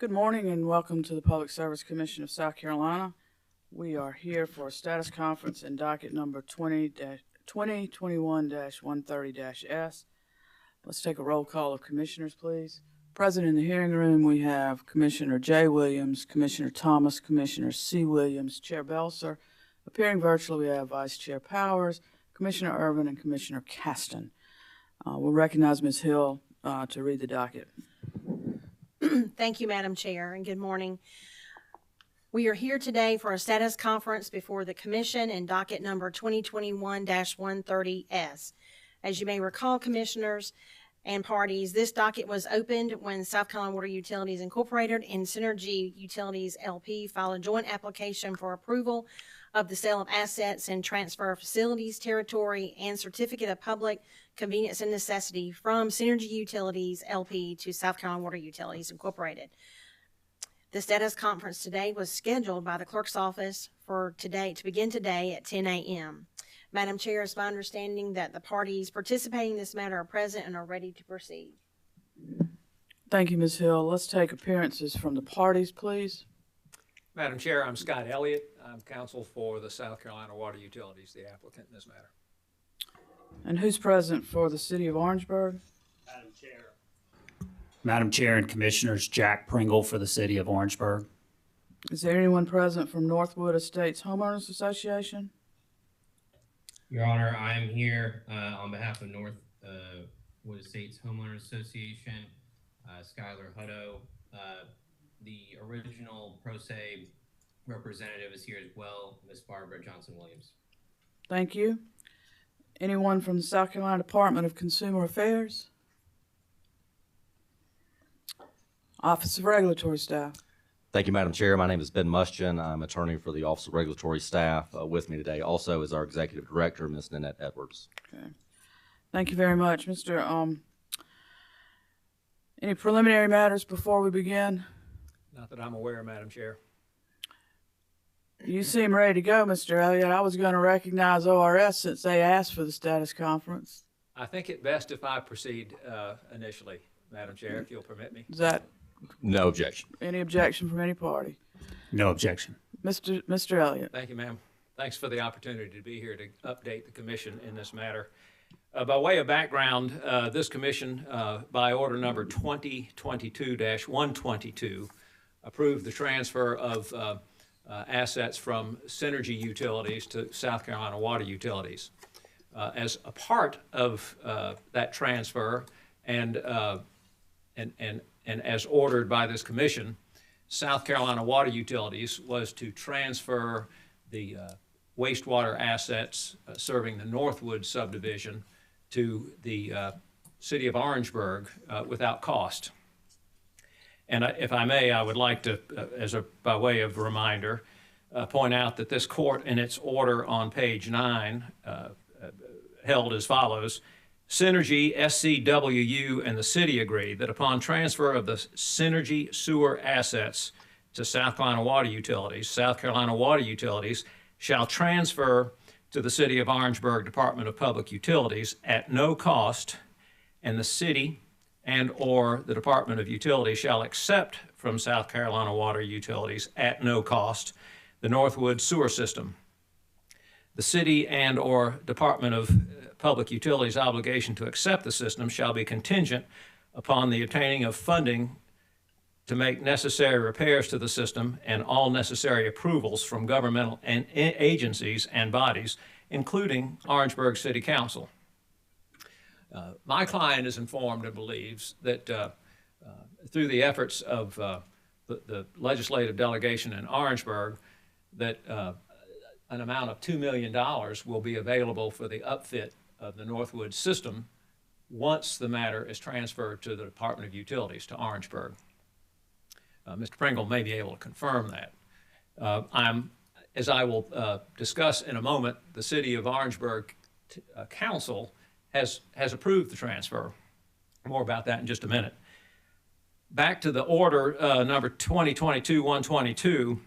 Good morning and welcome to the Public Service Commission of South Carolina. We are here for a status conference in docket number 2021-130-S. Let's take a roll call of commissioners, please. Present in the hearing room, we have Commissioner J. Williams, Commissioner Thomas, Commissioner C. Williams, Chair Belser. Appearing virtually, we have Vice Chair Powers, Commissioner Irvin, and Commissioner Caston. We'll recognize Ms. Hill to read the docket. Thank you, Madam Chair, and good morning. We are here today for a status conference before the Commission in docket number 2021-130-S. As you may recall, Commissioners and parties, this docket was opened when South Carolina Water Utilities Incorporated and Synergy Utilities LP filed a joint application for approval of the sale of assets and transfer of facilities, territory, and certificate of public convenience and necessity from Synergy Utilities LP to South Carolina Water Utilities Incorporated. The status conference today was scheduled by the clerk's office for today to begin today at 10 a.m. Madam Chair, it's my understanding that the parties participating in this matter are present and are ready to proceed. Thank you, Ms. Hill. Let's take appearances from the parties, please. Madam Chair, I'm Scott Elliott. I'm counsel for the South Carolina Water Utilities, the applicant in this matter. And who's present for the City of Orangeburg? Madam Chair and Commissioners, Jack Pringle for the City of Orangeburg. Is there anyone present from Northwood Estates Homeowners Association? Your Honor, I am here on behalf of Northwood Estates Homeowners Association, Skylar Hutto. The original pro se representative is here as well, Ms. Barbara Johnson-Williams. Thank you. Anyone from the South Carolina Department of Consumer Affairs? Office of Regulatory Staff. Thank you, Madam Chair. My name is Ben Muschin. I'm attorney for the Office of Regulatory Staff. With me today also is our Executive Director, Ms. Nanette Edwards. Okay. Thank you very much. Any preliminary matters before we begin? Not that I'm aware, Madam Chair. You seem ready to go, Mr. Elliott. I was going to recognize ORS since they asked for the status conference. I think it best if I proceed initially, Madam Chair, if you'll permit me. Is that No objection. any objection from any party? No objection. Mr. Elliott. Thank you, ma'am. Thanks for the opportunity to be here to update the Commission in this matter. By way of background, this Commission, by order number 2022-122, approved the transfer of assets from Synergy Utilities to South Carolina Water Utilities. As a part of that transfer and as ordered by this Commission, South Carolina Water Utilities was to transfer the wastewater assets serving the Northwood subdivision to the City of Orangeburg without cost. And if I may, I would like to, by way of reminder, point out that this court in its order on page 9 held as follows: Synergy, SCWU, and the city agree that upon transfer of the Synergy sewer assets to South Carolina Water Utilities, South Carolina Water Utilities shall transfer to the City of Orangeburg Department of Public Utilities at no cost, and the city and or the Department of Utilities shall accept from South Carolina Water Utilities at no cost the Northwood sewer system. The city and or Department of Public Utilities obligation to accept the system shall be contingent upon the obtaining of funding to make necessary repairs to the system and all necessary approvals from governmental and agencies and bodies, including Orangeburg City Council. My client is informed and believes that through the efforts of the legislative delegation in Orangeburg, that an amount of $2 million will be available for the upfit of the Northwood system once the matter is transferred to the Department of Utilities to Orangeburg. Mr. Pringle may be able to confirm that. As I will discuss in a moment, the City of Orangeburg Council has approved the transfer. More about that in just a minute. Back to the order number 2022-122,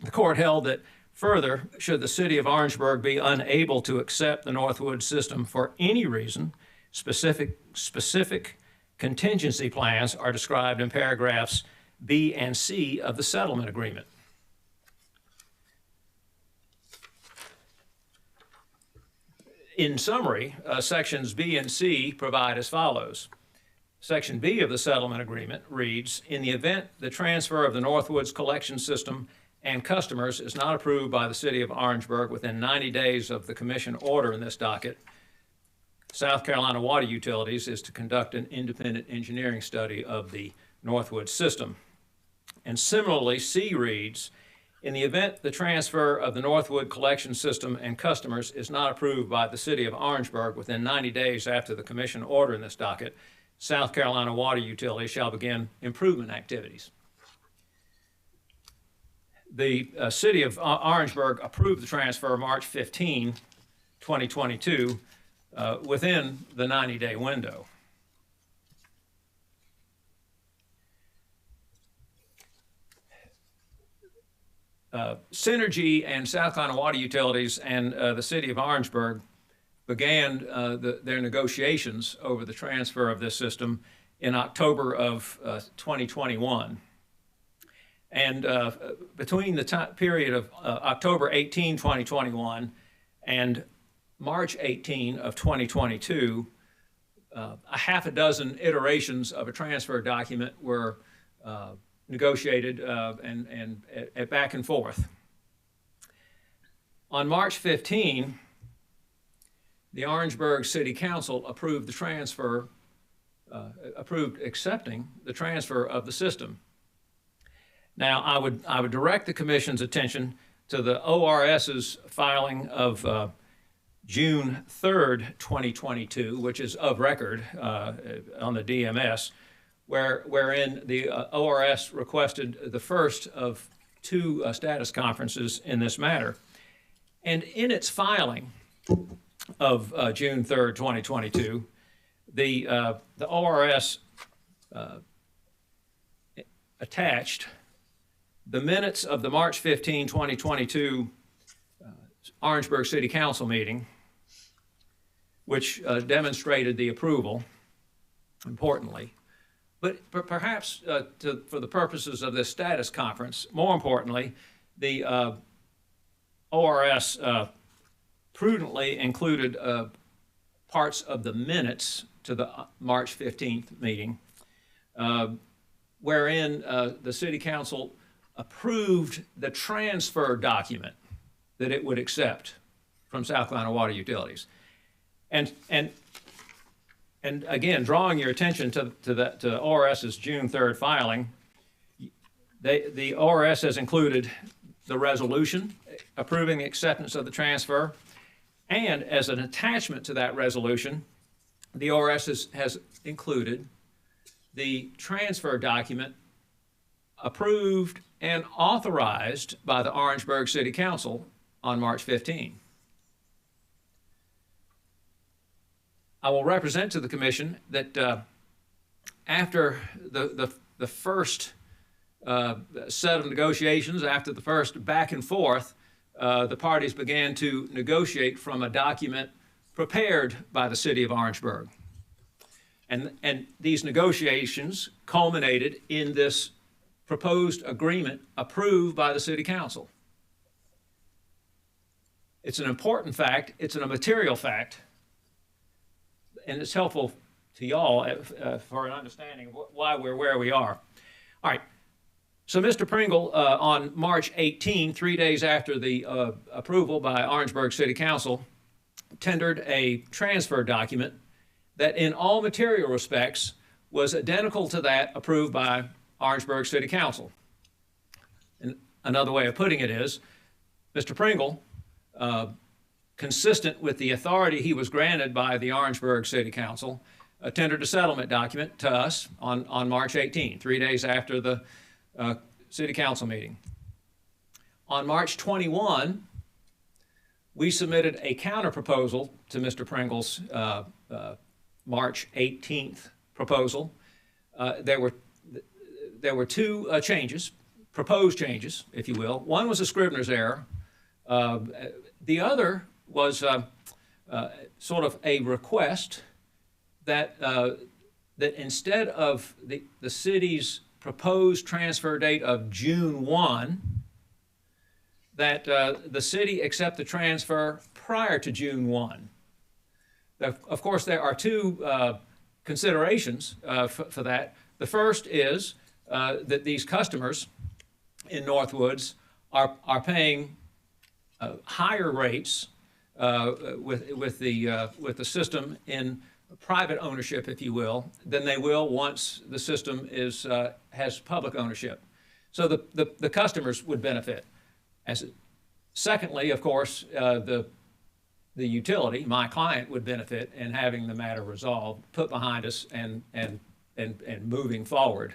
the court held that further, should the City of Orangeburg be unable to accept the Northwood system for any reason, specific contingency plans are described in paragraphs B and C of the settlement agreement. In summary, sections B and C provide as follows. Section B of the settlement agreement reads, in the event the transfer of the Northwoods collection system and customers is not approved by the City of Orangeburg within 90 days of the commission order in this docket, South Carolina Water Utilities is to conduct an independent engineering study of the Northwoods system. And similarly, C reads, in the event the transfer of the Northwood collection system and customers is not approved by the City of Orangeburg within 90 days after the commission order in this docket, South Carolina Water Utilities shall begin improvement activities. The City of Orangeburg approved the transfer March 15, 2022, within the 90-day window. Synergy and South Carolina Water Utilities and the City of Orangeburg began their negotiations over the transfer of this system in October of 2021. And between the period of October 18, 2021 and March 18 of 2022, a half a dozen iterations of a transfer document were negotiated and back and forth. On March 15, the Orangeburg City Council approved the transfer, approved accepting the transfer of the system. Now, I would direct the Commission's attention to the ORS's filing of June 3rd, 2022, which is of record on the DMS, wherein the ORS requested the first of two status conferences in this matter. And in its filing of June 3rd, 2022, the ORS attached the minutes of the March 15, 2022 Orangeburg City Council meeting, which demonstrated the approval, importantly. But perhaps for the purposes of this status conference, more importantly, the ORS prudently included parts of the minutes to the March 15th meeting, wherein the City Council approved the transfer document that it would accept from South Carolina Water Utilities. And again, drawing your attention to ORS's June 3rd filing, the ORS has included the resolution approving the acceptance of the transfer, and as an attachment to that resolution, the ORS has included the transfer document approved and authorized by the Orangeburg City Council on March 15. I will represent to the Commission that after the first set of negotiations, after the first back and forth, the parties began to negotiate from a document prepared by the City of Orangeburg. And these negotiations culminated in this proposed agreement approved by the City Council. It's an important fact, it's a material fact, and it's helpful to y'all for an understanding of why we're where we are. All right, so Mr. Pringle, on March 18, 3 days after the approval by Orangeburg City Council, tendered a transfer document that in all material respects was identical to that approved by Orangeburg City Council. And another way of putting it is, Mr. Pringle, consistent with the authority he was granted by the Orangeburg City Council, tendered a settlement document to us on March 18, 3 days after the City Council meeting. On March 21, we submitted a counter proposal to Mr. Pringle's March 18th proposal. There were two changes, proposed changes, if you will. One was a Scrivener's error. The other was sort of a request that that instead of the city's proposed transfer date of June 1, that the city accept the transfer prior to June 1. Of course, there are two considerations for that. The first is that these customers in Northwoods are paying higher rates with the system in private ownership, if you will, than they will once the system has public ownership. So the customers would benefit. Secondly, of course, the utility, my client, would benefit in having the matter resolved, put behind us, and moving forward.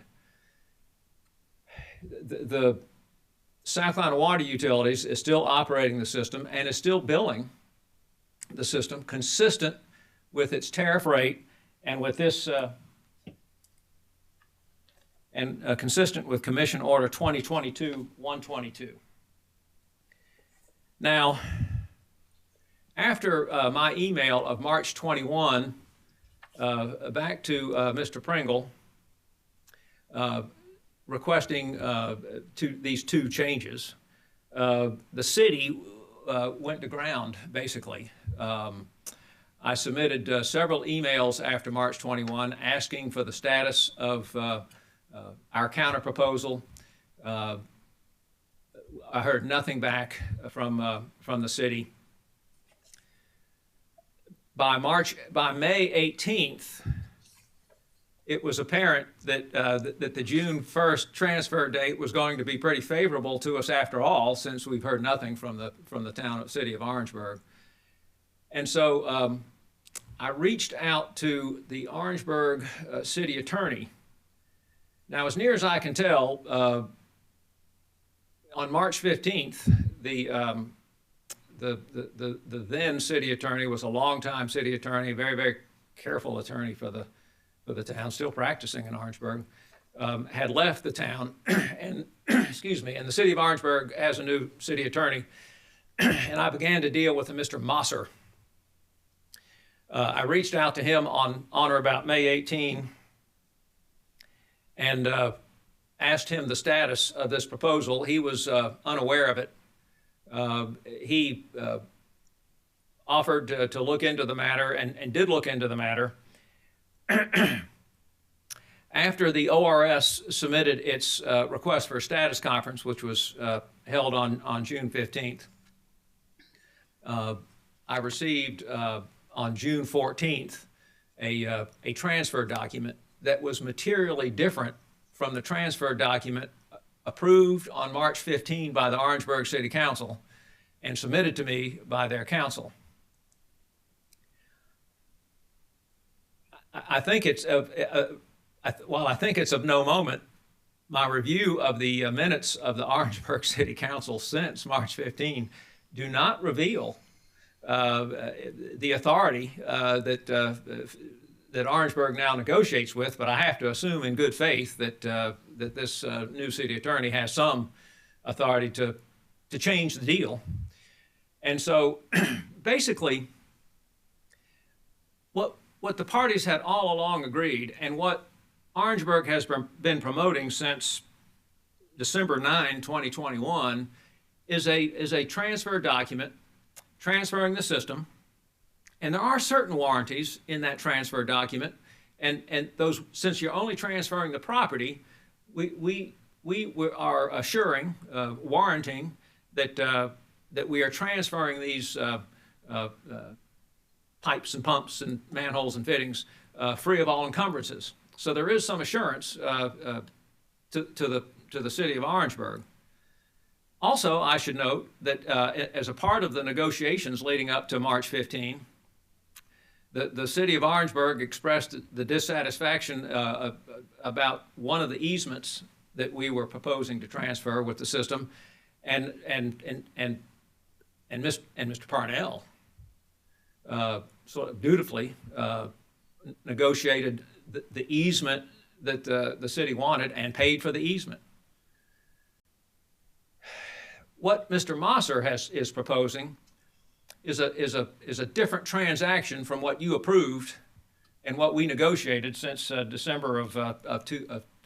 The South Carolina Water Utilities is still operating the system and is still billing the system consistent with its tariff rate and with this consistent with Commission Order 2022-122. Now, after my email of March 21 back to Mr. Pringle requesting these two changes, the city went to ground, basically. I submitted several emails after March 21 asking for the status of our counterproposal. I heard nothing back from the city. By May 18th, it was apparent that that the June 1st transfer date was going to be pretty favorable to us after all, since we've heard nothing from the city of Orangeburg. And so I reached out to the Orangeburg city attorney. Now, as near as I can tell, on March 15th, the then city attorney was a longtime city attorney, very, very careful attorney for the town, still practicing in Orangeburg, had left the town, and excuse me, and the city of Orangeburg has a new city attorney, and I began to deal with a Mr. Mosser. I reached out to him on or about May 18 and asked him the status of this proposal. He was unaware of it. He offered to look into the matter and did look into the matter. After the ORS submitted its request for a status conference, which was held on June 15th, I received on June 14th a transfer document that was materially different from the transfer document approved on March 15 by the Orangeburg City Council and submitted to me by their council. I think it's of no moment. My review of the minutes of the Orangeburg City Council since March 15 do not reveal the authority that Orangeburg now negotiates with, but I have to assume in good faith that that this new city attorney has some authority to change the deal. And so basically what the parties had all along agreed, and what Orangeburg has been promoting since December 9, 2021, is a transfer document transferring the system. And there are certain warranties in that transfer document, and those, since you're only transferring the property, we are assuring, warranting that we are transferring these pipes and pumps and manholes and fittings free of all encumbrances. So there is some assurance to the city of Orangeburg. Also, I should note that as a part of the negotiations leading up to March 15, the city of Orangeburg expressed the dissatisfaction about one of the easements that we were proposing to transfer with the system, and Mr. Parnell sort of dutifully negotiated the easement that the city wanted and paid for the easement. What Mr. Mosser is proposing is a different transaction from what you approved and what we negotiated since December of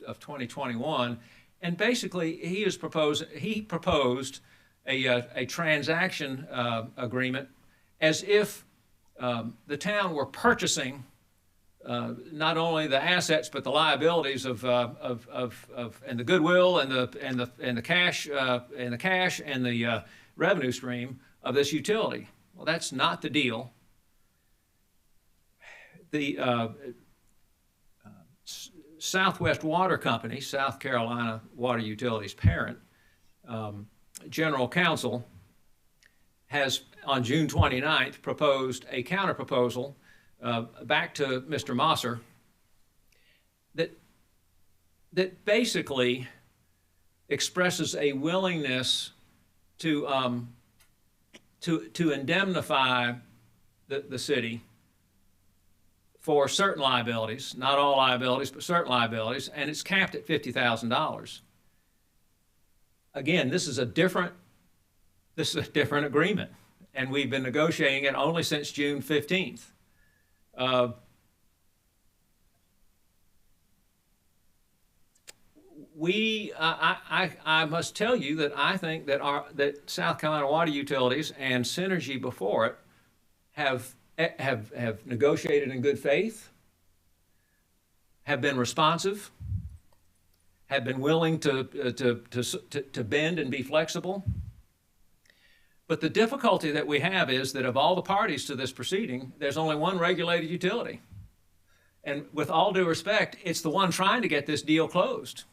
of 2021. And basically, he proposed a transaction agreement as if the town were purchasing not only the assets but the liabilities of and the goodwill and the cash and the revenue stream of this utility. Well, that's not the deal. The Southwest Water Company, South Carolina Water Utilities parent, General Counsel, has on June 29th proposed a counterproposal back to Mr. Mosser that basically expresses a willingness to indemnify the city for certain liabilities, not all liabilities, but certain liabilities, and it's capped at $50,000. Again, this is a different agreement, and we've been negotiating it only since June 15th. I must tell you that I think that South Carolina Water Utilities and Synergy before it have negotiated in good faith, have been responsive, have been willing to bend and be flexible. But the difficulty that we have is that of all the parties to this proceeding, there's only one regulated utility. And with all due respect, it's the one trying to get this deal closed.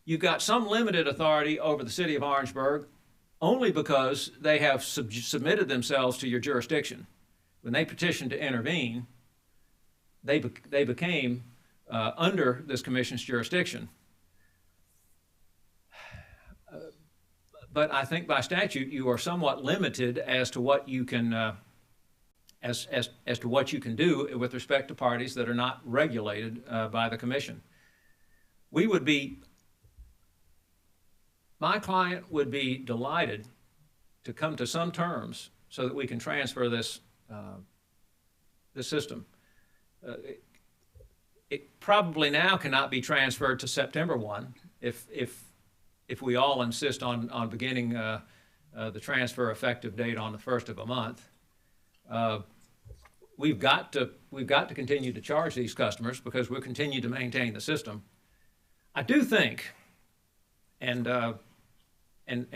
You've got some limited authority over the city of Orangeburg only because they have submitted themselves to your jurisdiction. When they petitioned to intervene, they became under this commission's jurisdiction. But I think by statute you are somewhat limited as to what you can as to what you can do with respect to parties that are not regulated by the commission. My client would be delighted to come to some terms so that we can transfer this system. It probably now cannot be transferred to September 1 if we all insist on beginning the transfer effective date on the 1st of a month. We've got to continue to charge these customers because we'll continue to maintain the system. I do think, and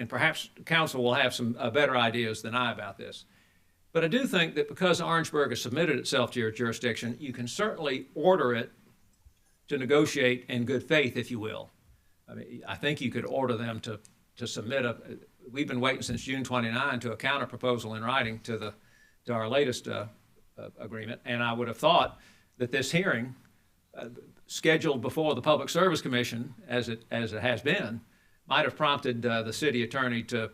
perhaps council will have some better ideas than I about this, but I do think that because Orangeburg has submitted itself to your jurisdiction, you can certainly order it to negotiate in good faith, if you will. I mean, I think you could order them to submit we've been waiting since June 29 to a counter proposal in writing to our latest agreement, and I would have thought that this hearing, scheduled before the Public Service Commission, as it has been, might have prompted the city attorney to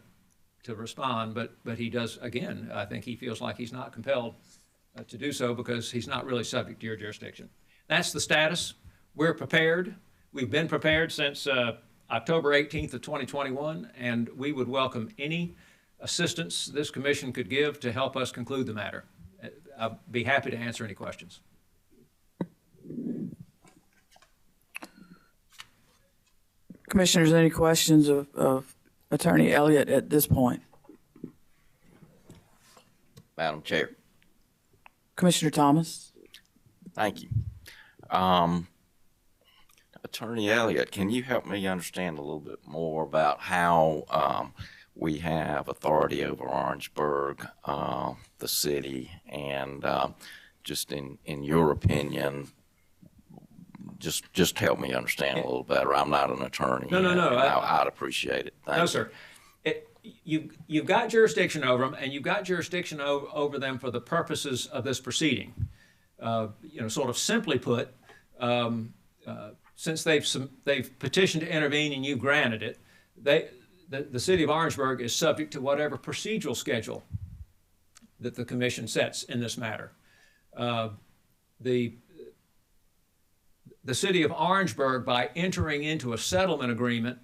respond, but he does, again, I think he feels like he's not compelled to do so because he's not really subject to your jurisdiction. That's the status. We're prepared. We've been prepared since October 18th of 2021, and we would welcome any assistance this commission could give to help us conclude the matter. I'll be happy to answer any questions. Commissioners, any questions of Attorney Elliott at this point? Madam Chair, Commissioner Thomas? thank you. Attorney Elliott, can you help me understand a little bit more about how we have authority over Orangeburg, the city, and just in your opinion, just help me understand a little better. I'm not an attorney. No. I'd appreciate it. Thank No, you. sir. You've got jurisdiction over them, and you've got jurisdiction over them for the purposes of this proceeding. Sort of simply put, since they've petitioned to intervene and you granted it, the city of Orangeburg is subject to whatever procedural schedule that the commission sets in this matter. The city of Orangeburg, by entering into a settlement agreement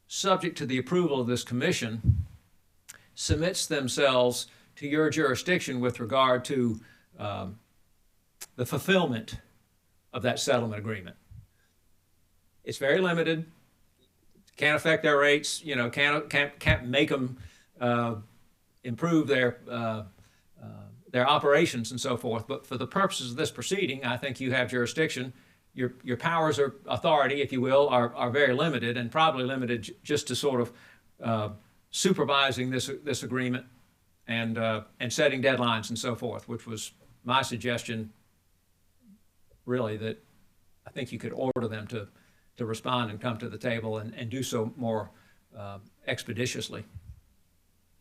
subject to the approval of this commission, submits themselves to your jurisdiction with regard to the fulfillment of that settlement agreement. It's very limited. Can't affect their rates. You know, can't make them improve their operations and so forth. But for the purposes of this proceeding, I think you have jurisdiction. Your powers or authority, if you will, are very limited, and probably limited just to sort of supervising this agreement and setting deadlines and so forth, which was my suggestion. Really, that I think you could order them to respond and come to the table and do so more expeditiously.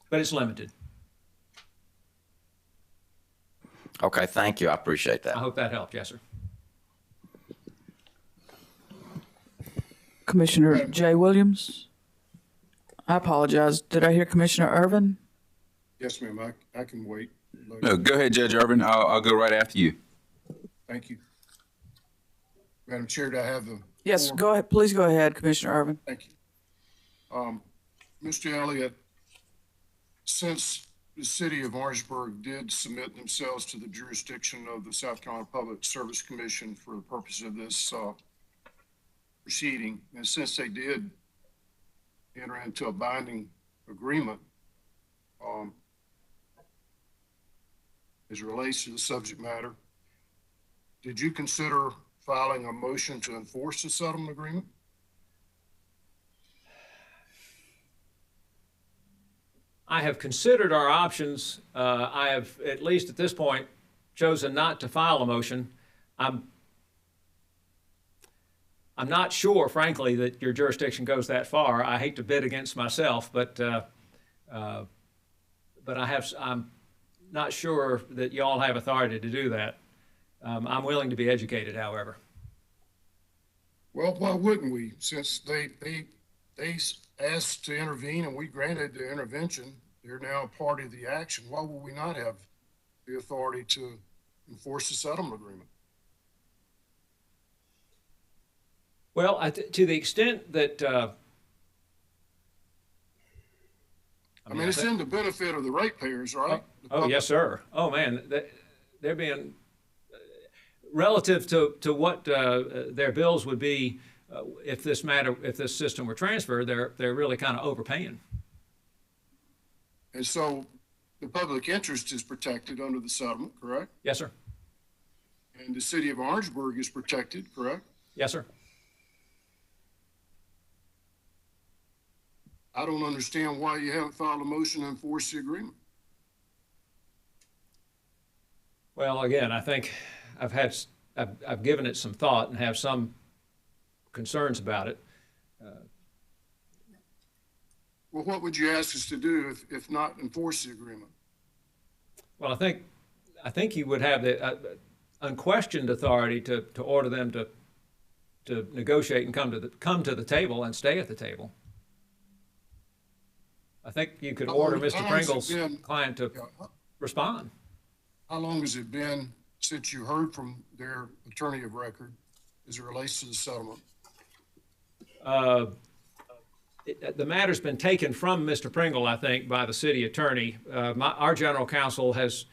But it's limited. Okay, thank you. I appreciate that. I hope that helped. Yes, sir. Commissioner Jay Williams? I apologize. Did I hear Commissioner Irvin? Yes, ma'am. I can wait. No, go ahead, Judge Irvin. I'll go right after you. Thank you. Madam Chair, do I have the Yes, floor? go ahead. Please go ahead, Commissioner Irvin. Thank you. Mr. Elliott, since the city of Orangeburg did submit themselves to the jurisdiction of the South Carolina Public Service Commission for the purpose of this proceeding, and since they did enter into a binding agreement as it relates to the subject matter, did you consider filing a motion to enforce the settlement agreement? I have considered our options. I have, at least at this point, chosen not to file a motion. I'm not sure, frankly, that your jurisdiction goes that far. I hate to bid against myself, but I'm not sure that y'all have authority to do that. I'm willing to be educated, however. Well, why wouldn't we? Since they asked to intervene and we granted the intervention, they're now a party of the action. Why would we not have the authority to enforce the settlement agreement? Well, to the extent that I mean, it's in the benefit of the ratepayers, right? Oh, yes, sir. Oh, man, they're being relative to what their bills would be if this system were transferred. They're really kind of overpaying. And so the public interest is protected under the settlement, correct? Yes, sir. And the city of Orangeburg is protected, correct? Yes, sir. I don't understand why you haven't filed a motion to enforce the agreement. Well, again, I think I've given it some thought and have some concerns about it. Well, what would you ask us to do if not enforce the agreement? Well, I think you would have the unquestioned authority to order them to negotiate and come to the table and stay at the table. I think you could order Mr. Pringle's client to respond. How long has it been since you heard from their attorney of record as it relates to the settlement? The matter's been taken from Mr. Pringle, I think, by the city attorney. Our general counsel has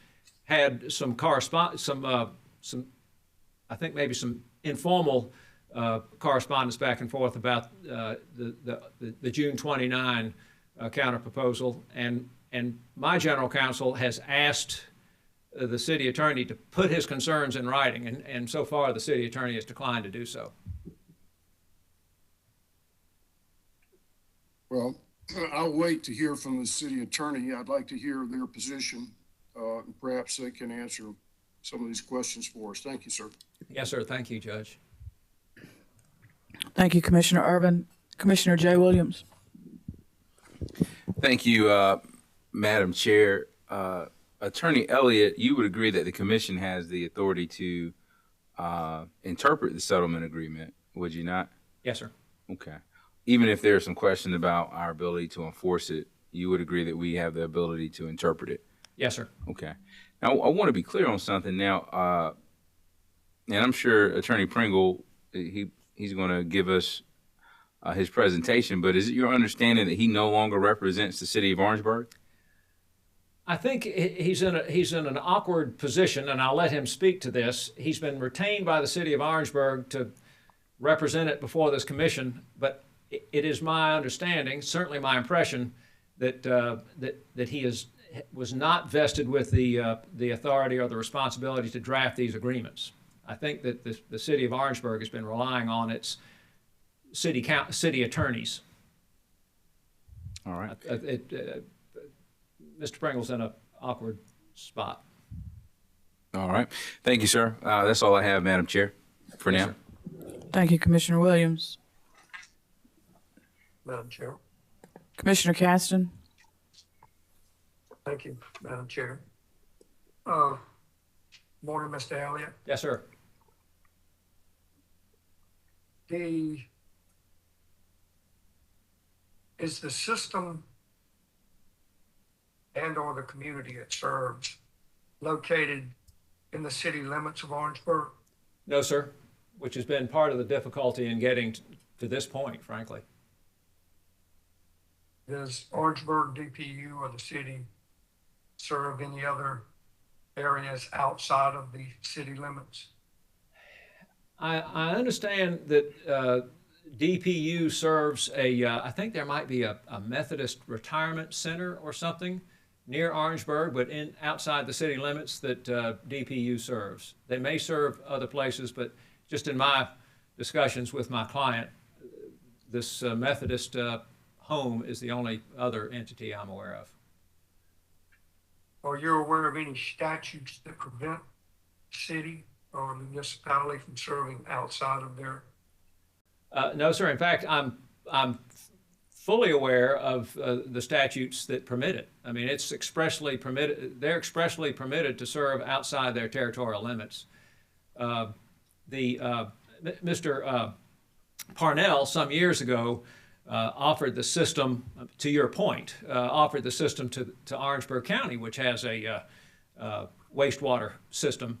had some I think maybe some informal correspondence back and forth about the June 29 counter proposal, and my general counsel has asked the city attorney to put his concerns in writing, and so far the city attorney has declined to do so. Well, I'll wait to hear from the city attorney. I'd like to hear their position. And perhaps they can answer some of these questions for us. Thank you, sir. Yes, sir. Thank you, Judge. Thank you, Commissioner Irvin. Commissioner Jay Williams? Thank you, Madam Chair. Attorney Elliott, you would agree that the commission has the authority to interpret the settlement agreement, would you not? Yes, sir. Okay. Even if there's some question about our ability to enforce it, you would agree that we have the ability to interpret it? Yes, sir. Okay. Now, I want to be clear on something now, and I'm sure Attorney Pringle, he's going to give us his presentation, but is it your understanding that he no longer represents the city of Orangeburg? I think he's in an awkward position, and I'll let him speak to this. He's been retained by the city of Orangeburg represent it before this commission, but it is my understanding, certainly my impression, that that he was not vested with the authority or the responsibility to draft these agreements. I think that the city of Orangeburg has been relying on its city attorneys. All right. Mr. Pringle's in an awkward spot. All right. Thank you, sir. That's all I have, Madam Chair, for Yes, now. sir. Thank you, Commissioner Williams. Madam Chair. Commissioner Caston? Thank you, Madam Chair. Morning, Mr. Elliott. Yes, sir. Is the system and/or the community it serves located in the city limits of Orangeburg? No, sir, which has been part of the difficulty in getting to this point, frankly. Does Orangeburg DPU or the city serve any other areas outside of the city limits? I understand that DPU serves I think there might be a Methodist retirement center or something near Orangeburg, but outside the city limits that DPU serves. They may serve other places, but just in my discussions with my client, this Methodist home is the only other entity I'm aware of. Are you aware of any statutes that prevent the city or the municipality from serving outside of their? No, sir. In fact, I'm fully aware of the statutes that permit it. I mean, it's expressly permitted. They're expressly permitted to serve outside their territorial limits. Mr. Parnell some years ago offered the system. To your point, offered the system to Orangeburg County, which has a wastewater system,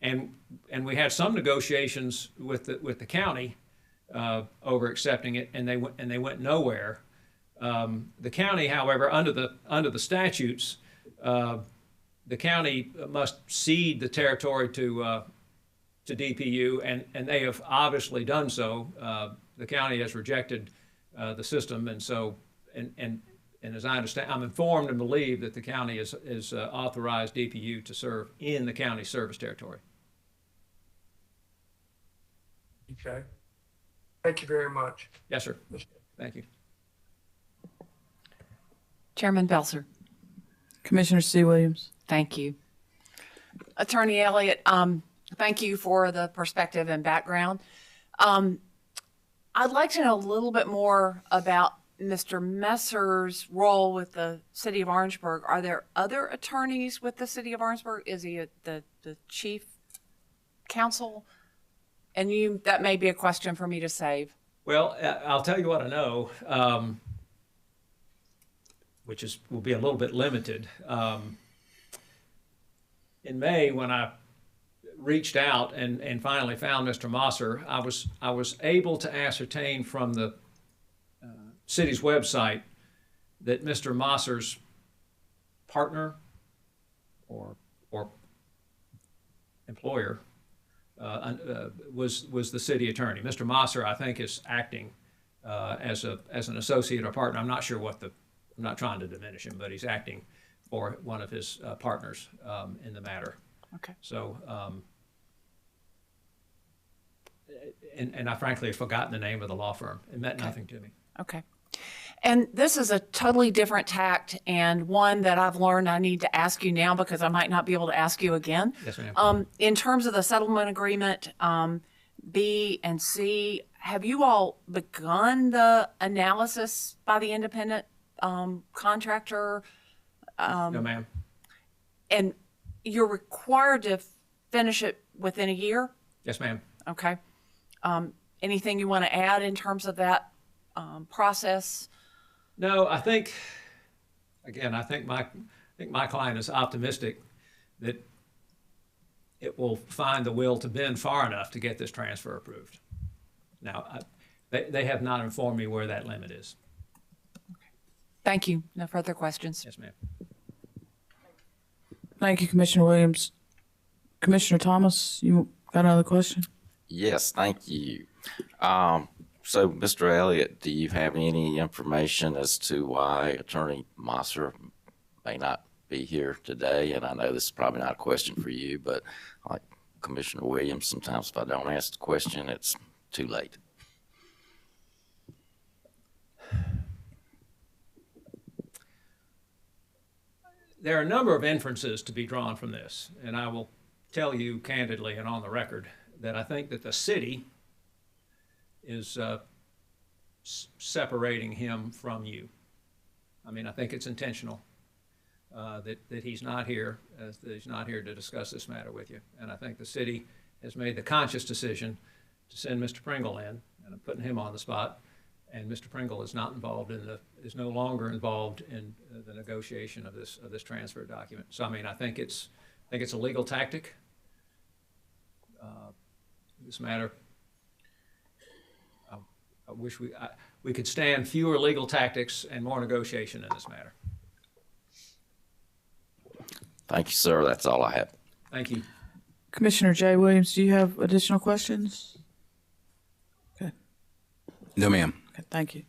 and we had some negotiations with the county over accepting it, and they went nowhere. The county, however, under the statutes, the county must cede the territory to DPU, and they have obviously done so. The county has rejected the system, and so and as I understand, I'm informed and believe that the county is authorized DPU to serve in the county service territory. Okay. Thank you very much. Yes, sir. Thank you. Chairman Belzer, Commissioner C. Williams? thank you. Attorney Elliott, thank you for the perspective and background. I'd like to know a little bit more about Mr. Messer's role with the city of Orangeburg. Are there other attorneys with the city of Orangeburg? Is he the chief counsel? And that may be a question for me to save. Well, I'll tell you what I know, which will be a little bit limited. In May, when I reached out and finally found Mr. Mosser, I was able to ascertain from the city's website that Mr. Mosser's partner or employer was the city attorney. Mr. Mosser, I think, is acting as an associate or partner. I'm not sure I'm not trying to diminish him, but he's acting for one of his partners in the matter. Okay. So, and I frankly have forgotten the name of the law firm. It meant nothing to me. Okay. And this is a totally different tact, and one that I've learned I need to ask you now because I might not be able to ask you again. Yes, ma'am. In terms of the settlement agreement, B and C, have you all begun the analysis by the independent contractor? No, ma'am. And you're required to finish it within a year? Yes, ma'am. Okay. Anything you want to add in terms of that process? No, I think my client is optimistic that it will find the will to bend far enough to get this transfer approved. Now, they have not informed me where that limit is. Thank you. No further questions. Yes, ma'am. Thank you, Commissioner Williams. Commissioner Thomas, you got another question? Yes, thank you. So, Mr. Elliott, do you have any information as to why Attorney Mosser may not be here today? And I know this is probably not a question for you, but like Commissioner Williams, sometimes if I don't ask the question, it's too late. There are a number of inferences to be drawn from this, and I will tell you candidly and on the record that I think that the city is separating him from you. I mean, I think it's intentional that he's not here, that he's not here to discuss this matter with you. And I think the city has made the conscious decision to send Mr. Pringle in, and I'm putting him on the spot. And Mr. Pringle is not involved is no longer involved in the negotiation of this transfer document. So I mean, I think it's a legal tactic. This matter, I wish we could stand fewer legal tactics and more negotiation in this matter. Thank you, sir. That's all I have. Thank you. Commissioner Jay Williams, do you have additional questions? Okay. No, ma'am. Okay, thank you.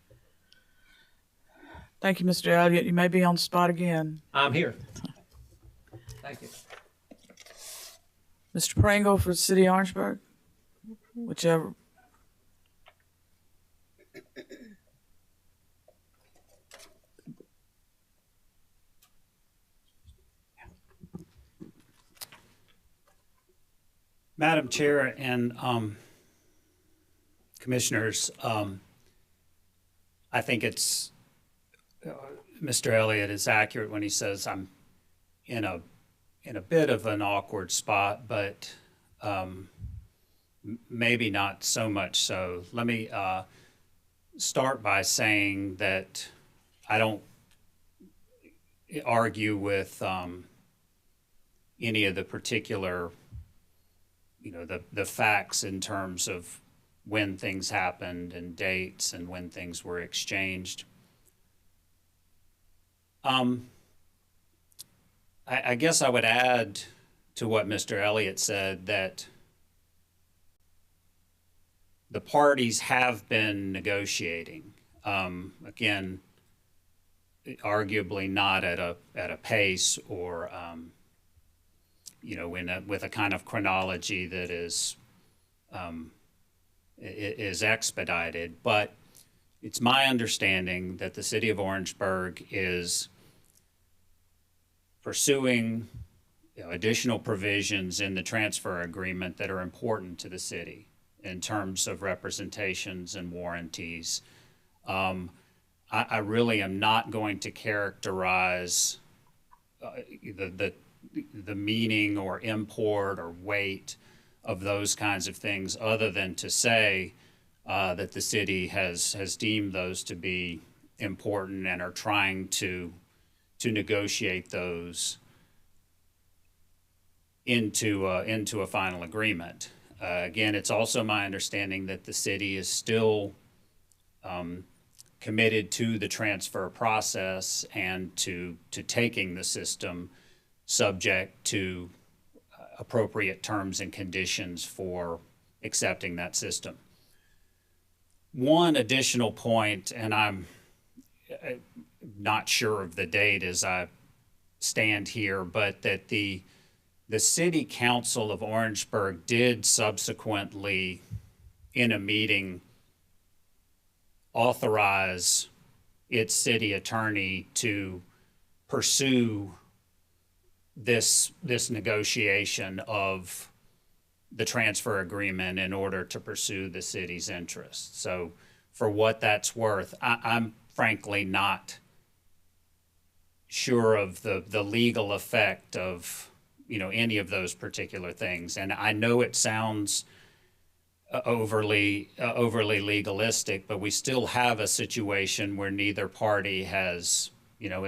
Thank you, Mr. Elliott. You may be on the spot again. I'm here. Thank you. Mr. Pringle for the City of Orangeburg, whichever. Madam Chair and Commissioners, I think it's Mr. Elliott is accurate when he says I'm in a bit of an awkward spot, but maybe not so much so. Let me start by saying that I don't argue with any of the particular, the facts in terms of when things happened and dates and when things were exchanged. I guess I would add to what Mr. Elliott said that the parties have been negotiating. Again, arguably not at a pace or with a kind of chronology that is expedited, but it's my understanding that the City of Orangeburg is pursuing additional provisions in the transfer agreement that are important to the city in terms of representations and warranties. I really am not going to characterize the meaning or import or weight of those kinds of things, other than to say that the city has deemed those to be important and are trying to negotiate those into a final agreement. Again, it's also my understanding that the city is still committed to the transfer process and to taking the system subject to appropriate terms and conditions for accepting that system. One additional point, and I'm not sure of the date as I stand here, but that the City Council of Orangeburg did subsequently, in a meeting, authorize its city attorney to pursue this negotiation of the transfer agreement in order to pursue the city's interests. So for what that's worth, I'm frankly not sure of the legal effect of any of those particular things. And I know it sounds overly legalistic, but we still have a situation where neither party has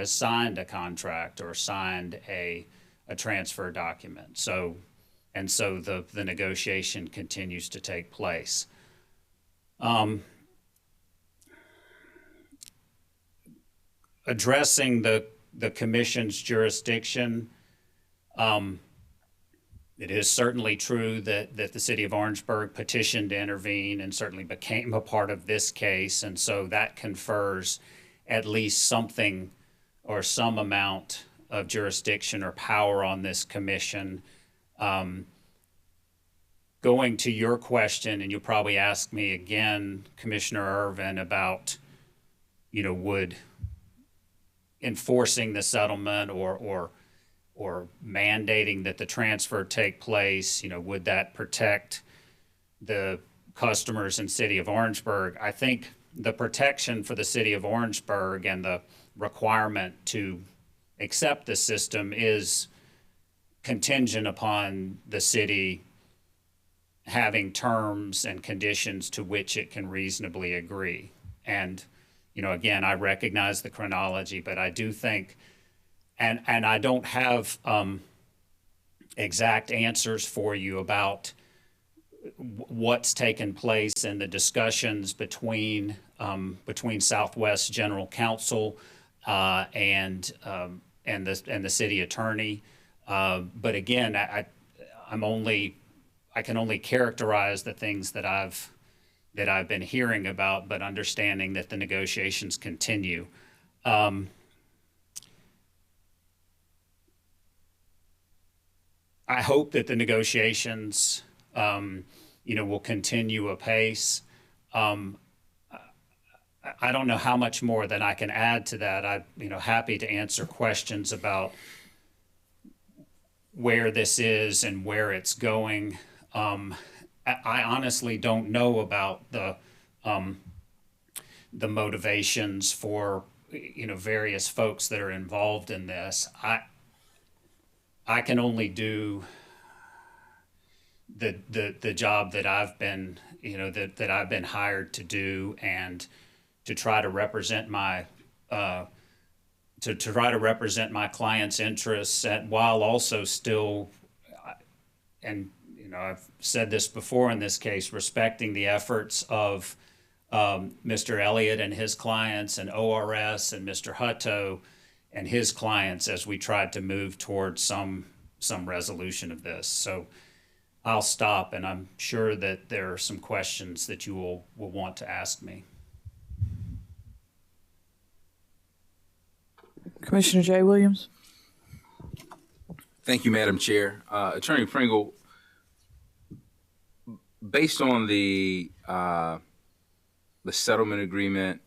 signed a contract or signed a transfer document. So the negotiation continues to take place. Addressing the commission's jurisdiction, It is certainly true that the city of Orangeburg petitioned to intervene and certainly became a part of this case. And so that confers at least something or some amount of jurisdiction or power on this commission. Going to your question, and you'll probably ask me again, Commissioner Irvin, about, would enforcing the settlement or mandating that the transfer take place, would that protect the customers in city of Orangeburg? I think the protection for the city of Orangeburg and the requirement to accept the system is contingent upon the city having terms and conditions to which it can reasonably agree. And, again, I recognize the chronology, but I do think, and I don't have exact answers for you about what's taken place in the discussions between Southwest General Counsel and the city attorney. But again, I can only characterize the things that I've been hearing about, but understanding that the negotiations continue. I hope that the negotiations, will continue apace. I don't know how much more that I can add to that. I'm, happy to answer questions about where this is and where it's going. I honestly don't know about the motivations for, various folks that are involved in this. I can only do the job that I've been, that I've been hired to do, and to try to represent my client's interests, and while also still, and I've said this before in this case, respecting the efforts of Mr. Elliott and his clients, and ORS and Mr. Hutto and his clients, as we tried to move towards some resolution of this. So I'll stop, and I'm sure that there are some questions that you will want to ask me. Commissioner Jay Williams. Thank you, Madam Chair. Attorney Pringle, based on the settlement agreement,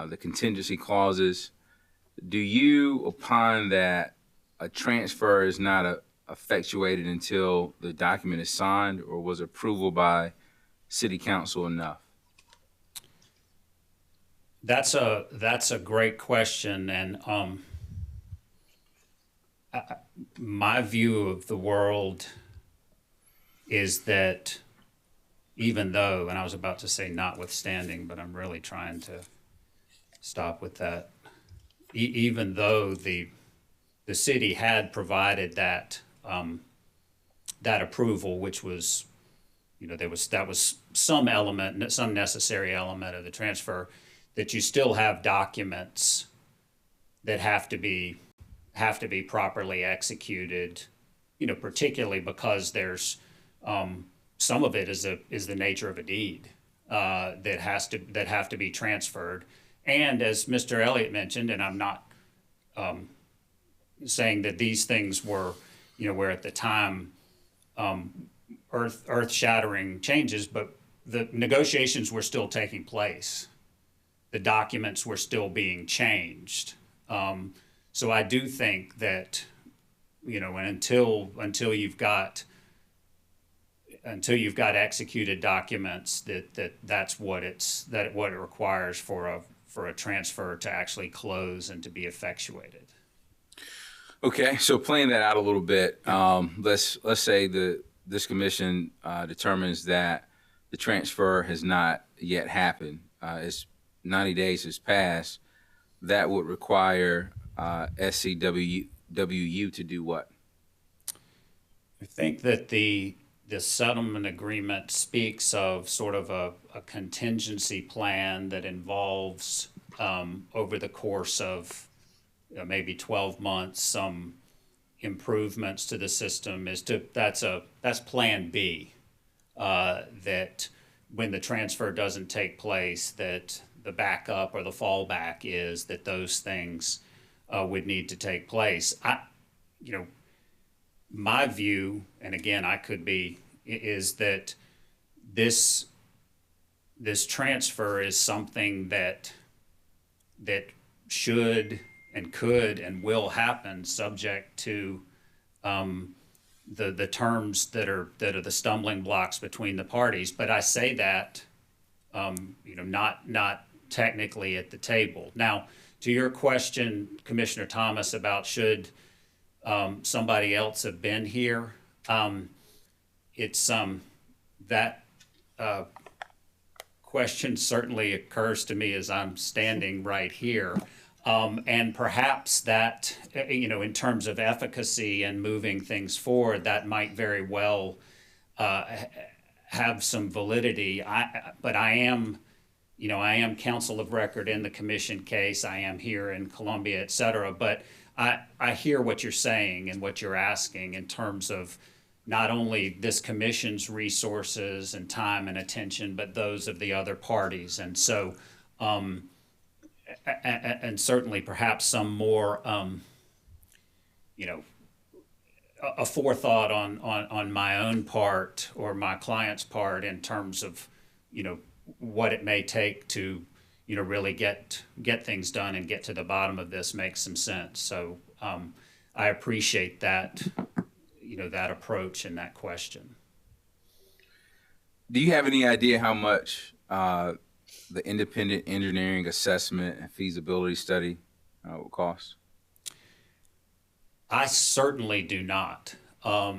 the contingency clauses, do you opine that a transfer is not effectuated until the document is signed, or was approval by City Council enough? That's a great question, and my view of the world is that even though, and I was about to say notwithstanding, but I'm really trying to stop with that. Even though the city had provided that approval, which was, that was some element, some necessary element of the transfer, that you still have documents that have to be properly executed, particularly because there's some of it is the nature of a deed that have to be transferred. And as Mr. Elliott mentioned, and I'm not saying that these things were, were at the time earth-shattering changes, but the negotiations were still taking place. The documents were still being changed. So I do think that, and until you've got executed documents, that's what it requires for a transfer to actually close and to be effectuated. Okay, so playing that out a little bit, let's say this commission determines that the transfer has not yet happened. It's 90 days has passed. That would require SCWU to do what? I think that the settlement agreement speaks of sort of a contingency plan that involves over the course of maybe 12 months some improvements to the system is that's Plan B. That when the transfer doesn't take place, that the backup or the fallback is that those things would need to take place. My view, and again, I could be, is that this transfer is something that should and could and will happen, subject to the terms that are the stumbling blocks between the parties. But I say that not technically at the table. Now, to your question, Commissioner Thomas, about should somebody else have been here, it's that question certainly occurs to me as I'm standing right here. And perhaps that, in terms of efficacy and moving things forward, that might very well have some validity. But I am counsel of record in the commission case. I am here in Columbia, et cetera. But I hear what you're saying and what you're asking in terms of not only this commission's resources and time and attention, but those of the other parties. And so, and certainly perhaps some more, a forethought on my own part or my client's part in terms of, what it may take to, really get things done and get to the bottom of this makes some sense. So I appreciate that, that approach and that question. Do you have any idea how much the independent engineering assessment and feasibility study will cost? I certainly do not. I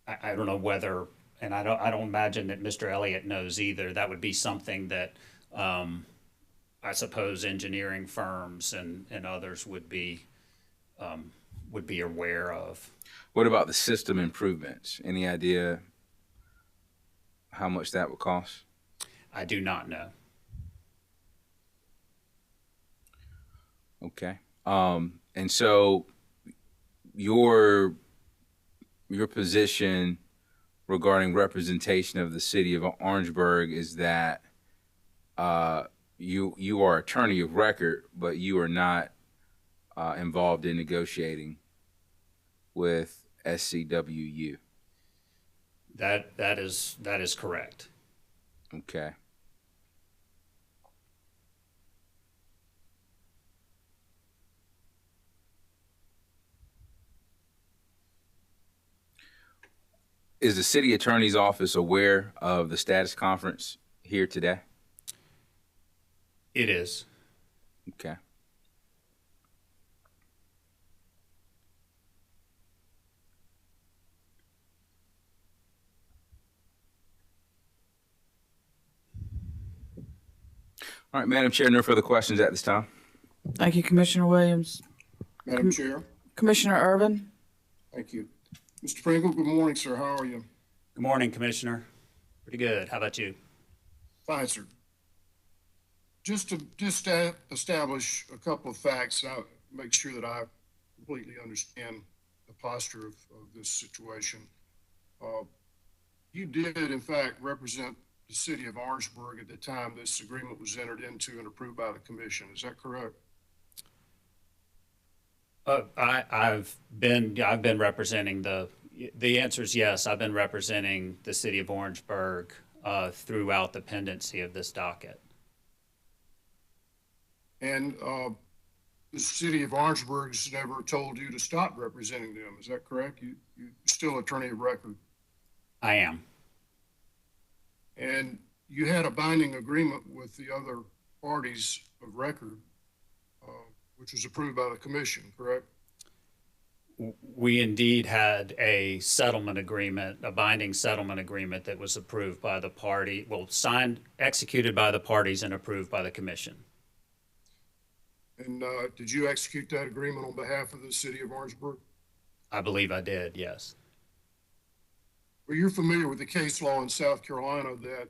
don't know whether, and I don't imagine that Mr. Elliott knows either. That would be something that I suppose engineering firms and others would be aware of. What about the system improvements? Any idea how much that would cost? I do not know. Okay. And so your position regarding representation of the city of Orangeburg is that you are attorney of record, but you are not involved in negotiating with SCWU. That is correct. Okay. Is the city attorney's office aware of the status conference here today? It is. Okay. All right, Madam Chair, no further questions at this time. Thank you, Commissioner Williams. Madam Chair, Commissioner Irvin? thank you. Mr. Pringle, good morning, sir. How are you? Good morning, Commissioner. Pretty good. How about you? Fine, sir. Just to establish a couple of facts, and I'll make sure that I completely understand the posture of this situation. You did, in fact, represent the city of Orangeburg at the time this agreement was entered into and approved by the commission. Is that correct? I've been representing the answer is yes. I've been representing the city of Orangeburg throughout the pendency of this docket. And the city of Orangeburg has never told you to stop representing them. Is that correct? You're still attorney of record. I am. And you had a binding agreement with the other parties of record, which was approved by the commission, correct? We indeed had a settlement agreement, a binding settlement agreement that was approved by the party, executed by the parties and approved by the commission. And did you execute that agreement on behalf of the city of Orangeburg? I believe I did, yes. Well, you're familiar with the case law in South Carolina that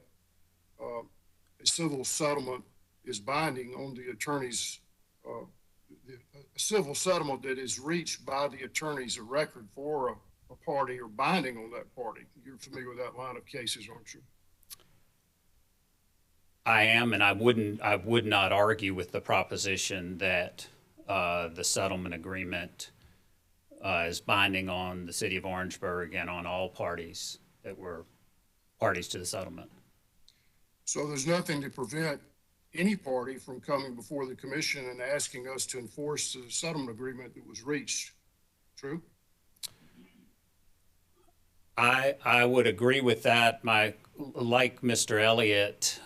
a civil settlement is binding on the attorneys a civil settlement that is reached by the attorneys of record for a party or binding on that party. You're familiar with that line of cases, aren't you? I am, and I would not argue with the proposition that the settlement agreement is binding on the city of Orangeburg and on all parties that were parties to the settlement. So there's nothing to prevent any party from coming before the commission and asking us to enforce the settlement agreement that was reached. True? I would agree with that. Like Mr. Elliott,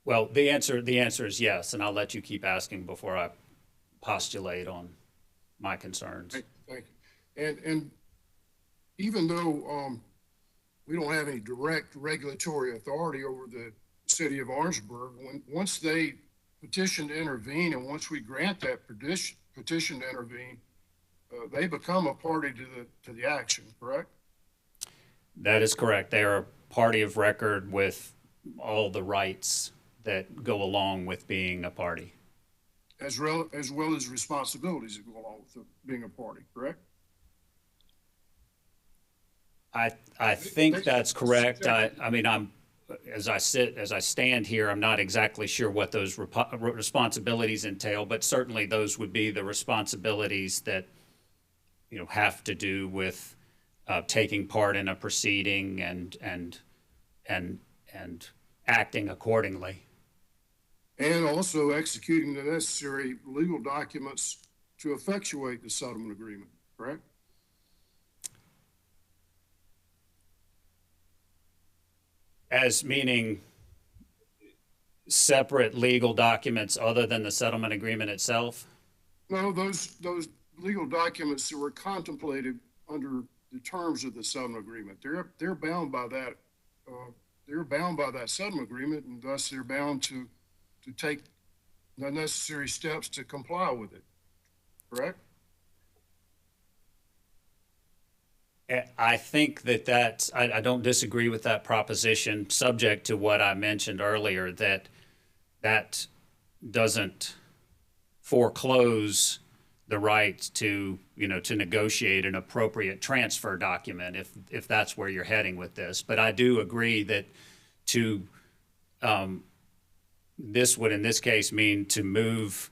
the answer is yes, and I'll let you keep asking before I postulate on my concerns. Thank you. And even though we don't have any direct regulatory authority over the city of Orangeburg, once they petition to intervene and once we grant that petition to intervene, they become a party to the action, correct? That is correct. They are a party of record with all the rights that go along with being a party. As well as responsibilities that go along with being a party, correct? I think that's correct. I mean, as I stand here, I'm not exactly sure what those responsibilities entail, but certainly those would be the responsibilities that, you know, have to do with taking part in a proceeding and acting accordingly. And also executing the necessary legal documents to effectuate the settlement agreement, correct? As meaning separate legal documents other than the settlement agreement itself? No, those legal documents that were contemplated under the terms of the settlement agreement, they're bound by that. They're bound by that settlement agreement, and thus they're bound to take the necessary steps to comply with it, correct? I think that's, I don't disagree with that proposition, subject to what I mentioned earlier, that doesn't foreclose the right to, you know, to negotiate an appropriate transfer document if that's where you're heading with this. But I do agree that this would in this case mean to move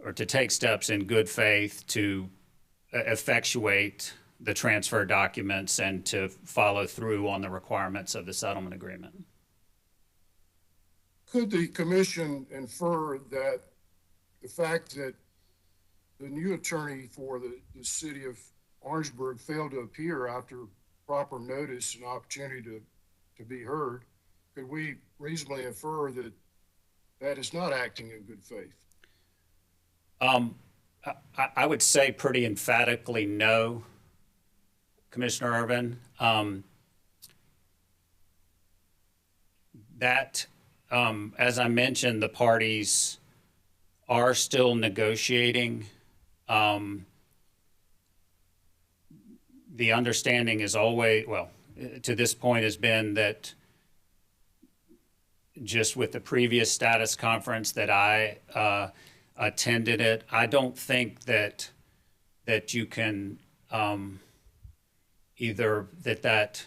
or to take steps in good faith to effectuate the transfer documents and to follow through on the requirements of the settlement agreement. Could the commission infer that the fact that the new attorney for the city of Orangeburg failed to appear after proper notice and opportunity to be heard, could we reasonably infer that that is not acting in good faith? I would say pretty emphatically no, Commissioner Irvin. As I mentioned, the parties are still negotiating. The understanding is always, well, to this point has been that just with the previous status conference that I attended it, I don't think that you can either that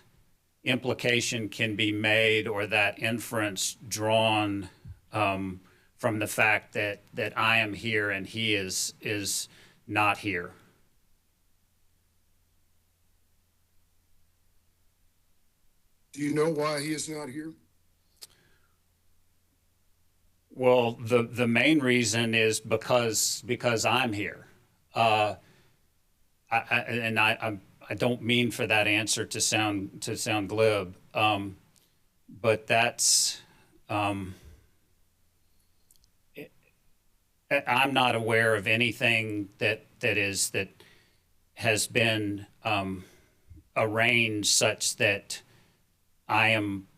implication can be made or that inference drawn from the fact that I am here and he is not here. Do you know why he is not here? Well, the main reason is because I'm here. I don't mean for that answer to sound glib, but that's I'm not aware of anything that has been arranged such that I am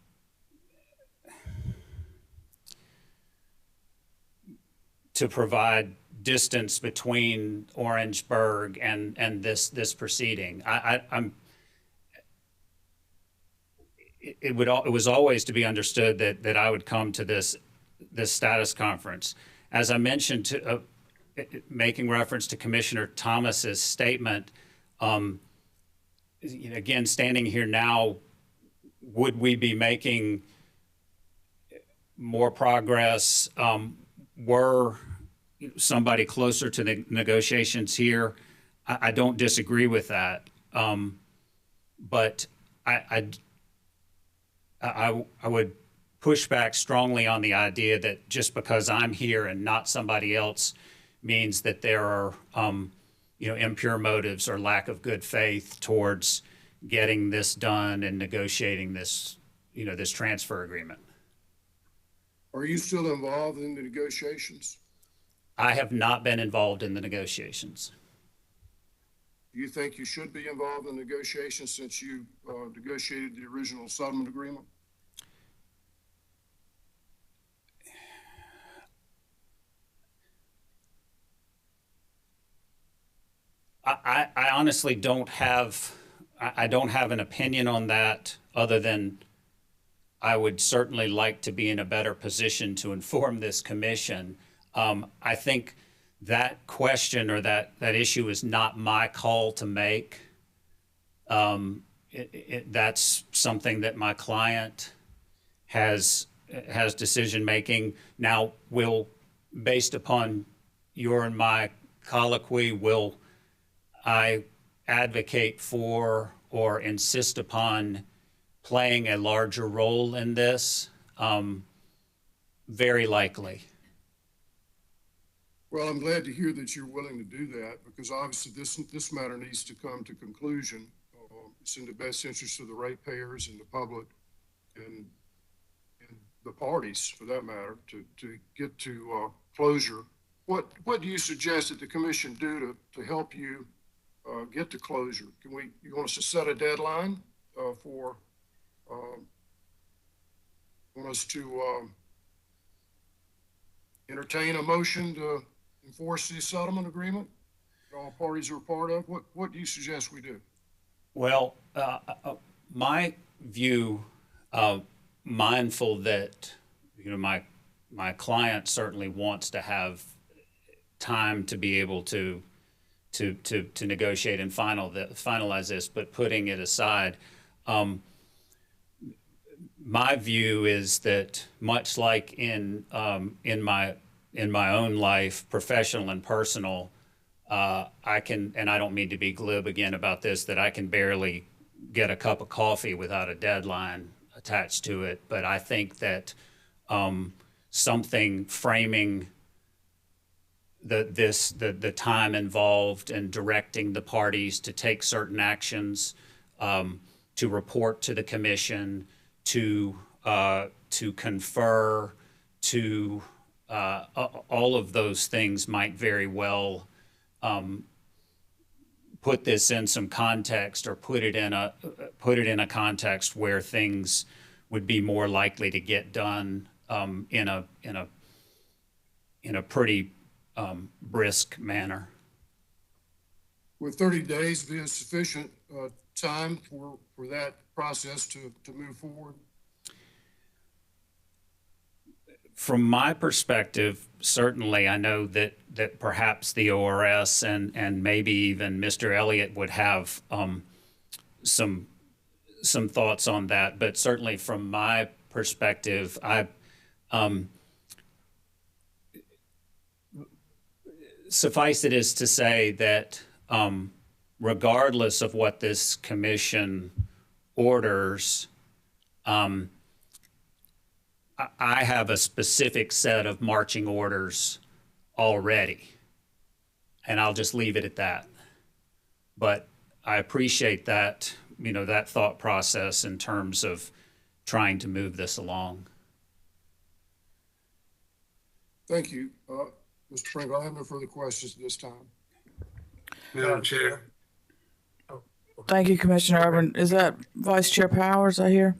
to provide distance between Orangeburg and this proceeding. It was always to be understood that I would come to this this status conference. As I mentioned, making reference to Commissioner Thomas's statement, again, standing here now, would we be making more progress were somebody closer to the negotiations here? I don't disagree with that, but I would push back strongly on the idea that just because I'm here and not somebody else means that there are impure motives or lack of good faith towards getting this done and negotiating this this transfer agreement. Are you still involved in the negotiations? I have not been involved in the negotiations. Do you think you should be involved in negotiations since you negotiated the original settlement agreement? I honestly don't have an opinion on that, other than I would certainly like to be in a better position to inform this commission. I think that question or that issue is not my call to make. That's something that my client has decision making. Now, based upon your and my colloquy, will I advocate for or insist upon playing a larger role in this? Very likely. Well, I'm glad to hear that you're willing to do that, because obviously this matter needs to come to conclusion. It's in the best interest of the ratepayers and the public and the parties, for that matter, to get to closure. What do you suggest that the commission do to help you get to closure? You want us to set a deadline want us to entertain a motion to enforce the settlement agreement that all parties are a part of? What do you suggest we do? Well, my view, mindful that my client certainly wants to have time to be able to negotiate and finalize this, but putting it aside, my view is that much like in my own life, professional and personal, I can, and I don't mean to be glib again about this, that I can barely get a cup of coffee without a deadline attached to it. But I think that something framing the time involved in directing the parties to take certain actions, to report to the commission, to confer, to all of those things might very well put this in some context, or put it in a context where things would be more likely to get done in a pretty brisk manner. Would 30 days be a sufficient time for that process to move forward? From my perspective, certainly I know that perhaps the ORS and maybe even Mr. Elliott would have some thoughts on that. But certainly from my perspective, suffice it is to say that regardless of what this commission orders, I have a specific set of marching orders already, and I'll just leave it at that. But I appreciate that, that thought process in terms of trying to move this along. Thank you. Mr. Frank, I have no further questions at this time. Madam Chair. Thank you, Commissioner Urban. Is that Vice Chair Powers, I hear?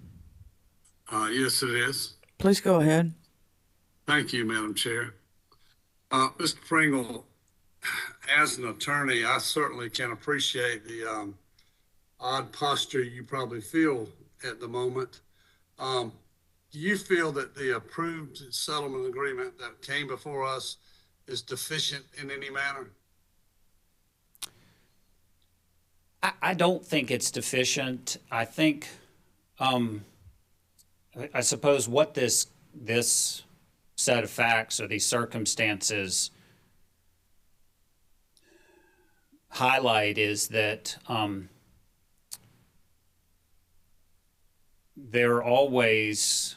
Yes, it is. Please go ahead. Thank you, Madam Chair. Mr. Pringle, as an attorney, I certainly can appreciate the odd posture you probably feel at the moment. do you feel that the approved settlement agreement that came before us is deficient in any manner? I don't think it's deficient. I think, I suppose what this set of facts or these circumstances highlight is that there are always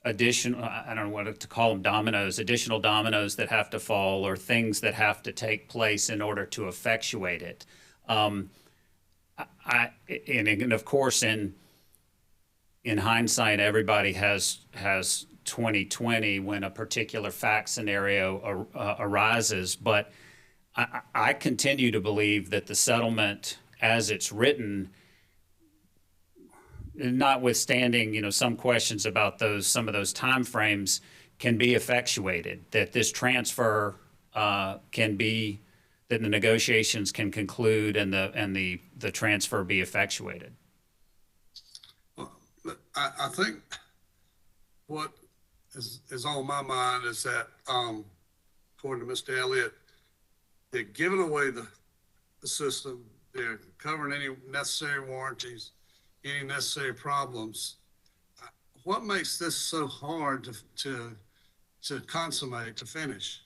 additional, I don't know what to call them, dominoes, additional dominoes that have to fall or things that have to take place in order to effectuate it. And of course, in hindsight, everybody has 2020 when a particular fact scenario arises. But I continue to believe that the settlement, as it's written, notwithstanding some questions about some of those timeframes, can be effectuated. That this transfer can be, that the negotiations can conclude and the transfer be effectuated. I think what is on my mind is that, according to Mr. Elliott, they're giving away the system. They're covering any necessary warranties, any necessary problems. What makes this so hard to consummate, to finish?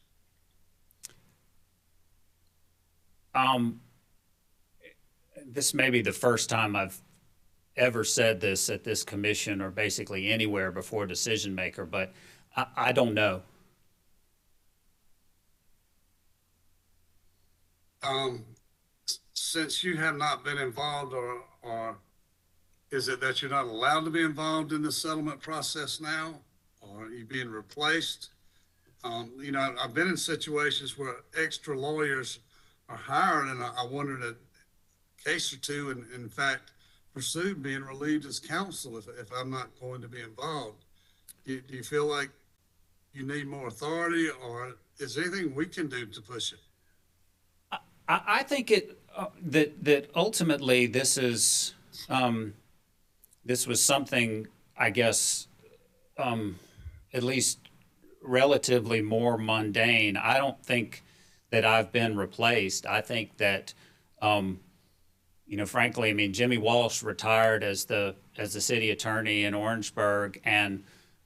This may be the first time I've ever said this at this commission or basically anywhere before a decision maker, but I don't know. Since you have not been involved, or is it that you're not allowed to be involved in the settlement process now, or are you being replaced? I've been in situations where extra lawyers are hired, and I wondered a case or two, and in fact, pursued being relieved as counsel if I'm not going to be involved. Do you feel like you need more authority, or is there anything we can do to push it? I think that ultimately this was something, I guess, at least relatively more mundane. I don't think that I've been replaced. I think that, frankly, I mean, Jimmy Walsh retired as the city attorney in Orangeburg, and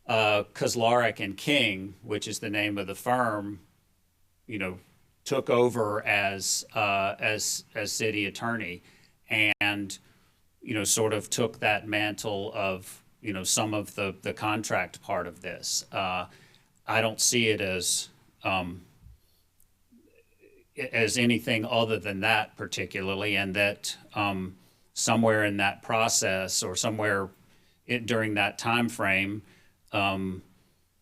Kozlarek and King, which is the name of the firm, took over as city attorney, and sort of took that mantle of some of the contract part of this. I don't see it as anything other than that particularly, and that somewhere in that process or somewhere during that time frame,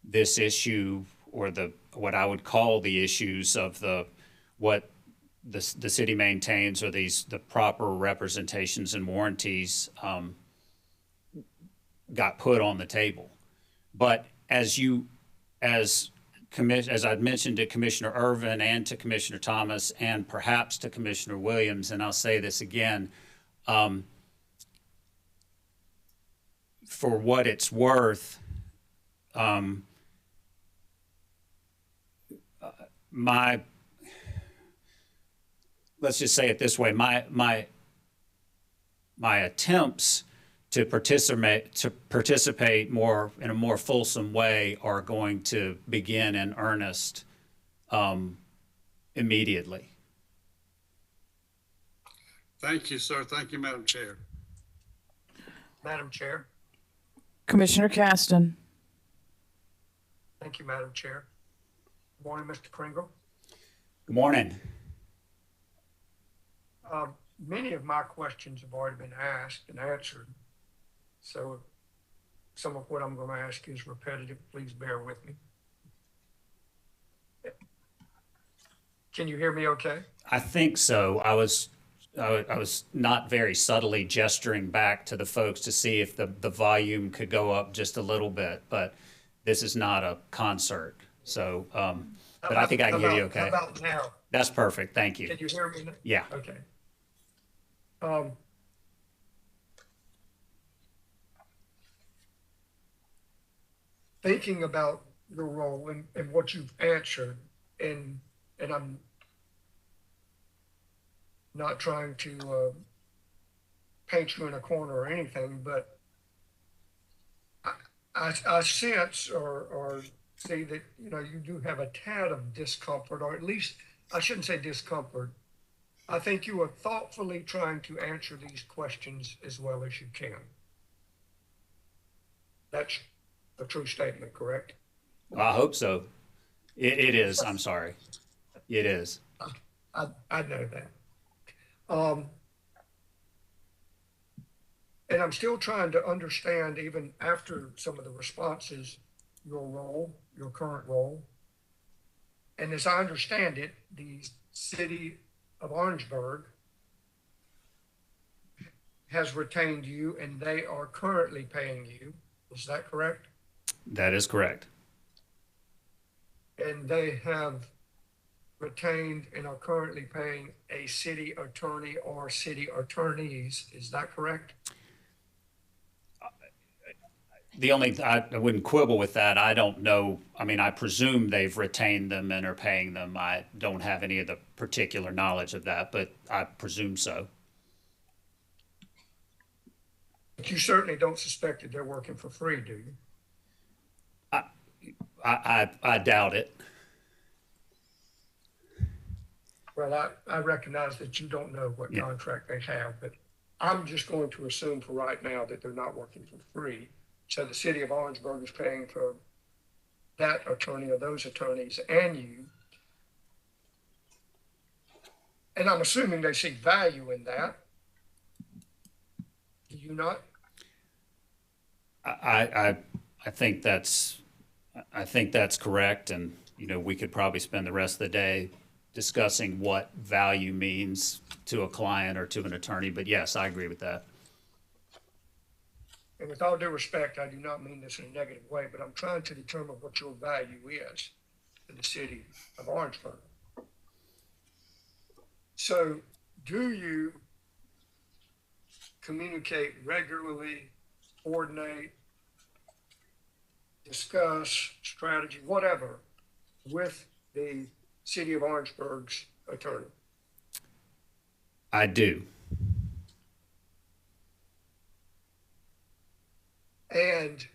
this issue or what I would call the issues of what the city maintains, or the proper representations and warranties, got put on the table. But as I'd mentioned to Commissioner Irvin and to Commissioner Thomas and perhaps to Commissioner Williams, and I'll say this again, for what it's worth, let's just say it this way, my attempts to participate more in a more fulsome way are going to begin in earnest immediately. Thank you, sir. Thank you, Madam Chair. Madam Chair. Commissioner Caston. Thank you, Madam Chair. Good morning, Mr. Pringle. Good morning. Many of my questions have already been asked and answered. So some of what I'm going to ask is repetitive. Please bear with me. Can you hear me okay? I think so. I was not very subtly gesturing back to the folks to see if the volume could go up just a little bit, but this is not a concert. So, but I think I can hear you okay. How about now? That's perfect. Thank you. Can you hear me now? Yeah. Okay. thinking about your role and what you've answered, and I'm not trying to paint you in a corner or anything, but I sense or see that, you know, you do have a tad of discomfort, or at least I shouldn't say discomfort. I think you are thoughtfully trying to answer these questions as well as you can. That's a true statement, correct? I hope so. It is. I'm sorry. It is. I know that. And I'm still trying to understand, even after some of the responses, your role, your current role. And as I understand it, the city of Orangeburg has retained you and they are currently paying you. Is that correct? That is correct. And they have retained and are currently paying a city attorney or city attorneys. Is that correct? The only, I wouldn't quibble with that. I don't know. I mean, I presume they've retained them and are paying them. I don't have any of the particular knowledge of that, but I presume so. But you certainly don't suspect that they're working for free, do you? I doubt it. Well, I recognize that you don't know what contract they have, but I'm just going to assume for right now that they're not working for free. So the city of Orangeburg is paying for that attorney or those attorneys and you. And I'm assuming they see value in that. Do you not? I think that's correct, and you know, we could probably spend the rest of the day discussing what value means to a client or to an attorney, but yes, I agree with that. And with all due respect, I do not mean this in a negative way, but I'm trying to determine what your value is to the city of Orangeburg. So do you communicate regularly, coordinate, discuss strategy, whatever, with the city of Orangeburg's attorney? I do. And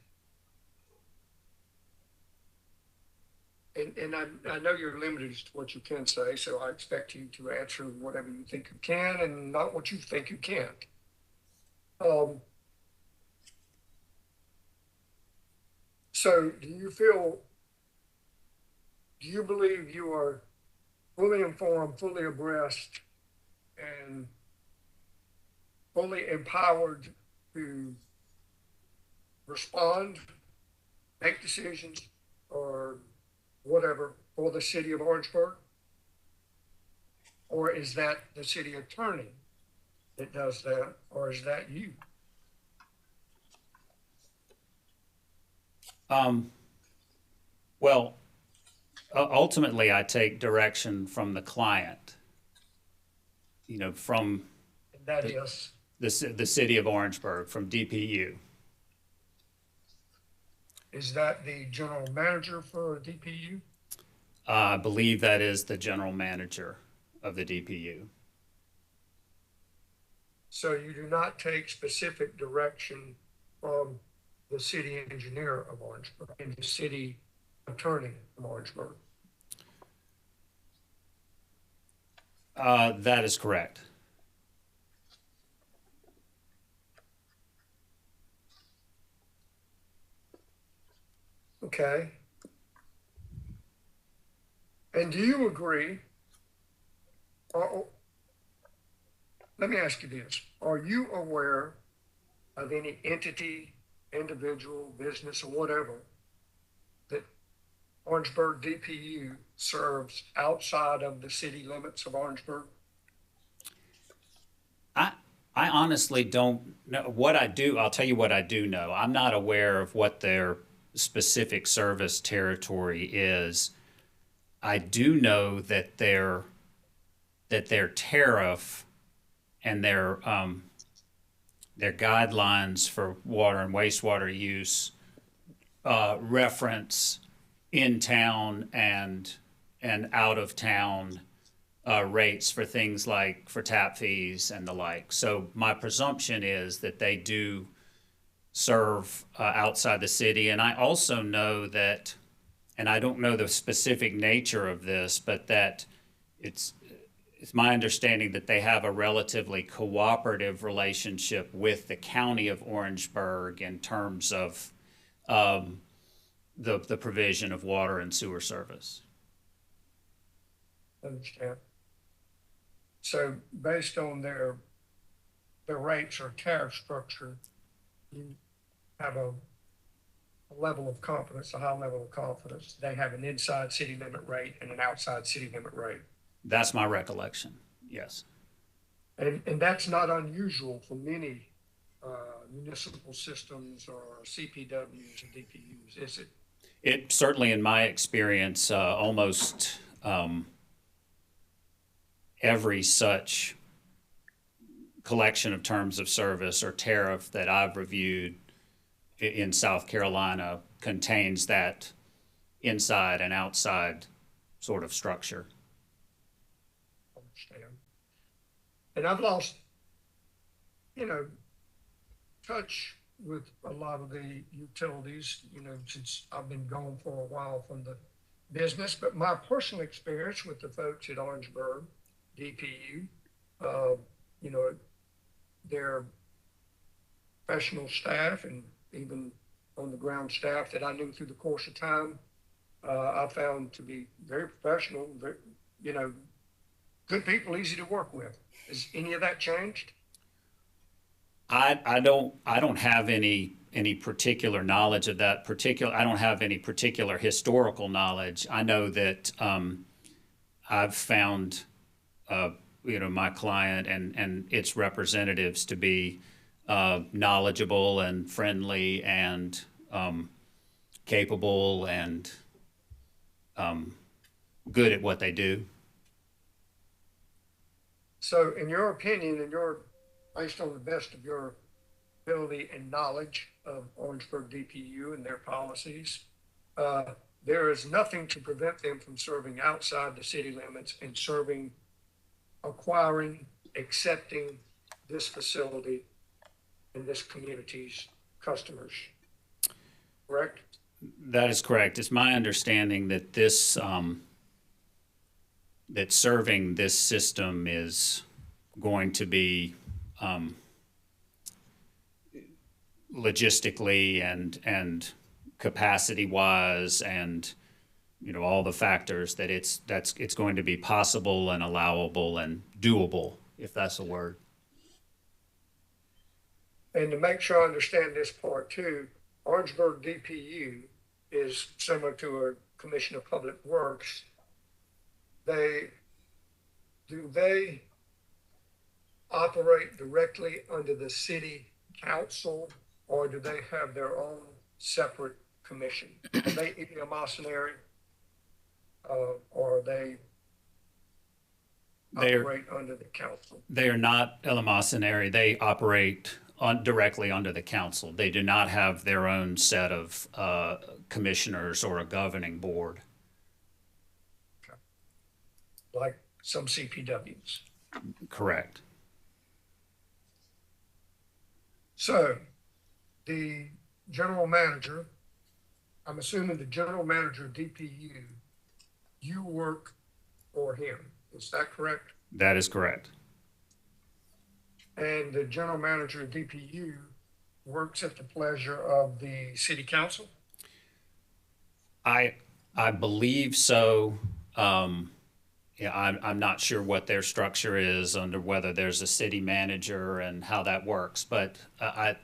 I know you're limited as to what you can say, so I expect you to answer whatever you think you can and not what you think you can't. So do you believe you are fully informed, fully abreast, and fully empowered to respond, make decisions, or whatever for the city of Orangeburg? Or is that the city attorney that does that, or is that you? Well, ultimately, I take direction from the client, you know, from That is, the city of Orangeburg, from DPU. is that the general manager for DPU? I believe that is the general manager of the DPU. So you do not take specific direction from the city engineer of Orangeburg and the city attorney of Orangeburg? That is correct. Okay. And do you agree, let me ask you this, are you aware of any entity, individual, business, or whatever that Orangeburg DPU serves outside of the city limits of Orangeburg? I honestly don't know what I do. I'll tell you what I do know. I'm not aware of what their specific service territory is. I do know that their tariff and their guidelines for water and wastewater use reference in-town and out-of-town rates for things like for tap fees and the like. So my presumption is that they do serve outside the city. And I also know that, and I don't know the specific nature of this, but that it's my understanding that they have a relatively cooperative relationship with the county of Orangeburg in terms of the provision of water and sewer service. Understand. So based on their rates or tariff structure, you have a level of confidence, a high level of confidence. They have an inside city limit rate and an outside city limit rate. That's my recollection, yes. And that's not unusual for many municipal systems or CPWs and DPUs, is it? It certainly, in my experience, almost every such collection of terms of service or tariff that I've reviewed in South Carolina contains that inside and outside sort of structure. Understand. And I've lost, touch with a lot of the utilities, since I've been gone for a while from the business. But my personal experience with the folks at Orangeburg, DPU, their professional staff and even on the ground staff that I knew through the course of time, I found to be very professional, very, good people, easy to work with. Has any of that changed? I don't have any particular knowledge of that particular. I don't have any particular historical knowledge. I know that I've found my client and its representatives to be knowledgeable and friendly and capable and good at what they do. So in your opinion, based on the best of your ability and knowledge of Orangeburg DPU and their policies, there is nothing to prevent them from serving outside the city limits and acquiring, accepting this facility and this community's customers, correct? That is correct. It's my understanding that this, that serving this system is going to be logistically and capacity wise and all the factors that it's going to be possible and allowable and doable, if that's a word. And to make sure I understand this part too, Orangeburg DPU is similar to a Commission of Public Works. Do they operate directly under the city council, or do they have their own separate commission? Are they eleemosynary, or they operate under the council? They are not eleemosynary. They operate directly under the council. They do not have their own set of commissioners or a governing board. Okay. Like some CPWs. Correct. So the general manager, I'm assuming the general manager of DPU, you work for him. Is that correct? That is correct. And the general manager of DPU works at the pleasure of the city council? I believe so. I'm not sure what their structure is under whether there's a city manager and how that works, but I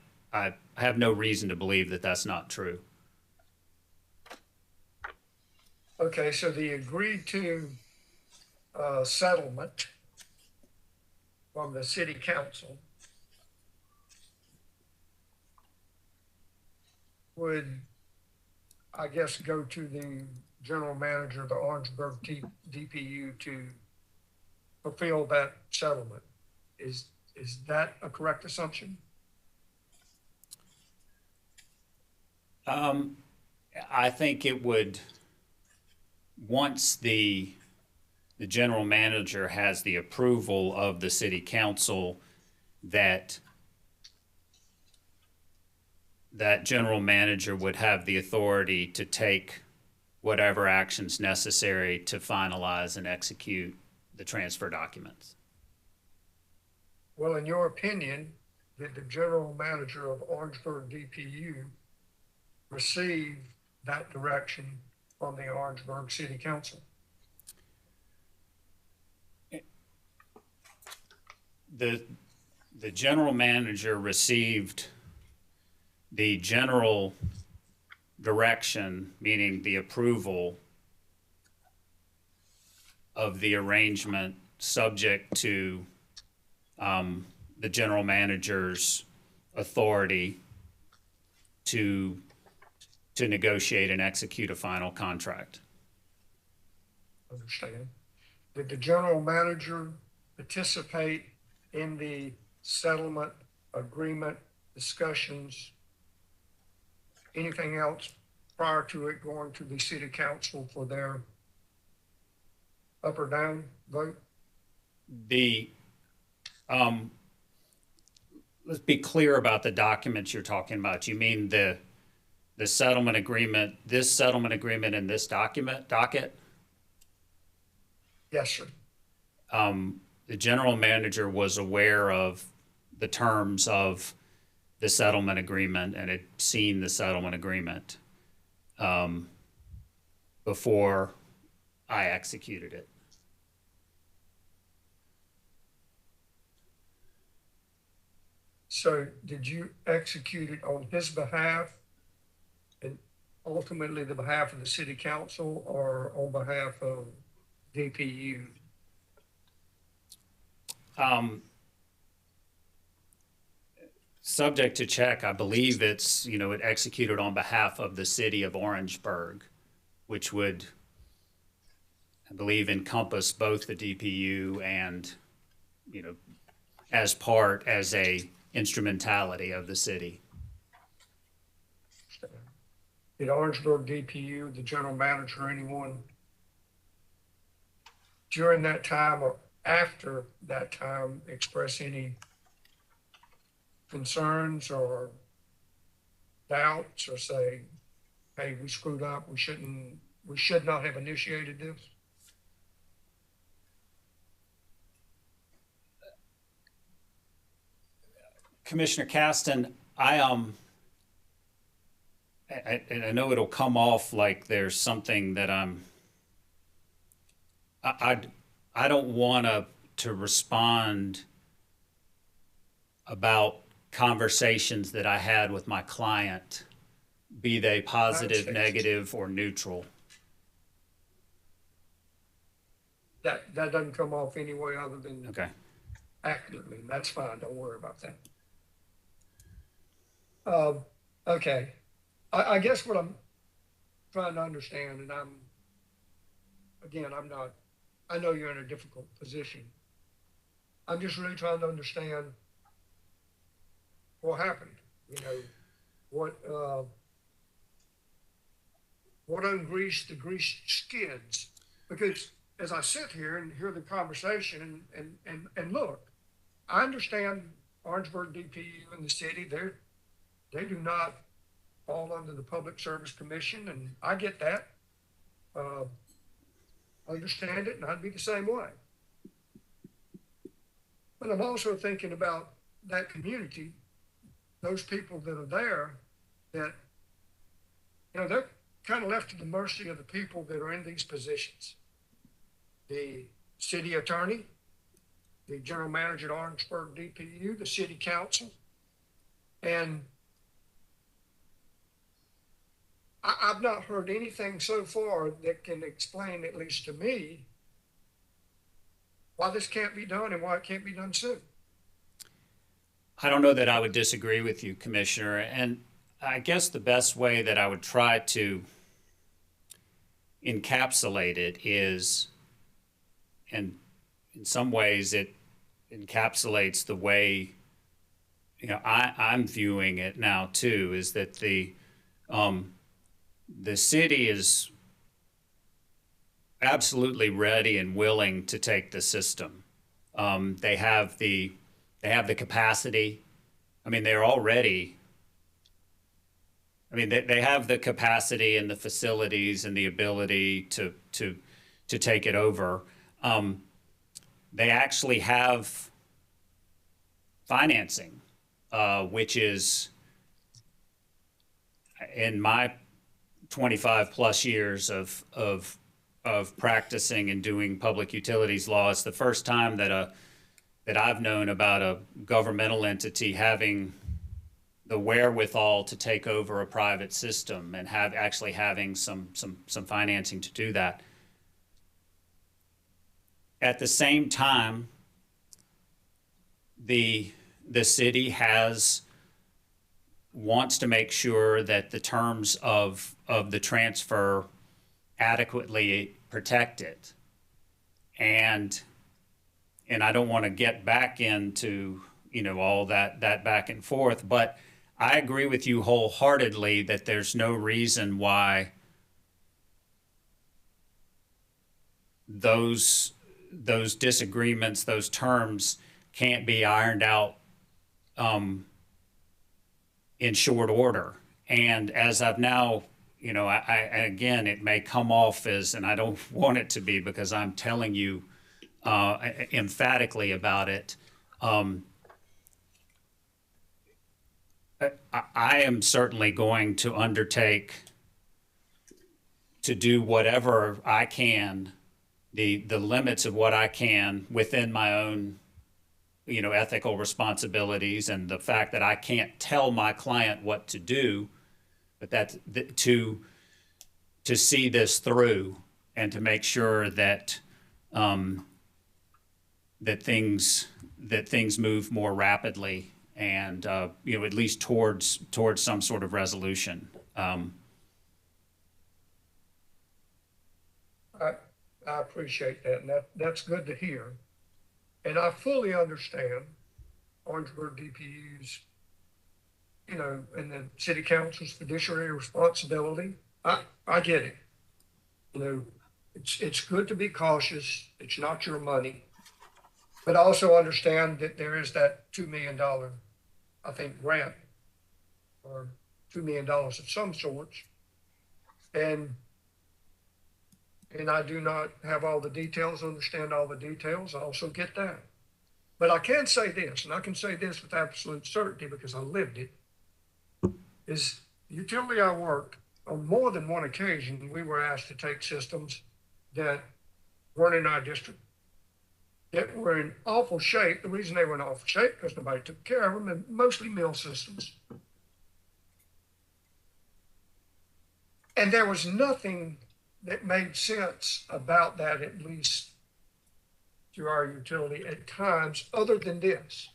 have no reason to believe that that's not true. Okay, so the agreed to settlement from the city council would, I guess, go to the general manager of the Orangeburg DPU to fulfill that settlement. Is that a correct assumption? I think it would, once the general manager has the approval of the city council, that general manager would have the authority to take whatever actions necessary to finalize and execute the transfer documents. Well, in your opinion, did the general manager of Orangeburg DPU receive that direction from the Orangeburg City Council? The general manager received the general direction, meaning the approval of the arrangement, subject to the general manager's authority to negotiate and execute a final contract. Understand. Did the general manager participate in the settlement agreement discussions? Anything else prior to it going to the city council for their up or down vote? Let's be clear about the documents you're talking about. You mean the settlement agreement, this settlement agreement in this docket? Yes, sir. The general manager was aware of the terms of the settlement agreement and had seen the settlement agreement before I executed it. So did you execute it on his behalf and ultimately the behalf of the city council, or on behalf of DPU? Subject to check, I believe it's, it executed on behalf of the city of Orangeburg, which would, I believe, encompass both the DPU and, as a instrumentality of the city. Did Orangeburg DPU, the general manager, anyone during that time or after that time express any concerns or doubts, or say, hey, we screwed up, we should not have initiated this? Commissioner Caston, I know it'll come off like there's something that I don't want to respond about conversations that I had with my client, be they positive, negative, or neutral. That doesn't come off any way other than Okay. accurately. That's fine. Don't worry about that. Okay. I guess what I'm trying to understand, and I know you're in a difficult position. I'm just really trying to understand what happened. What ungreased the greased skids? Because as I sit here and hear the conversation and look, I understand Orangeburg DPU and the city, they do not fall under the Public Service Commission, and I get that. Understand it, and I'd be the same way. But I'm also thinking about that community, those people that are there, that, they're kind of left to the mercy of the people that are in these positions. The city attorney, the general manager at Orangeburg DPU, the city council, and I've not heard anything so far that can explain, at least to me, why this can't be done and why it can't be done soon. I don't know that I would disagree with you, Commissioner. And I guess the best way that I would try to encapsulate it is, and in some ways it encapsulates the way, I'm viewing it now too, is that the city is absolutely ready and willing to take the system. They have the capacity. I mean, they're already. I mean, they have the capacity and the facilities and the ability to take it over. They actually have financing, which is, in my 25 plus years of practicing and doing public utilities law, it's the first time that I've known about a governmental entity having the wherewithal to take over a private system and actually having some financing to do that. At the same time, the city wants to make sure that the terms of the transfer adequately protect it. And I don't want to get back into, all that back and forth, but I agree with you wholeheartedly that there's no reason why those disagreements, those terms can't be ironed out in short order. And as I've now, again, it may come off as, and I don't want it to be because I'm telling you emphatically about it. I am certainly going to undertake to do whatever I can, the limits of what I can within my own, ethical responsibilities, and the fact that I can't tell my client what to do, but to see this through and to make sure that that things move more rapidly and at least towards some sort of resolution. I appreciate that, and that's good to hear. And I fully understand Orangeburg DPU's, and the city council's fiduciary responsibility. I get it. It's good to be cautious. It's not your money. But I also understand that there is that $2 million, I think, grant, or $2 million of some sorts. And I do not have all the details, understand all the details. I also get that. But I can say this, and I can say this with absolute certainty because I lived it, is the utility I worked, on more than one occasion, we were asked to take systems that weren't in our district, that were in awful shape. The reason they were in awful shape because nobody took care of them, and mostly mill systems. And there was nothing that made sense about that, at least to our utility at times, other than this.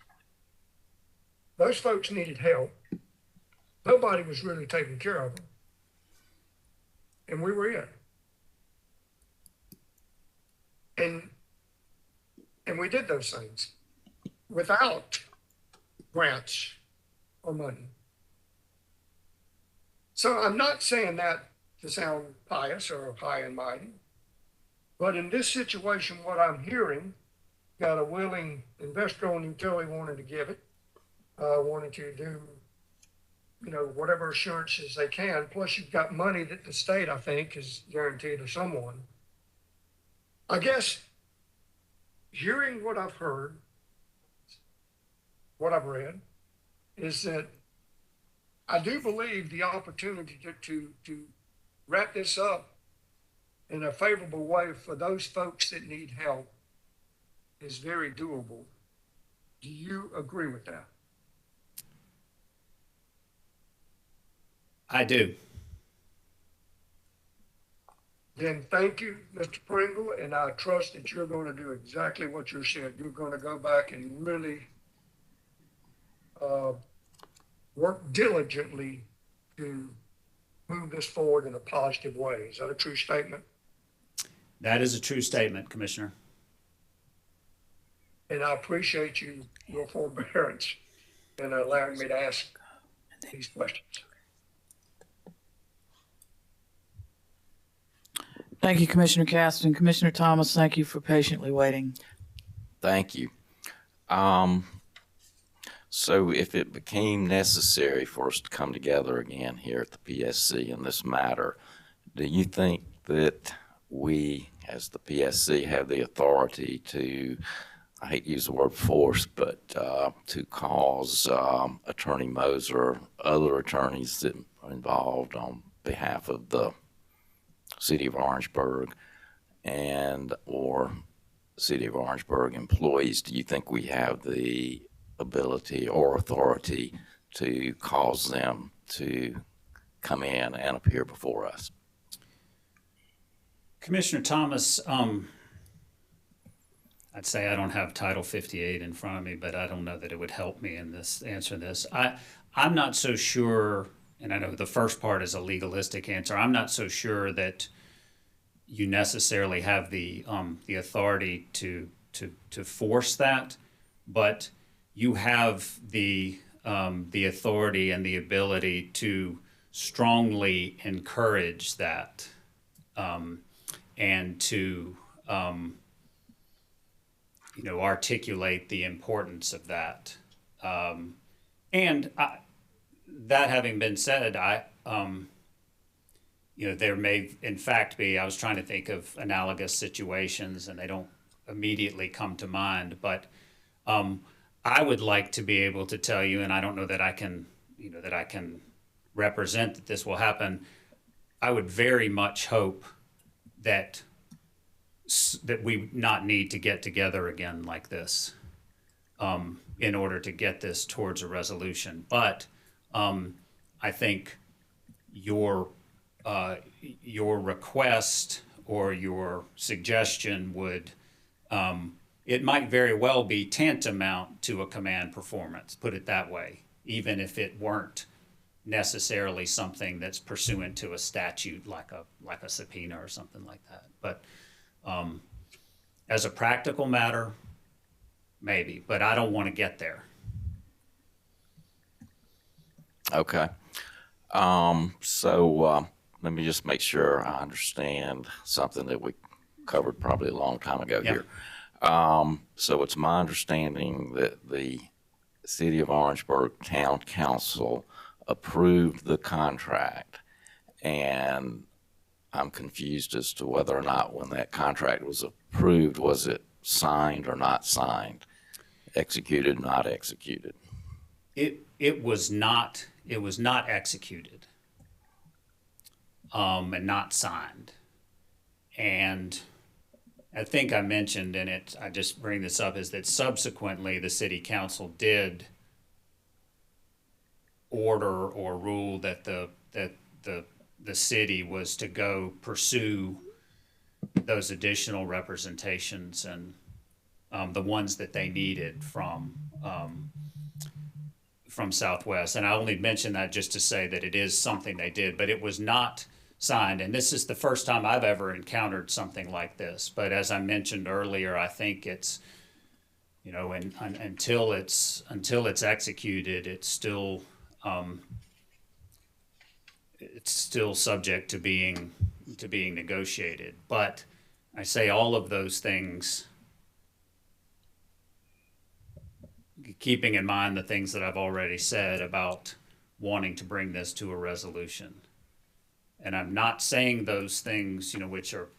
Those folks needed help. Nobody was really taking care of them. And we were in. And we did those things without grants or money. So I'm not saying that to sound pious or high and mighty, but in this situation, what I'm hearing, got a willing investor-owned utility wanting to give it, wanting to do, whatever assurances they can. Plus, you've got money that the state, I think, is guaranteed to someone. I guess hearing what I've heard, what I've read, is that I do believe the opportunity to wrap this up in a favorable way for those folks that need help is very doable. Do you agree with that? I do. Then thank you, Mr. Pringle, and I trust that you're going to do exactly what you said. You're going to go back and really work diligently to move this forward in a positive way. Is that a true statement? That is a true statement, Commissioner. And I appreciate your forbearance in allowing me to ask these questions. Thank you, Commissioner Caston. Commissioner Thomas, thank you for patiently waiting. Thank you. So if it became necessary for us to come together again here at the PSC in this matter, do you think that we, as the PSC, have the authority to, I hate to use the word force, but to cause Attorney Moser, other attorneys that are involved on behalf of the City of Orangeburg and or City of Orangeburg employees, do you think we have the ability or authority to cause them to come in and appear before us? Commissioner Thomas, I'd say I don't have Title 58 in front of me, but I don't know that it would help me in this answer this. I'm not so sure, and I know the first part is a legalistic answer. I'm not so sure that you necessarily have the authority to force that, but you have the authority and the ability to strongly encourage that, and to articulate the importance of that. That having been said, there may in fact be, I was trying to think of analogous situations and they don't immediately come to mind, but I would like to be able to tell you, and I don't know that I can represent that this will happen. I would very much hope that we not need to get together again like this in order to get this towards a resolution. But I think your request or your suggestion would, it might very well be tantamount to a command performance, put it that way, even if it weren't necessarily something that's pursuant to a statute like a subpoena or something like that. But as a practical matter, maybe, but I don't want to get there. Okay. Let me just make sure I understand something that we covered probably a long time ago here. So it's my understanding that the City of Orangeburg Town Council approved the contract, and I'm confused as to whether or not when that contract was approved, was it signed or not signed, executed, not executed? It was not executed, and not signed. And I think I mentioned in it, I just bring this up, is that subsequently the city council did order or rule that the city was to go pursue those additional representations and the ones that they needed from Southwest. And I only mention that just to say that it is something they did, but it was not signed. And this is the first time I've ever encountered something like this. But as I mentioned earlier, I think it's, until it's executed, it's still subject to being negotiated. But I say all of those things, keeping in mind the things that I've already said about wanting to bring this to a resolution. And I'm not saying those things, which are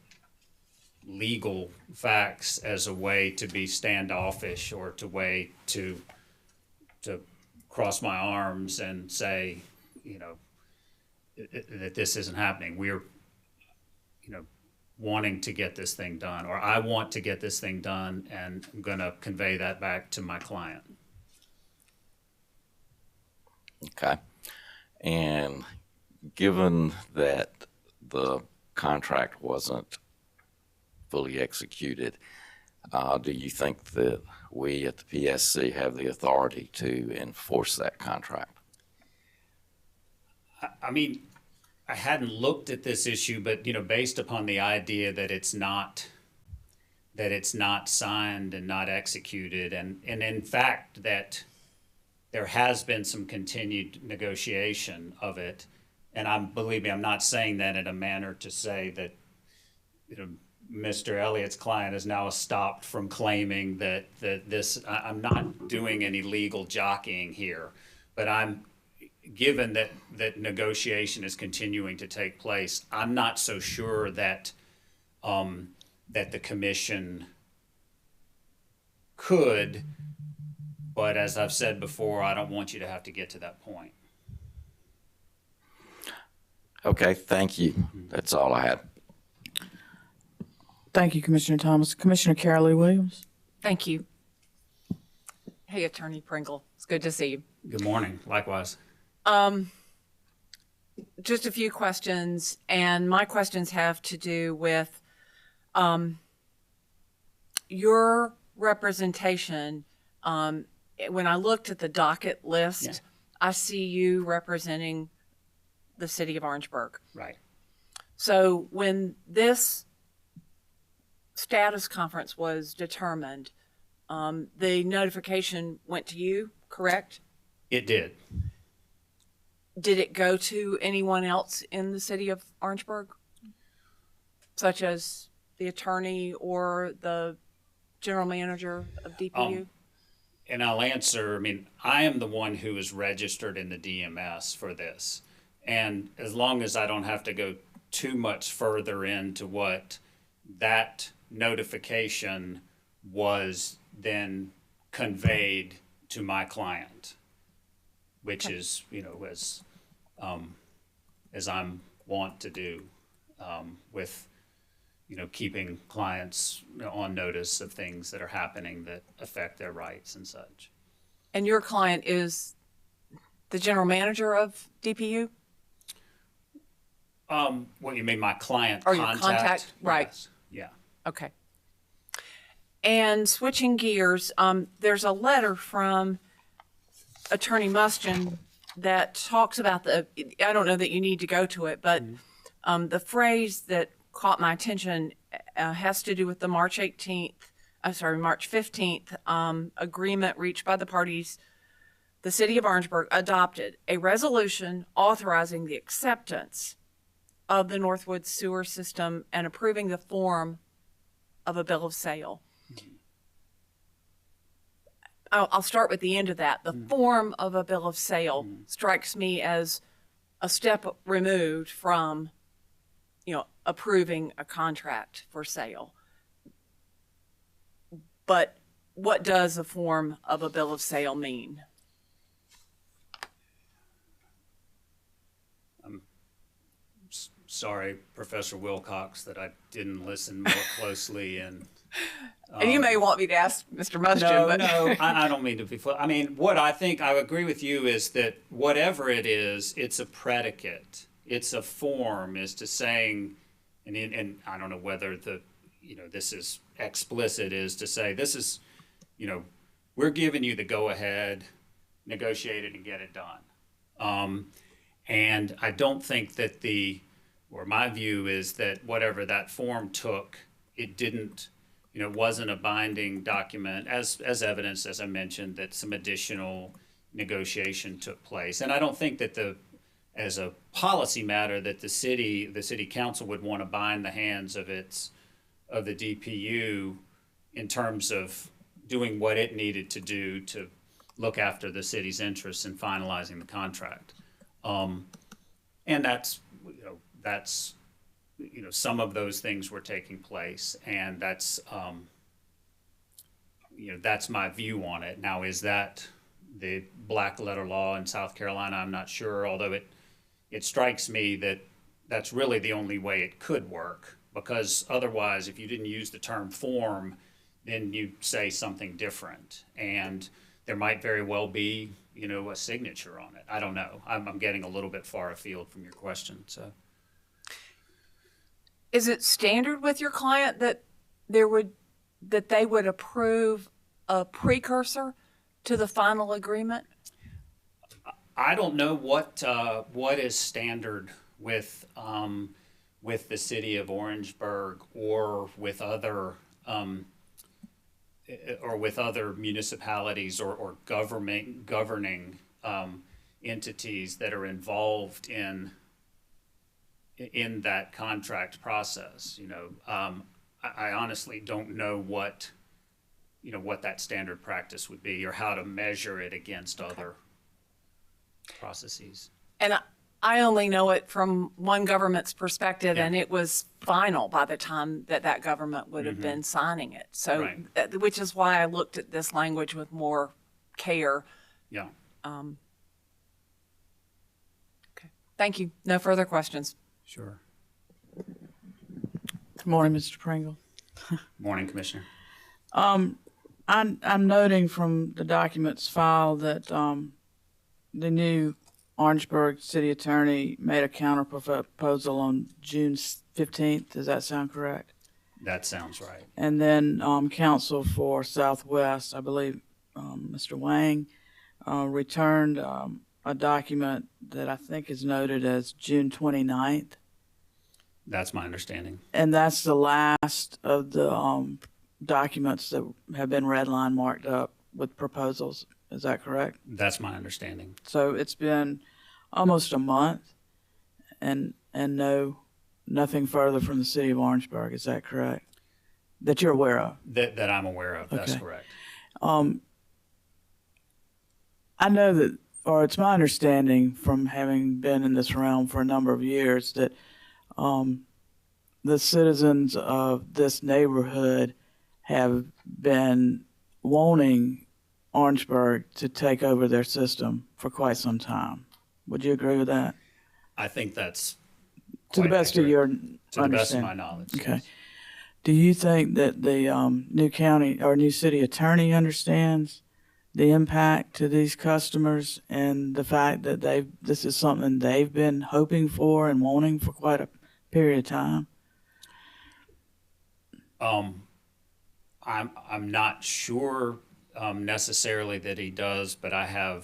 legal facts, as a way to be standoffish or to cross my arms and say, that this isn't happening. We're, wanting to get this thing done, or I want to get this thing done, and I'm going to convey that back to my client. Okay. And given that the contract wasn't fully executed, do you think that we at the PSC have the authority to enforce that contract? I mean, I hadn't looked at this issue, but based upon the idea that it's not signed and not executed, and in fact that there has been some continued negotiation of it, and believe me, I'm not saying that in a manner to say that Mr. Elliott's client is now stopped from claiming that I'm not doing any legal jockeying here, but given that negotiation is continuing to take place, I'm not so sure that the commission could, but as I've said before, I don't want you to have to get to that point. Okay, thank you. That's all I had. Thank you, Commissioner Thomas. Commissioner Carol Lee Williams. Thank you. Hey, Attorney Pringle. It's good to see you. Good morning. Likewise. Just a few questions, and my questions have to do with your representation. When I looked at the docket list, Yeah. I see you representing the city of Orangeburg. Right. So when this status conference was determined, the notification went to you, correct? It did. Did it go to anyone else in the city of Orangeburg? Such as the attorney or the general manager of DPU? And I'll answer, I am the one who is registered in the DMS for this. And as long as I don't have to go too much further into what that notification was then conveyed to my client, which is, as I'm wont to do with, keeping clients on notice of things that are happening that affect their rights and such. And your client is the general manager of DPU? What you mean, my client Or your contact? contact, right. Yes. Yeah. Okay. And switching gears, there's a letter from Attorney Mustian that talks about I don't know that you need to go to it, but the phrase that caught my attention has to do with the March 15th agreement reached by the parties. The city of Orangeburg adopted a resolution authorizing the acceptance of the Northwood sewer system and approving the form of a bill of sale. I'll start with the end of that. The form of a bill of sale strikes me as a step removed from, approving a contract for sale. But what does a form of a bill of sale mean? Sorry, Professor Wilcox, that I didn't listen more closely. And you may want me to ask Mr. Mustian, No, I don't mean to be. What I think, I agree with you, is that whatever it is, it's a predicate. It's a form, is to saying, and I don't know whether this is explicit, is to say, this is, we're giving you the go-ahead, negotiate it and get it done. And I don't think that my view is that whatever that form took, it didn't, wasn't a binding document, as evidenced, as I mentioned, that some additional negotiation took place. And I don't think that as a policy matter, that the city council would want to bind the hands of the DPU in terms of doing what it needed to do to look after the city's interests in finalizing the contract. And that's some of those things were taking place, and that's my view on it. Now, is that the black letter law in South Carolina? I'm not sure, although it strikes me that that's really the only way it could work, because otherwise, if you didn't use the term form, then you say something different, and there might very well be, a signature on it. I don't know. I'm getting a little bit far afield from your question, so. Is it standard with your client that they would approve a precursor to the final agreement? I don't know what is standard with the city of Orangeburg or with other municipalities or governing entities that are involved in in that contract process. I honestly don't know what that standard practice would be or how to measure it against other processes. And I only know it from one government's perspective, and it was final by the time that government would have been signing it. So, Right. which is why I looked at this language with more care. Yeah. Okay. Thank you. No further questions. Sure. Good morning, Mr. Pringle. Morning, Commissioner. I'm noting from the documents filed that the new Orangeburg city attorney made a counter proposal on June 15th. Does that sound correct? That sounds right. And then counsel for Southwest, I believe, Mr. Wang, returned a document that I think is noted as June 29th. That's my understanding. And that's the last of the documents that have been red line marked up with proposals. Is that correct? That's my understanding. So it's been almost a month and nothing further from the city of Orangeburg. Is that correct? That you're aware of? That I'm aware of. That's Okay. correct. I know that, or it's my understanding from having been in this realm for a number of years, that the citizens of this neighborhood have been wanting Orangeburg to take over their system for quite some time. Would you agree with that? I think that's To the quite best of accurate. your To the best of my understanding. knowledge. Okay. yes. Do you think that the new county or new city attorney understands the impact to these customers and the fact that this is something they've been hoping for and wanting for quite a period of time? I'm not sure necessarily that he does, but I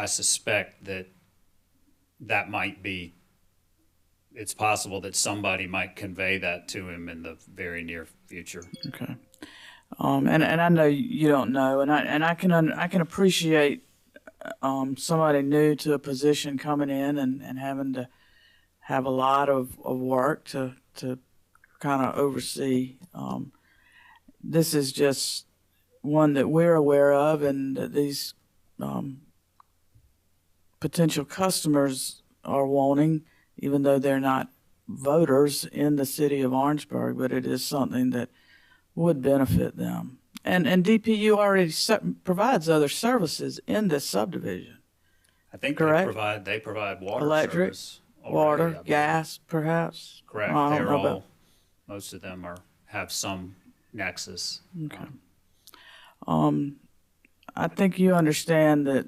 suspect that might be. It's possible that somebody might convey that to him in the very near future. Okay. And I know you don't know, and I can appreciate somebody new to a position coming in and having to have a lot of work to kind of oversee. This is just one that we're aware of, and that these potential customers are wanting, even though they're not voters in the city of Orangeburg, but it is something that would benefit them. And DPU already provides other services in this subdivision. I think Correct. they provide water Electric, service already, I water, believe. gas, perhaps. Correct. I don't They're know all. about- Most of them have some nexus. Okay. I think you understand that,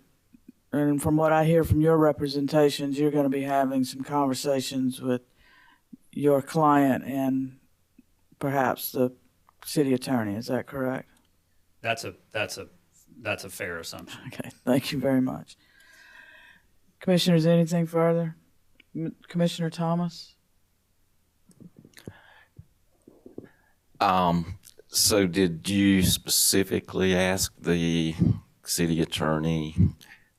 and from what I hear from your representations, you're going to be having some conversations with your client and perhaps the city attorney. Is that correct? That's a fair assumption. Okay. Thank you very much. Commissioners, anything further? Commissioner Thomas? So did you specifically ask the city attorney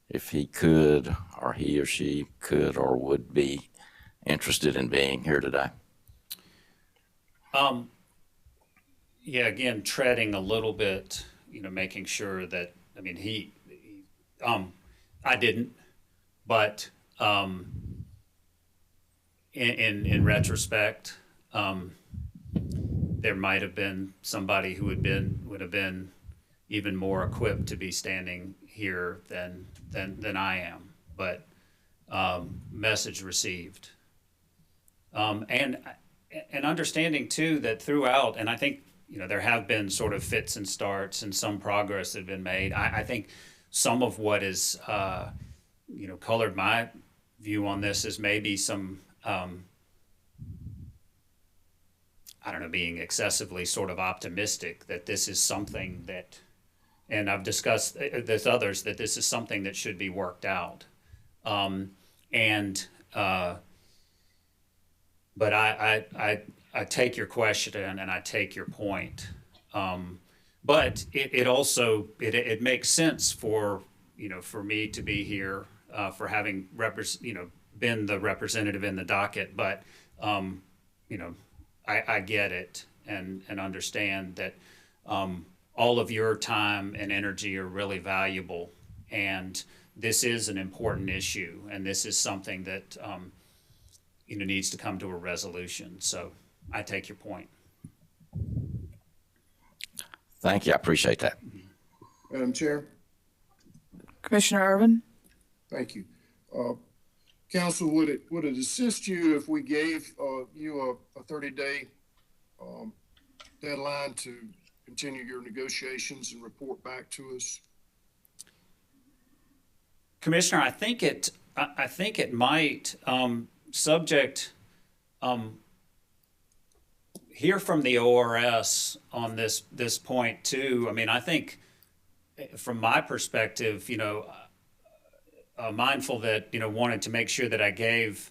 if he could, or he or she could or would be interested in being here today? Yeah, again, treading a little bit, making sure that, I didn't, but in retrospect, there might have been somebody who would have been even more equipped to be standing here than I am. But message received, and understanding too that throughout, and I think there have been sort of fits and starts and some progress that have been made. I think some of what is colored my view on this is maybe some. I don't know, being excessively sort of optimistic that this is something that, and I've discussed with others, that this is something that should be worked out. But I take your question and I take your point. But it also makes sense for me to be here, for having been the representative in the docket, but, you know, I get it and understand that all of your time and energy are really valuable. And this is an important issue, and this is something that, you know, needs to come to a resolution. So I take your point. Thank you. I appreciate that. Madam Chair, Commissioner Irvin? thank you. Council, would it assist you if we gave you a 30-day deadline to continue your negotiations and report back to us? Commissioner, I think it might, subject, hear from the ORS on this point too. I mean, I think from my perspective, you know, mindful that, you know, wanted to make sure that I gave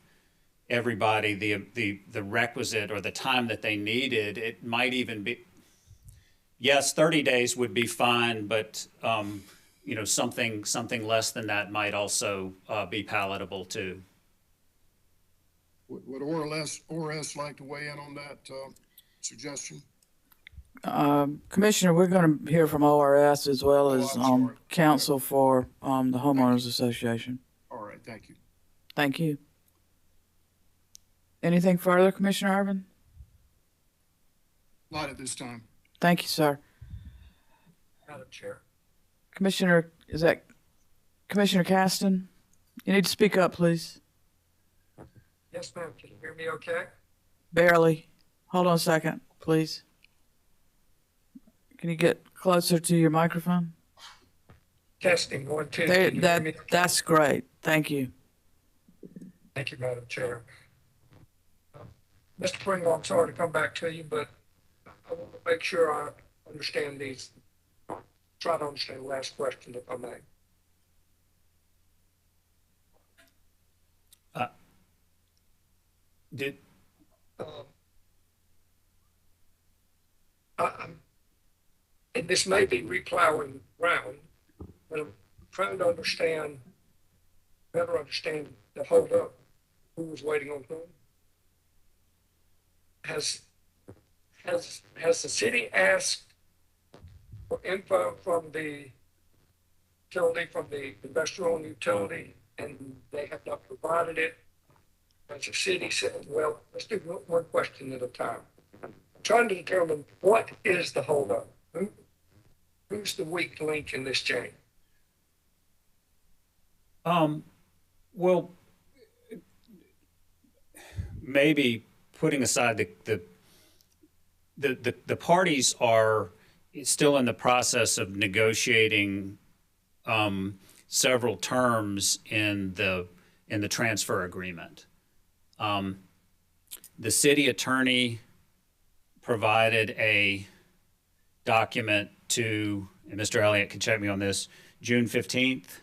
everybody the requisite or the time that they needed. It might even be, yes, 30 days would be fine, but, you know, something less than that might also be palatable too. Would ORS like to weigh in on that suggestion? Commissioner, we're going to hear from ORS as well as I'm sorry. counsel for the Homeowners Association. All right, thank you. Thank you. Anything further, Commissioner Irvin? Not at this time. Thank you, sir. Madam Chair. Commissioner, is that Commissioner Caston? You need to speak up, please. Yes, ma'am. Can you hear me okay? Barely. Hold on a second, please. Can you get closer to your microphone? Testing, 1, 2. There, Can you hear me? that's great. Thank you. Thank you, Madam Chair. Mr. Pringle, I'm sorry to come back to you, but I want to make sure I understand these, try to understand the last question if I may. Did, And this may be replowing ground, but I'm trying to understand, better understand the holdup, who was waiting on whom. Has the city asked for info from the utility, from the investor-owned utility, and they have not provided it? As the city said, well, let's do one question at a time. I'm trying to determine what is the holdup? Who's the weak link in this chain? well, maybe putting aside the parties are still in the process of negotiating several terms in the transfer agreement. The city attorney provided a document to, and Mr. Elliott can check me on this, June 15th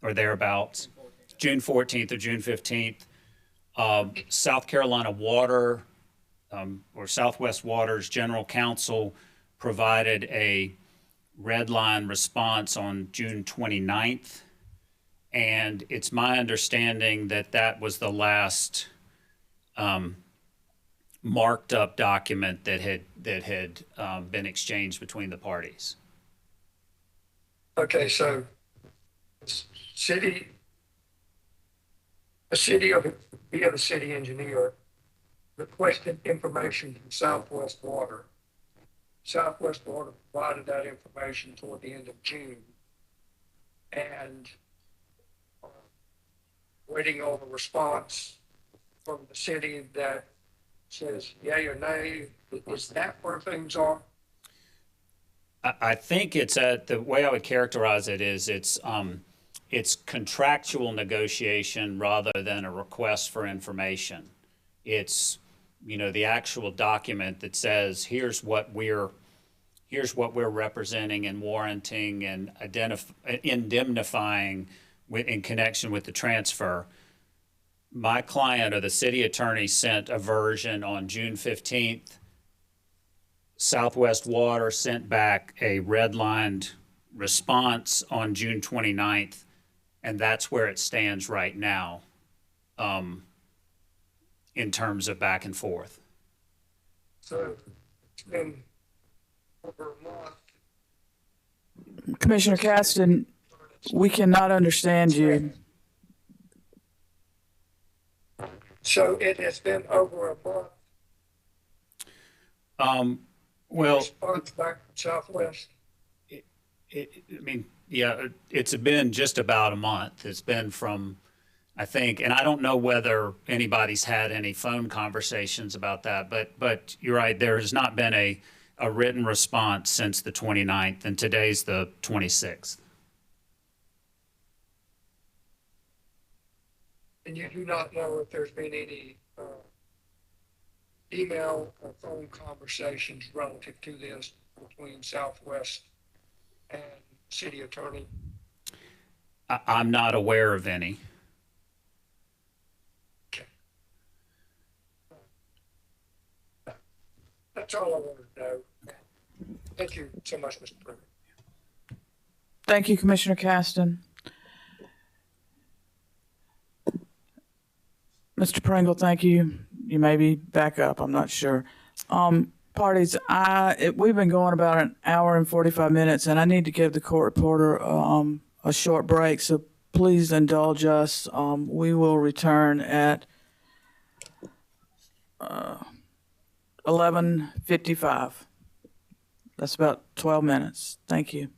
or thereabouts, June 14th or June 15th. South Carolina Water, or Southwest Water's general counsel provided a red line response on June 29th. And it's my understanding that that was the last marked up document that had been exchanged between the parties. Okay, so the city via the city engineer requested information from Southwest Water. Southwest Water provided that information toward the end of June. And waiting on a response from the city that says yay or nay. Is that where things are? I think it's the way I would characterize it is it's contractual negotiation rather than a request for information. It's, you know, the actual document that says here's what we're representing and warranting and indemnifying in connection with the transfer. My client or the city attorney sent a version on June 15th. Southwest Water sent back a redlined response on June 29th, and that's where it stands right now. in terms of back and forth. So it's been over a month. Commissioner Caston, we cannot understand you. So it has been over a month. Well, Response back from Southwest. it's been just about a month. It's been from, I think, and I don't know whether anybody's had any phone conversations about that, but you're right, there has not been a written response since the 29th, and today's the 26th. And you do not know if there's been any email or phone conversations relative to this between Southwest and city attorney? I'm not aware of any. That's all I wanted to know. Thank you so much, Mr. President. Thank you, Commissioner Caston. Mr. Pringle, thank you. You may be back up, I'm not sure. Parties, we've been going about an hour and 45 minutes, and I need to give the court reporter a short break, so please indulge us. We will return at 11:55. That's about 12 minutes. Thank you.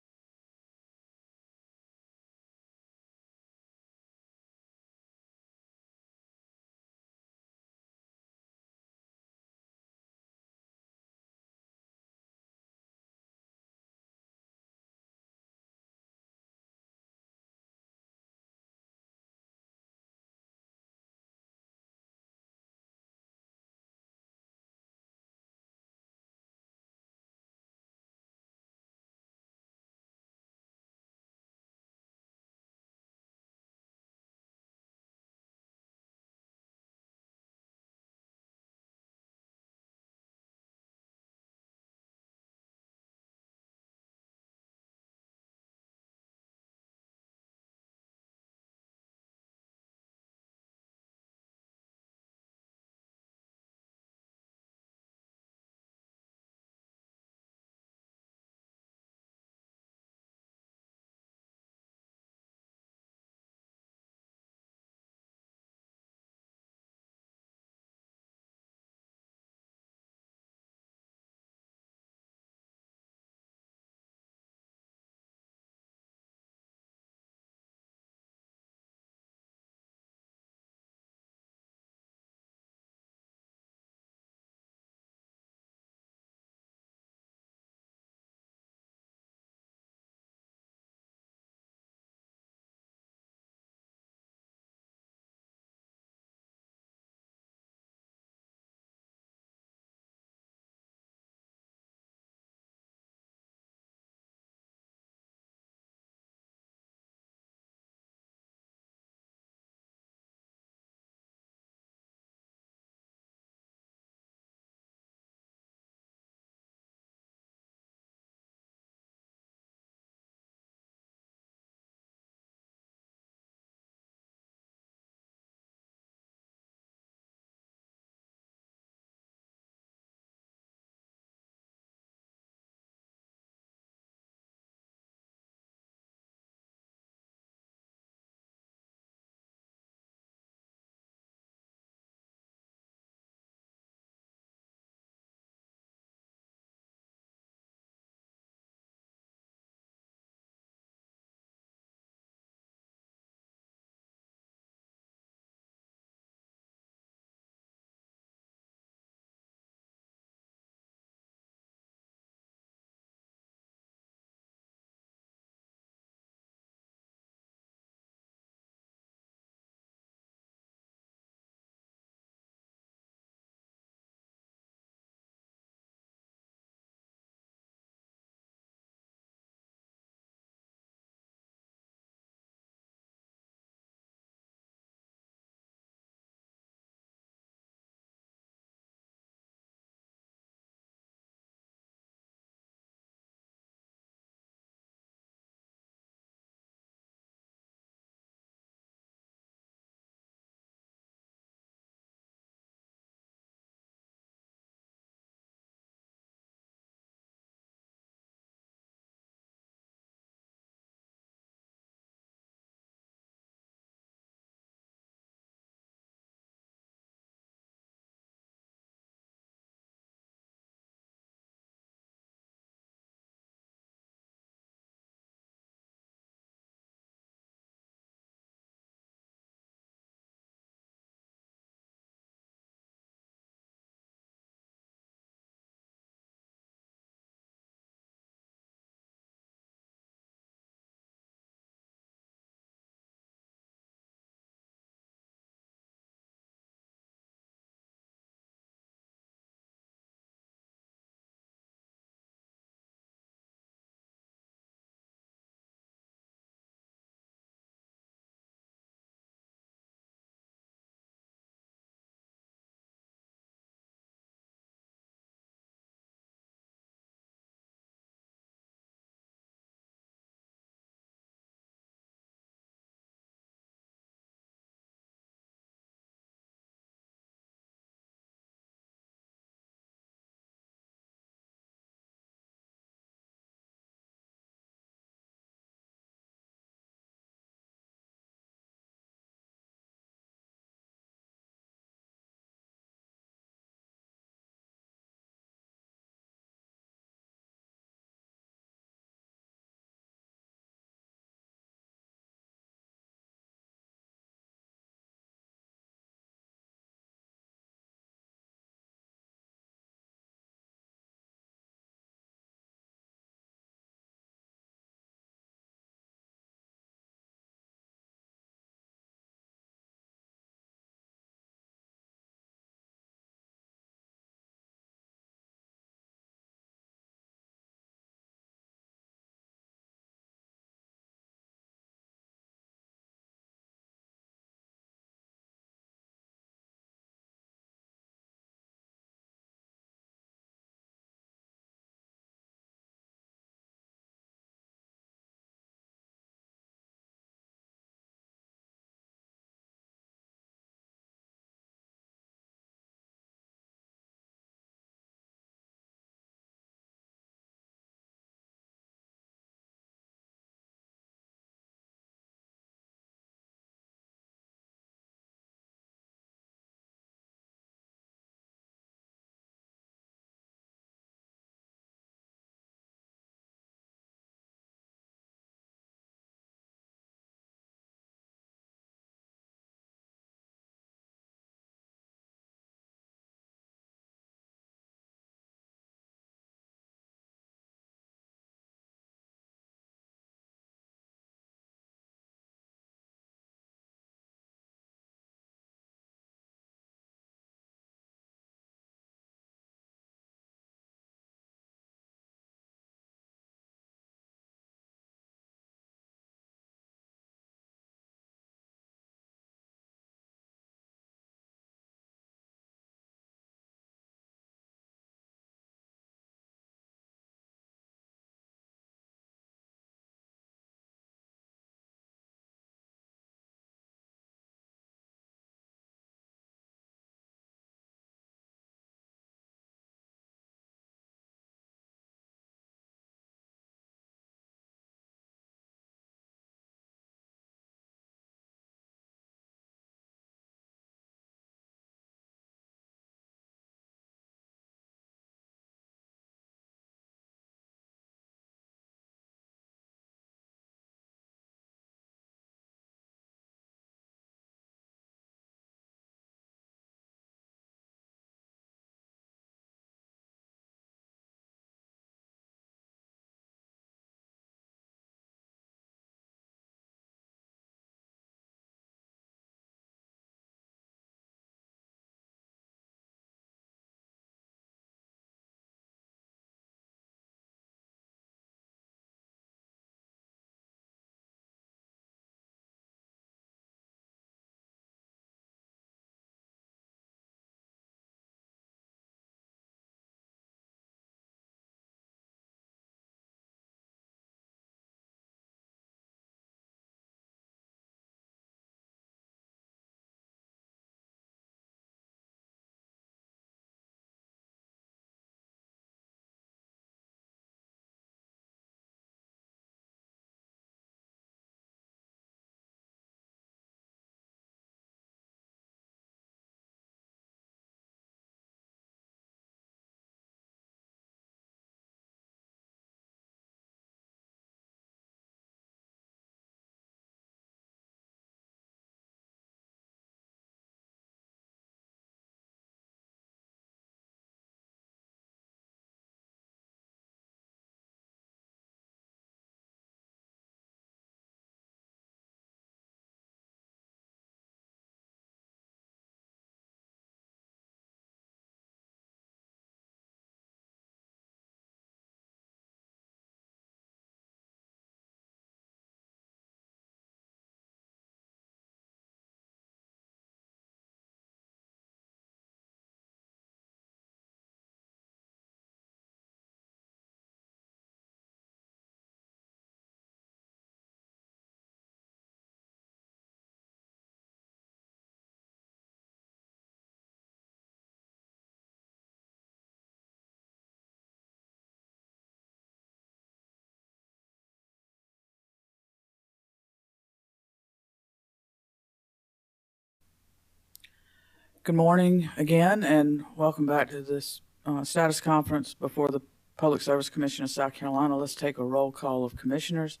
Good morning again, and welcome back to this status conference before the Public Service Commission of South Carolina. Let's take a roll call of commissioners.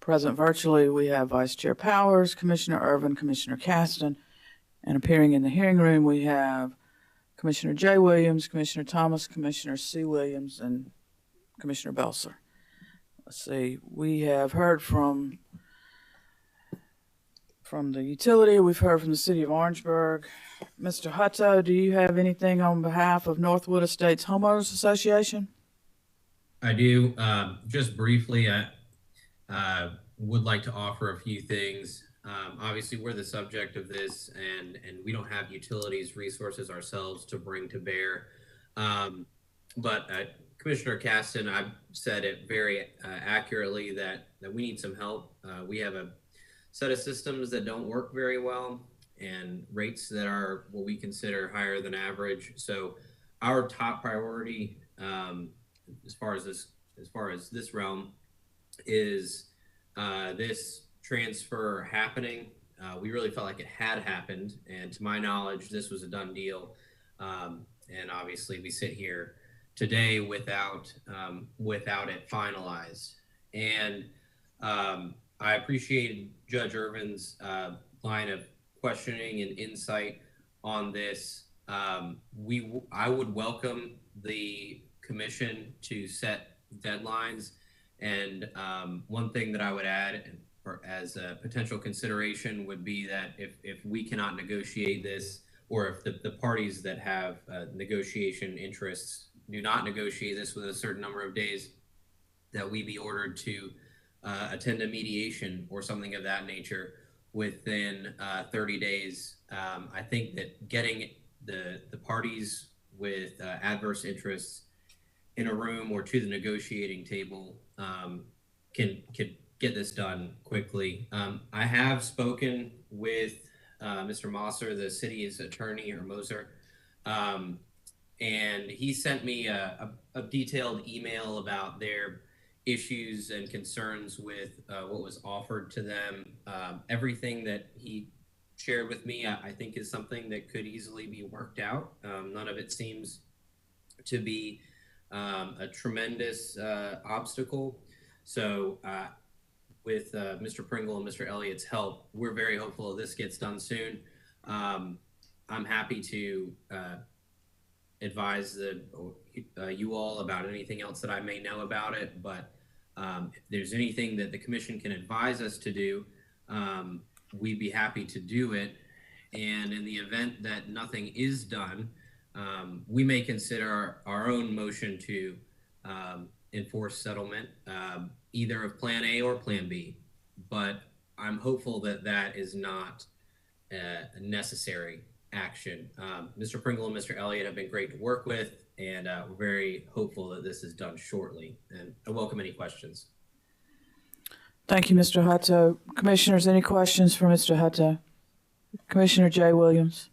Present virtually, we have Vice Chair Powers, Commissioner Irvin, Commissioner Caston, and appearing in the hearing room, we have Commissioner J. Williams, Commissioner Thomas, Commissioner C. Williams, and Commissioner Belser. Let's see, we have heard from the utility, we've heard from the City of Orangeburg. Mr. Hutto, do you have anything on behalf of Northwood Estates Homeowners Association? I do. Just briefly, I would like to offer a few things. Obviously, we're the subject of this, and we don't have utilities resources ourselves to bring to bear. But Commissioner Caston, I've said it very accurately that we need some help. We have a set of systems that don't work very well and rates that are what we consider higher than average. So our top priority as far as this realm is this transfer happening. We really felt like it had happened, and to my knowledge, this was a done deal. And obviously, we sit here today without it finalized. And I appreciated Judge Irvin's line of questioning and insight on this. I would welcome the commission to set deadlines. And one thing that I would add as a potential consideration would be that if we cannot negotiate this, or if the parties that have negotiation interests do not negotiate this within a certain number of days, that we be ordered to attend a mediation or something of that nature within 30 days. I think that getting the parties with adverse interests in a room or to the negotiating table can get this done quickly. I have spoken with Mr. Mosser, the city's attorney, or Moser, and he sent me a detailed email about their issues and concerns with what was offered to them. Everything that he shared with me, I think, is something that could easily be worked out. None of it seems to be a tremendous obstacle. So with Mr. Pringle and Mr. Elliott's help, we're very hopeful this gets done soon. I'm happy to advise you all about anything else that I may know about it, but if there's anything that the commission can advise us to do, we'd be happy to do it. And in the event that nothing is done, we may consider our own motion to enforce settlement, either of Plan A or Plan B. But I'm hopeful that that is not a necessary action. Mr. Pringle and Mr. Elliott have been great to work with, and we're very hopeful that this is done shortly. And I welcome any questions. Thank you, Mr. Hutto. Commissioners, any questions for Mr. Hutto? Commissioner J. Williams.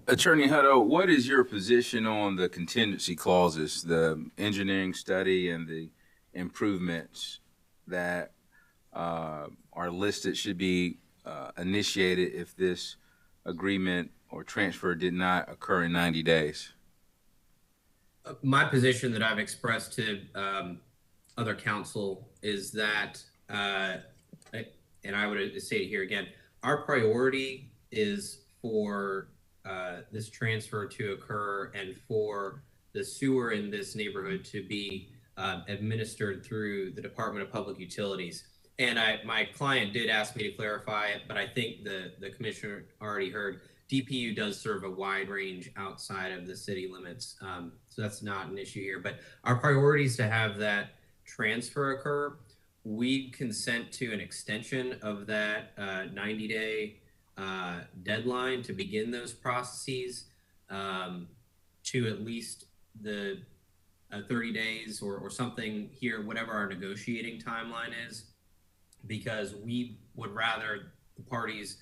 Attorney Hutto, what is your position on the contingency clauses, the engineering study and the improvements that are listed should be initiated if this agreement or transfer did not occur in 90 days? My position that I've expressed to other counsel is that, and I would say it here again, our priority is for this transfer to occur and for the sewer in this neighborhood to be administered through the Department of Public Utilities. And my client did ask me to clarify it, but I think the commissioner already heard DPU does serve a wide range outside of the city limits. So that's not an issue here, but our priority is to have that transfer occur. We consent to an extension of that 90-day deadline to begin those processes to at least the 30 days or something here, whatever our negotiating timeline is, because we would rather the parties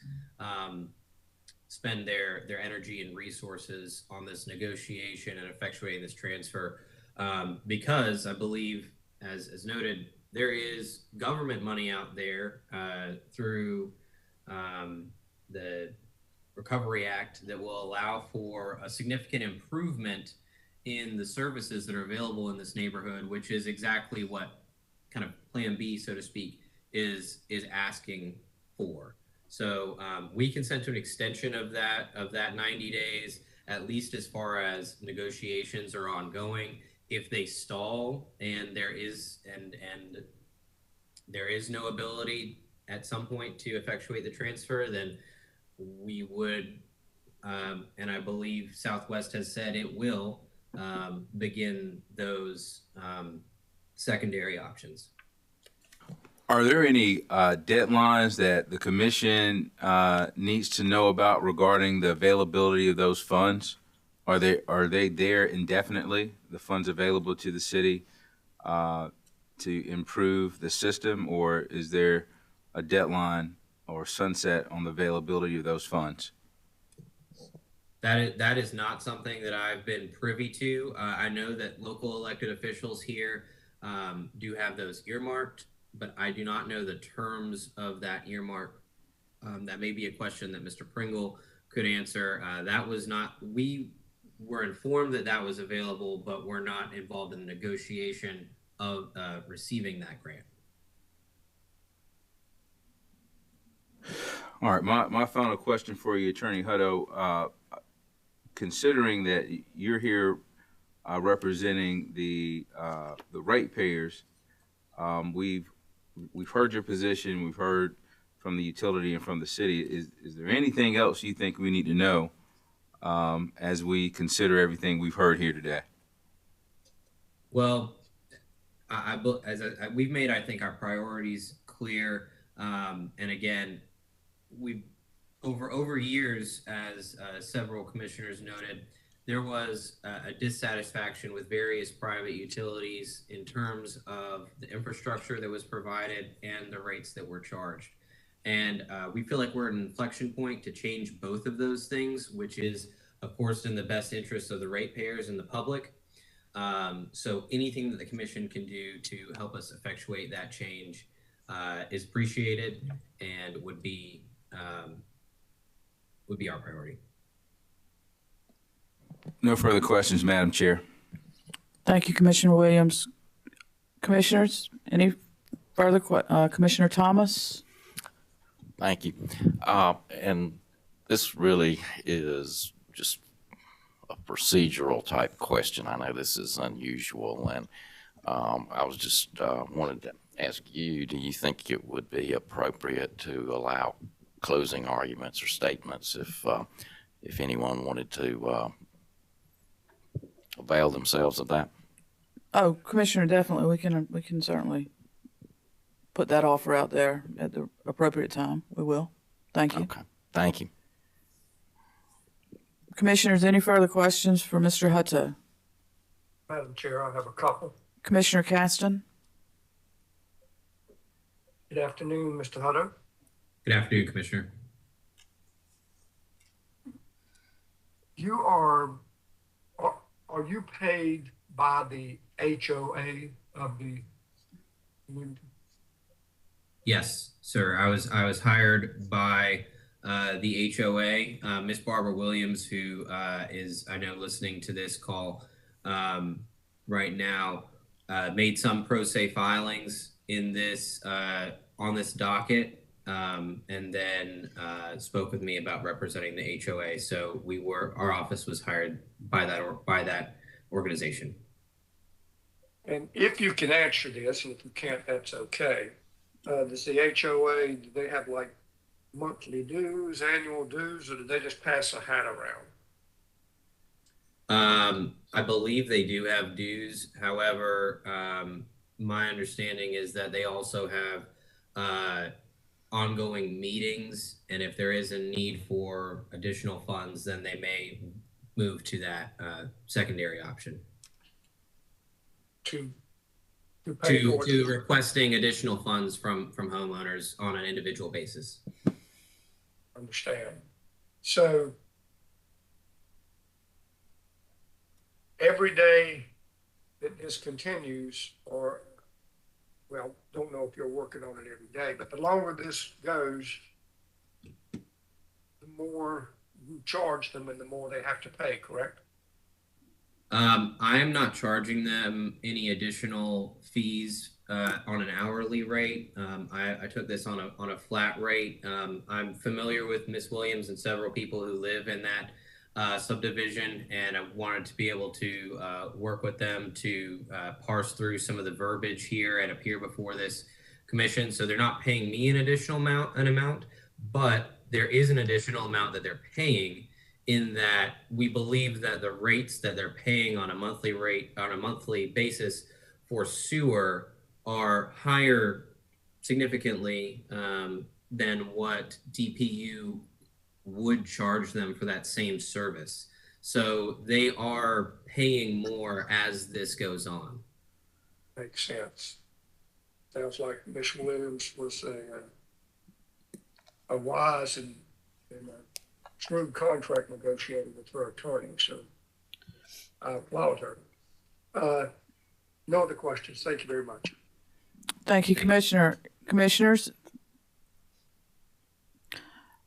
spend their energy and resources on this negotiation and effectuating this transfer, because I believe, as noted, there is government money out there through the Recovery Act that will allow for a significant improvement in the services that are available in this neighborhood, which is exactly what kind of Plan B, so to speak, is asking for. So we consent to an extension of that 90 days, at least as far as negotiations are ongoing. If they stall and there is no ability at some point to effectuate the transfer, then we would, and I believe Southwest has said it will, begin those secondary options. Are there any deadlines that the commission needs to know about regarding the availability of those funds? Are they there indefinitely, the funds available to the city to improve the system, or is there a deadline or sunset on the availability of those funds? That is not something that I've been privy to. I know that local elected officials here do have those earmarked, but I do not know the terms of that earmark. That may be a question that Mr. Pringle could answer. That was not, we were informed that that was available, but we're not involved in the negotiation of receiving that grant. All right, my final question for you, Attorney Hutto, considering that you're here representing the ratepayers, we've heard your position, we've heard from the utility and from the city. Is there anything else you think we need to know as we consider everything we've heard here today? Well, we've made, I think, our priorities clear, and again, we've over years, as several commissioners noted, there was a dissatisfaction with various private utilities in terms of the infrastructure that was provided and the rates that were charged. And we feel like we're at an inflection point to change both of those things, which is, of course, in the best interest of the ratepayers and the public. So anything that the commission can do to help us effectuate that change is appreciated and would be our priority. No further questions, Madam Chair. Thank you, Commissioner Williams. Commissioners, any further Commissioner Thomas? Thank you. And this really is just a procedural type question. I know this is unusual, and I was just wanted to ask you, do you think it would be appropriate to allow closing arguments or statements if anyone wanted to avail themselves of that? Oh, Commissioner, definitely. We can certainly put that offer out there at the appropriate time. We will. Thank you. Okay. Thank you. Commissioners, any further questions for Mr. Hutto? Madam Chair, I have a couple. Commissioner Caston? Good afternoon, Mr. Hutto. Good afternoon, Commissioner. You are you paid by the HOA of the community? Yes, sir. I was hired by the HOA. Miss Barbara Williams, who is, I know, listening to this call right now, made some pro se filings in this on this docket, and then spoke with me about representing the HOA. So our office was hired by that organization. And if you can answer this, and if you can't, that's okay. Does the HOA, do they have like monthly dues, annual dues, or do they just pass a hat around? I believe they do have dues. However, my understanding is that they also have ongoing meetings, and if there is a need for additional funds, then they may move to that secondary option. To requesting additional funds from homeowners on an individual basis. Understand. So every day that this continues, or, well, don't know if you're working on it every day, but the longer this goes, the more charge them and the more they have to pay, correct? I am not charging them any additional fees on an hourly rate. I took this on a flat rate. I'm familiar with Miss Williams and several people who live in that subdivision, and I wanted to be able to work with them to parse through some of the verbiage here and appear before this commission. So they're not paying me an additional amount, but there is an additional amount that they're paying, in that we believe that the rates that they're paying on a monthly basis for sewer are higher significantly than what DPU would charge them for that same service. So they are paying more as this goes on. Makes sense. Sounds like Ms. Williams was a wise and shrewd contract negotiator with her attorney, so I applaud her. No other questions. Thank you very much. Thank you, Commissioner. Commissioners,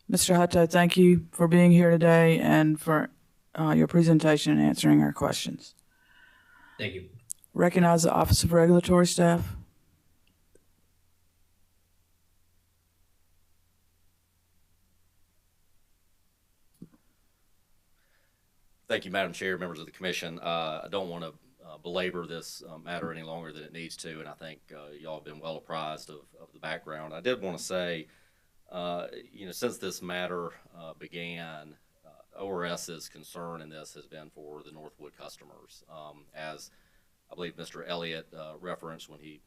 Mr. Hutto, thank you for being here today and for your presentation and answering our questions. Thank you. Recognize the Office of Regulatory Staff. Thank you, Madam Chair, members of the Commission. I don't want to belabor this matter any longer than it needs to, and I think y'all have been well apprised of the background. I did want to say, since this matter began, ORS's concern in this has been for the Northwood customers. As I believe Mr. Elliott referenced when he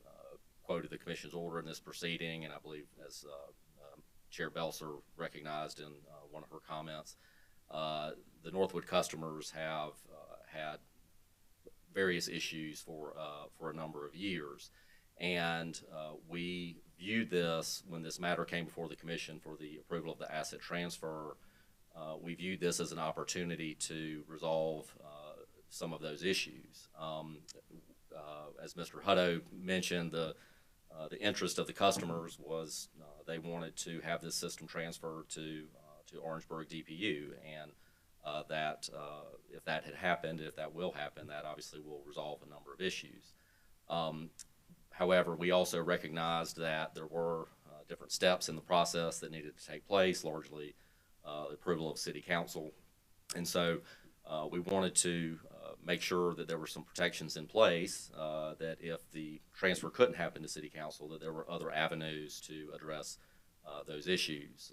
quoted the Commission's order in this proceeding, and I believe as Chair Belser recognized in one of her comments, the Northwood customers have had various issues for a number of years, and we viewed this, when this matter came before the Commission for the approval of the asset transfer, we viewed this as an opportunity to resolve some of those issues. As Mr. Hutto mentioned, the interest of the customers was they wanted to have this system transferred to Orangeburg DPU, and that if that had happened, if that will happen, that obviously will resolve a number of issues. However, we also recognized that there were different steps in the process that needed to take place, largely the approval of City Council. And so we wanted to make sure that there were some protections in place, that if the transfer couldn't happen to City Council, that there were other avenues to address those issues.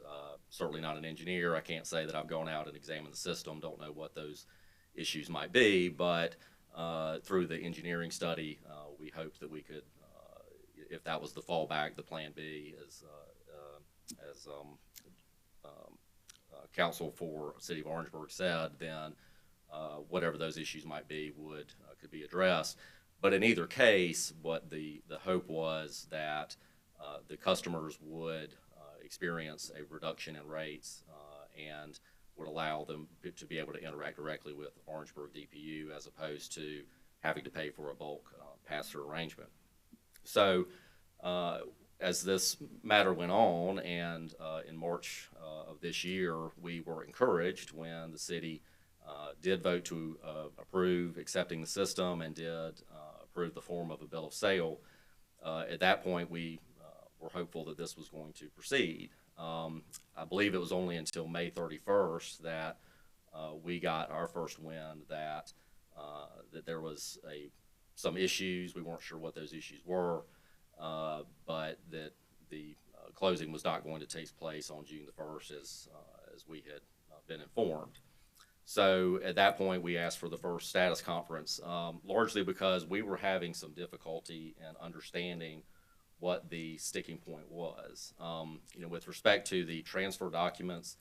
Certainly not an engineer. I can't say that I've gone out and examined the system, don't know what those issues might be, but through the engineering study, we hoped that we could, if that was the fallback, the plan B, as Council for City of Orangeburg said, then whatever those issues might be could be addressed. But in either case, what the hope was that the customers would experience a reduction in rates and would allow them to be able to interact directly with Orangeburg DPU as opposed to having to pay for a bulk pass-through arrangement. So as this matter went on, and in March of this year, we were encouraged when the city did vote to approve accepting the system and did approve the form of a bill of sale. At that point, we were hopeful that this was going to proceed. I believe it was only until May 31st that we got our first wind that there was some issues. We weren't sure what those issues were, but that the closing was not going to take place on June the 1st as we had been informed. So at that point, we asked for the first status conference, largely because we were having some difficulty in understanding what the sticking point was. With respect to the transfer documents,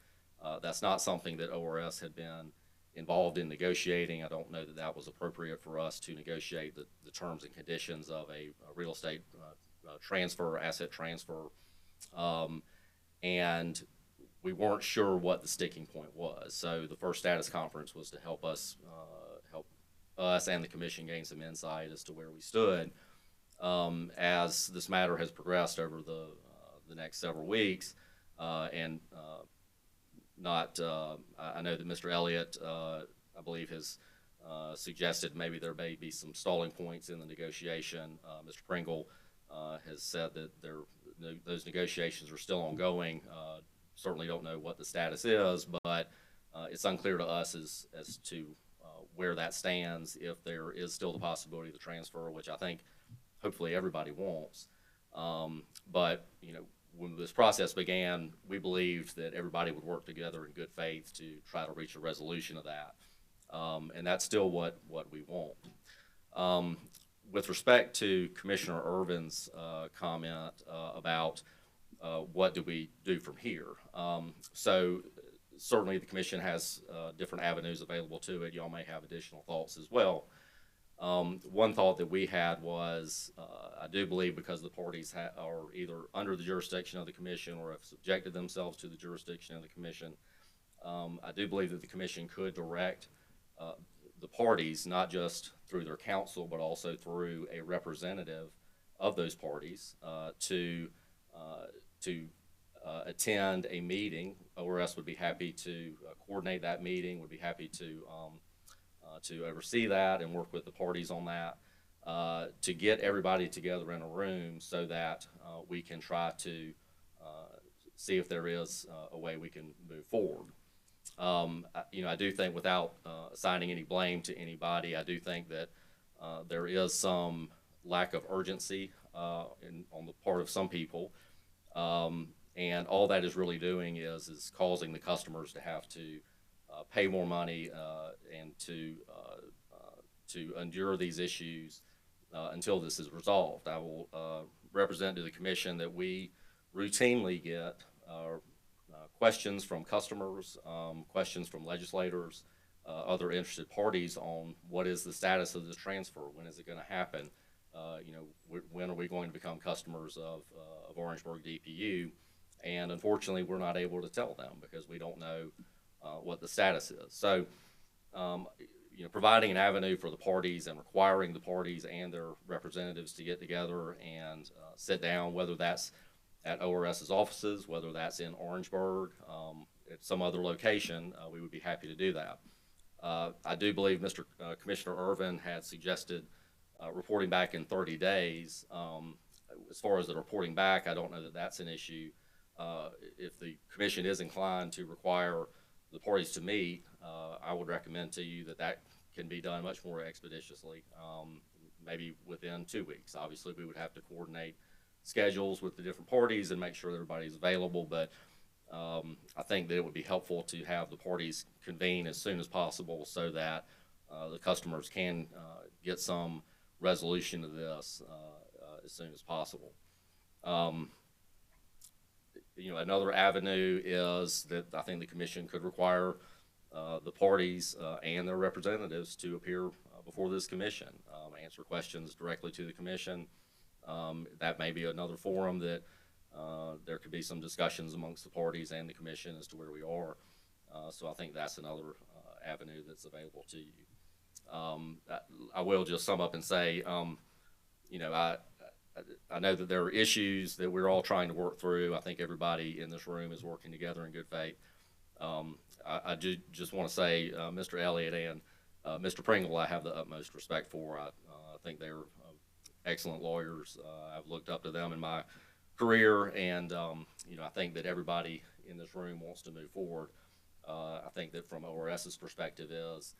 that's not something that ORS had been involved in negotiating. I don't know that that was appropriate for us to negotiate the terms and conditions of a real estate transfer, asset transfer. And we weren't sure what the sticking point was. So the first status conference was to help us and the commission gain some insight as to where we stood. As this matter has progressed over the next several weeks, and I know that Mr. Elliott, I believe, has suggested maybe there may be some stalling points in the negotiation. Mr. Pringle has said that those negotiations are still ongoing. Certainly don't know what the status is, but it's unclear to us as to where that stands, if there is still the possibility of the transfer, which I think hopefully everybody wants. But, when this process began, we believed that everybody would work together in good faith to try to reach a resolution of that. And that's still what we want. With respect to Commissioner Irvin's comment about what do we do from here. So certainly the commission has different avenues available to it. Y'all may have additional thoughts as well. One thought that we had was, I do believe, because the parties are either under the jurisdiction of the commission or have subjected themselves to the jurisdiction of the commission, I do believe that the commission could direct the parties, not just through their counsel, but also through a representative of those parties, to attend a meeting. ORS would be happy to coordinate that meeting, would be happy to oversee that and work with the parties on that, to get everybody together in a room so that we can try to see if there is a way we can move forward. I do think, without assigning any blame to anybody, I do think that there is some lack of urgency on the part of some people. And all that is really doing is causing the customers to have to pay more money and to endure these issues until this is resolved. I will represent to the commission that we routinely get questions from customers, questions from legislators, other interested parties on what is the status of this transfer, when is it going to happen, when are we going to become customers of Orangeburg DPU, and unfortunately we're not able to tell them because we don't know what the status is. So, providing an avenue for the parties and requiring the parties and their representatives to get together and sit down, whether that's at ORS's offices, whether that's in Orangeburg, at some other location, we would be happy to do that. I do believe Mr. Commissioner Irvin had suggested reporting back in 30 days. As far as the reporting back, I don't know that that's an issue. If the commission is inclined to require the parties to meet, I would recommend to you that can be done much more expeditiously, maybe within 2 weeks. Obviously, we would have to coordinate schedules with the different parties and make sure that everybody's available, but I think that it would be helpful to have the parties convene as soon as possible so that the customers can get some resolution of this as soon as possible. Another avenue is that I think the commission could require the parties and their representatives to appear before this commission, answer questions directly to the commission. That may be another forum that there could be some discussions amongst the parties and the commission as to where we are. So I think that's another avenue that's available to you. I will just sum up and say, I know that there are issues that we're all trying to work through. I think everybody in this room is working together in good faith. I do just want to say, Mr. Elliott and Mr. Pringle, I have the utmost respect for. I think they're excellent lawyers. I've looked up to them in my career, and I think that everybody in this room wants to move forward. I think that from ORS's perspective is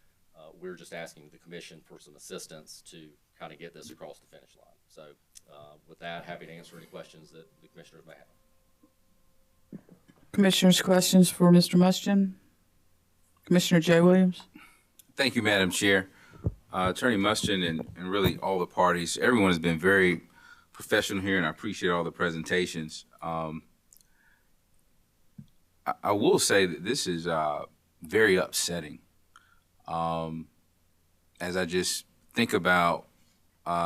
we're just asking the commission for some assistance to kind of get this across the finish line. So with that, happy to answer any questions that the commissioners may have. Commissioners, questions for Mr. Muschin? Commissioner Jay Williams? Thank you, Madam Chair. Attorney Muschin and really all the parties, everyone has been very professional here, and I appreciate all the presentations. I will say that this is very upsetting. As I just think about,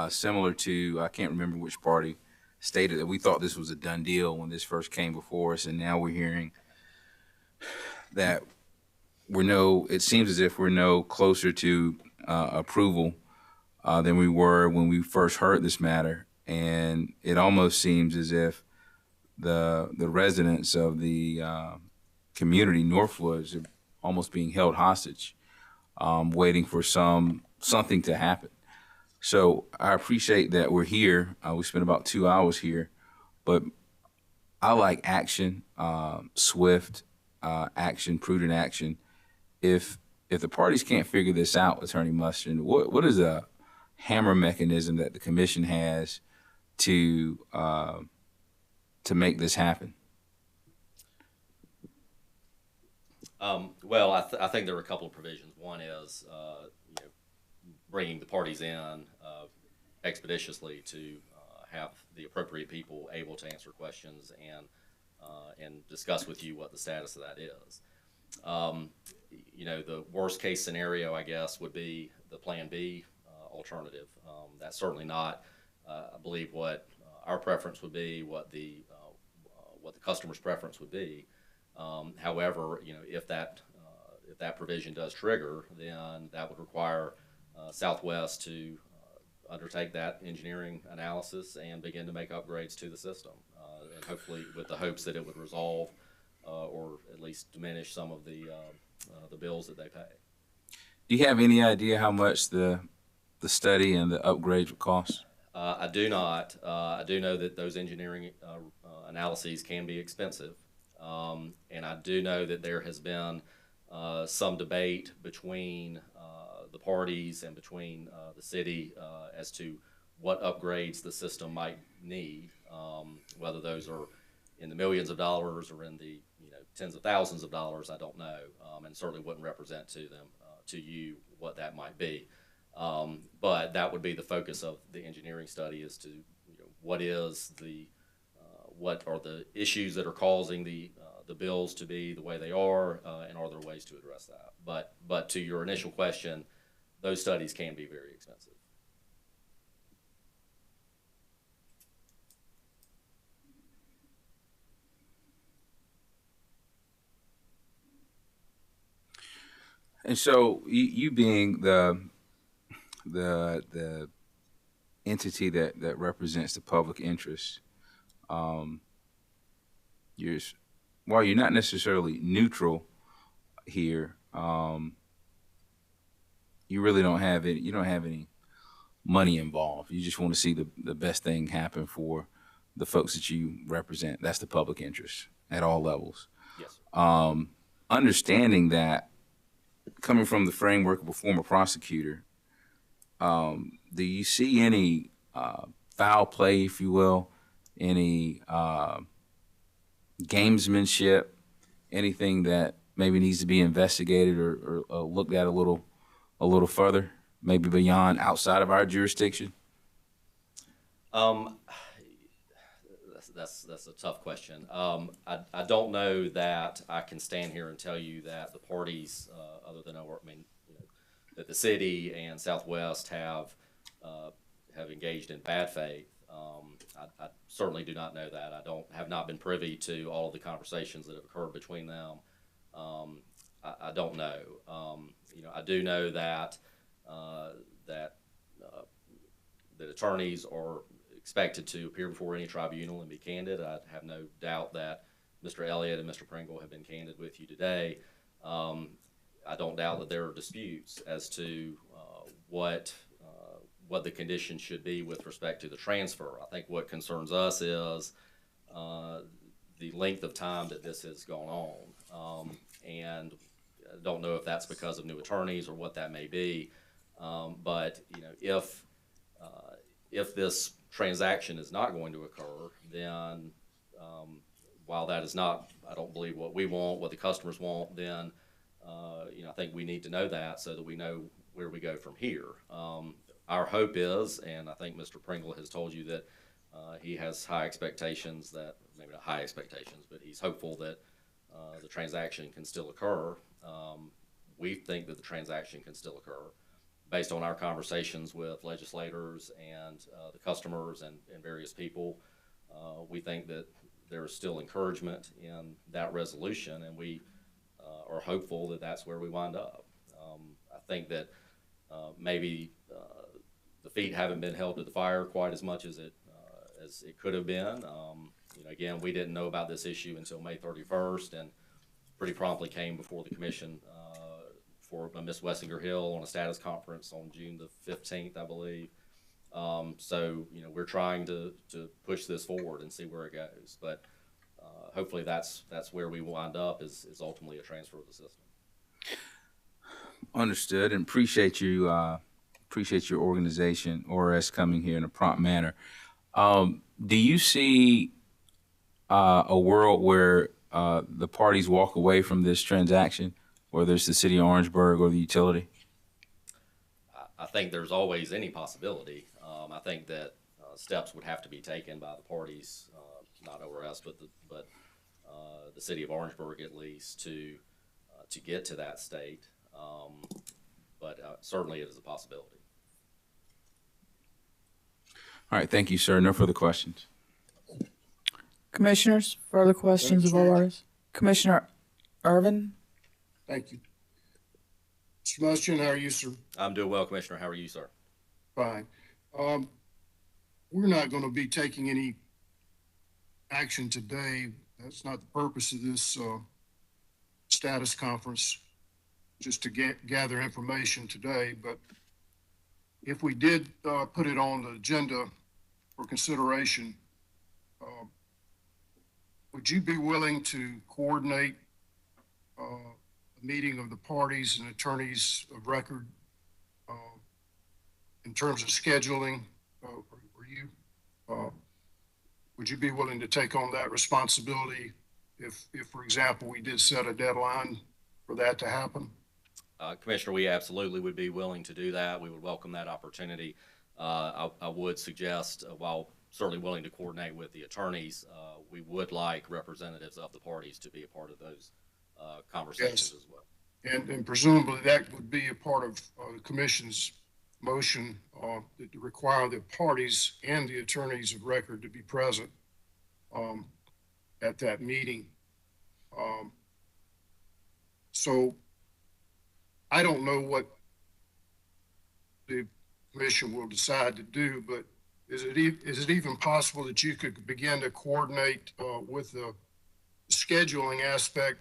similar to, I can't remember which party stated that we thought this was a done deal when this first came before us, and now we're hearing that it seems as if we're no closer to approval than we were when we first heard this matter. And it almost seems as if the residents of the community, Northwoods, are almost being held hostage, waiting for something to happen. So I appreciate that we're here. We spent about 2 hours here, but I like action, swift action, prudent action. If the parties can't figure this out, Attorney Mustard, what is a hammer mechanism that the commission has to make this happen? Well, I think there are a couple of provisions. One is bringing the parties in expeditiously to have the appropriate people able to answer questions and discuss with you what the status of that is. The worst case scenario, I guess, would be the Plan B alternative. That's certainly not, I believe, what our preference would be, what the customer's preference would be. However, if that provision does trigger, then that would require Southwest to undertake that engineering analysis and begin to make upgrades to the system, and hopefully with the hopes that it would resolve or at least diminish some of the bills that they pay. Do you have any idea how much the study and the upgrades would cost? I do not. I do know that those engineering analyses can be expensive, and I do know that there has been some debate between the parties and between the city as to what upgrades the system might need, whether those are in the millions of dollars or in the tens of thousands of dollars. I don't know, and certainly wouldn't represent to you what that might be. But that would be the focus of the engineering study, is to what are the issues that are causing the bills to be the way they are, and are there ways to address that? But to your initial question, those studies can be very expensive. And so you being the entity that represents the public interest, while you're not necessarily neutral here, you really don't have any money involved. You just want to see the best thing happen for the folks that you represent. That's the public interest at all levels. Yes. Understanding that, coming from the framework of a former prosecutor, do you see any foul play, if you will, any gamesmanship, anything that maybe needs to be investigated or looked at a little further, maybe beyond, outside of our jurisdiction? That's a tough question. I don't know that I can stand here and tell you that the parties, other than that the city and Southwest have engaged in bad faith. I certainly do not know that. I have not been privy to all of the conversations that have occurred between them. I don't know. I do know that that attorneys are expected to appear before any tribunal and be candid. I have no doubt that Mr. Elliott and Mr. Pringle have been candid with you today. I don't doubt that there are disputes as to what the conditions should be with respect to the transfer. I think what concerns us is the length of time that this has gone on, and I don't know if that's because of new attorneys or what that may be. But if this transaction is not going to occur, then while that is not, I don't believe, what we want, what the customers want, then I think we need to know that so that we know where we go from here. Our hope is, and I think Mr. Pringle has told you that he has high expectations, that maybe not high expectations, but he's hopeful that the transaction can still occur. We think that the transaction can still occur based on our conversations with legislators and the customers and various people. We think that there is still encouragement in that resolution, and we are hopeful that that's where we wind up. I think that maybe the feet haven't been held to the fire quite as much as it could have been. Again, we didn't know about this issue until May 31st, and pretty promptly came before the commission for Ms. Wessinger Hill on a status conference on June the 15th, I believe. So, you know, we're trying to push this forward and see where it goes. But hopefully that's where we wind up is ultimately a transfer of the system. Understood, and appreciate you. Appreciate your organization, ORS, coming here in a prompt manner. Do you see a world where the parties walk away from this transaction, whether it's the city of Orangeburg or the utility? I think there's always any possibility. I think that steps would have to be taken by the parties, not ORS, but the city of Orangeburg at least to get to that state. But certainly it is a possibility. All right, thank you, sir. No further questions. Commissioners, further questions of ORS? Commissioner Irvin? Thank you. Mr. Mustian, how are you, sir? I'm doing well, Commissioner. How are you, sir? Fine. We're not going to be taking any action today. That's not the purpose of this status conference, just to gather information today. But if we did put it on the agenda for consideration, would you be willing to coordinate a meeting of the parties and attorneys of record in terms of scheduling? Would you be willing to take on that responsibility if, for example, we did set a deadline for that to happen? Commissioner, we absolutely would be willing to do that. We would welcome that opportunity. I would suggest, while certainly willing to coordinate with the attorneys, we would like representatives of the parties to be a part of those conversations as well. And presumably that would be a part of the commission's motion to require the parties and the attorneys of record to be present at that meeting. So I don't know what the commission will decide to do, but is it even possible that you could begin to coordinate with the scheduling aspect,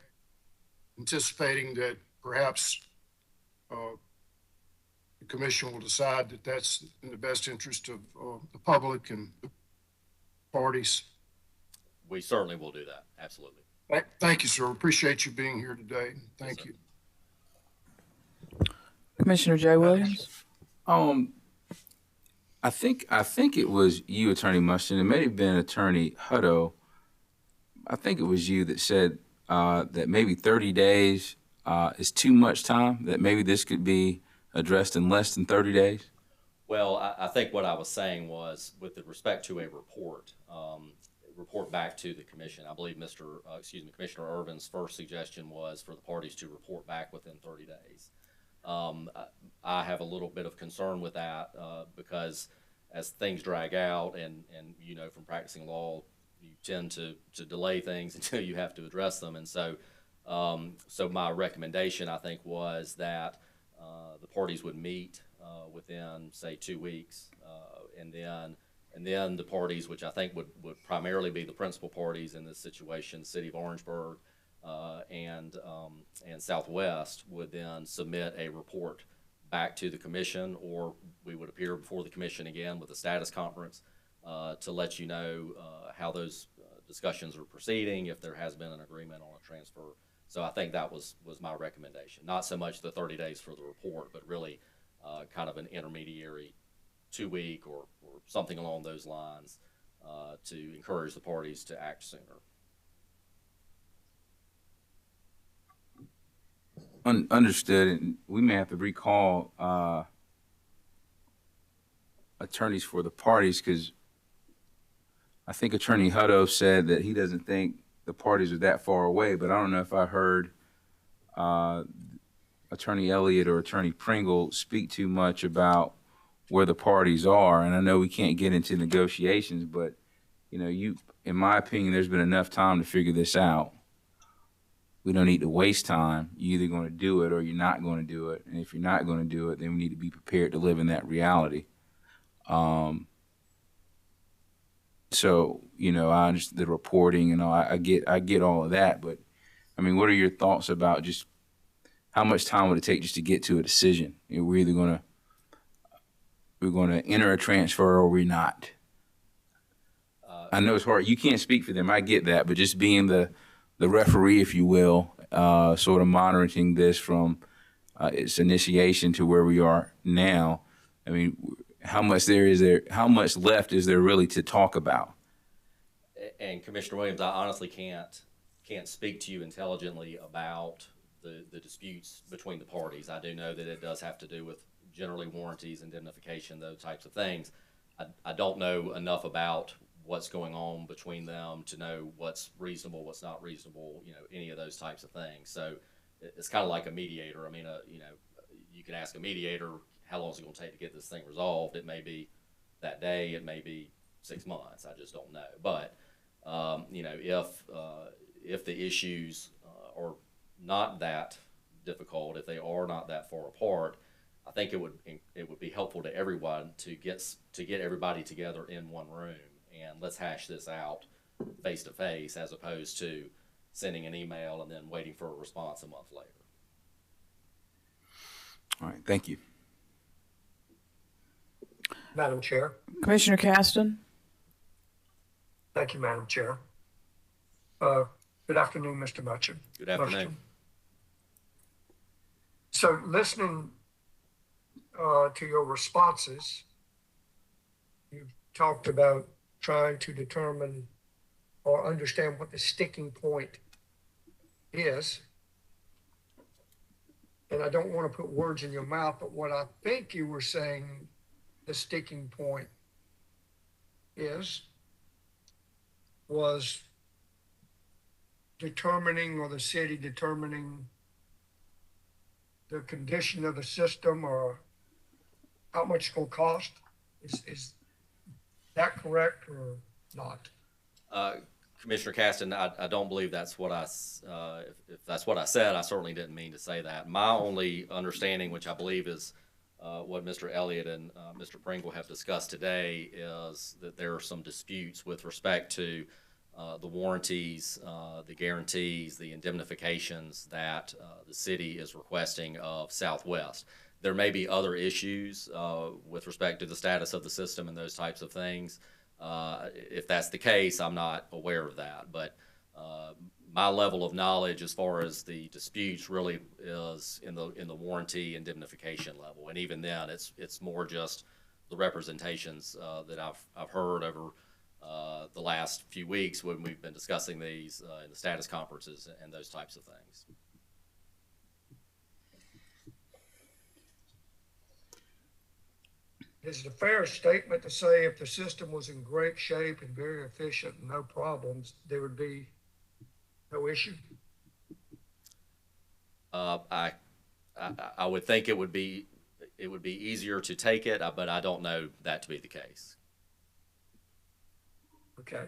anticipating that perhaps the commission will decide that that's in the best interest of the public and the parties? We certainly will do that. Absolutely. Thank you, sir. Appreciate you being here today. Thank you. Commissioner Jay Williams? I think it was you, Attorney Mustian. It may have been Attorney Hutto. I think it was you that said that maybe 30 days is too much time, that maybe this could be addressed in less than 30 days? Well, I think what I was saying was, with respect to a report back to the commission. I believe Commissioner Irvin's first suggestion was for the parties to report back within 30 days. I have a little bit of concern with that because as things drag out and you know, from practicing law, you tend to delay things until you have to address them. And so my recommendation, I think, was that the parties would meet within, say, 2 weeks, and then the parties, which I think would primarily be the principal parties in this situation, City of Orangeburg and Southwest, would then submit a report back to the commission, or we would appear before the commission again with a status conference to let you know how those discussions are proceeding, if there has been an agreement on a transfer. So I think that was my recommendation. Not so much the 30 days for the report, but really kind of an intermediary 2-week or something along those lines to encourage the parties to act sooner. Understood. And we may have to recall attorneys for the parties, because I think Attorney Hutto said that he doesn't think the parties are that far away, but I don't know if I heard Attorney Elliott or Attorney Pringle speak too much about where the parties are. And I know we can't get into negotiations, but you know, in my opinion, there's been enough time to figure this out. We don't need to waste time. You're either going to do it or you're not going to do it. And if you're not going to do it, then we need to be prepared to live in that reality. So, you know, I understand the reporting and all, I get all of that, but I mean, what are your thoughts about just how much time would it take just to get to a decision? You know, we're gonna enter a transfer or we're not. I know it's hard. You can't speak for them. I get that, but just being the referee, if you will, sort of monitoring this from its initiation to where we are now. I mean, how much left is there really to talk about? And Commissioner Williams, I honestly can't speak to you intelligently about the disputes between the parties. I do know that it does have to do with generally warranties, indemnification, those types of things. I don't know enough about what's going on between them to know what's reasonable, what's not reasonable, you know, any of those types of things. So it's kind of like a mediator. I mean, you know, you can ask a mediator, how long is it going to take to get this thing resolved? It may be that day, it may be 6 months. I just don't know. But you know, if the issues are not that difficult, if they are not that far apart, I think it would be helpful to everyone to get everybody together in one room and let's hash this out face to face, as opposed to sending an email and then waiting for a response a month later. All right, thank you. Madam Chair. Commissioner Caston? Thank you, Madam Chair. Good afternoon, Mr. Mutchett. Good afternoon. So listening to your responses, you've talked about trying to determine or understand what the sticking point is. And I don't want to put words in your mouth, but what I think you were saying the sticking point was determining, or the city determining, the condition of the system or how much it's going to cost. Is that correct or not? Commissioner Caston, I don't believe that's what if that's what I said, I certainly didn't mean to say that. My only understanding, which I believe is what Mr. Elliott and Mr. Pringle have discussed today, is that there are some disputes with respect to the warranties, the guarantees, the indemnifications that the city is requesting of Southwest. There may be other issues with respect to the status of the system and those types of things. If that's the case, I'm not aware of that. But my level of knowledge as far as the disputes really is in the warranty indemnification level, and even then, it's more just the representations that I've heard over the last few weeks when we've been discussing these in the status conferences and those types of things. Is it a fair statement to say if the system was in great shape and very efficient and no problems, there would be no issue? I would think it would be easier to take it, but I don't know that to be the case. Okay.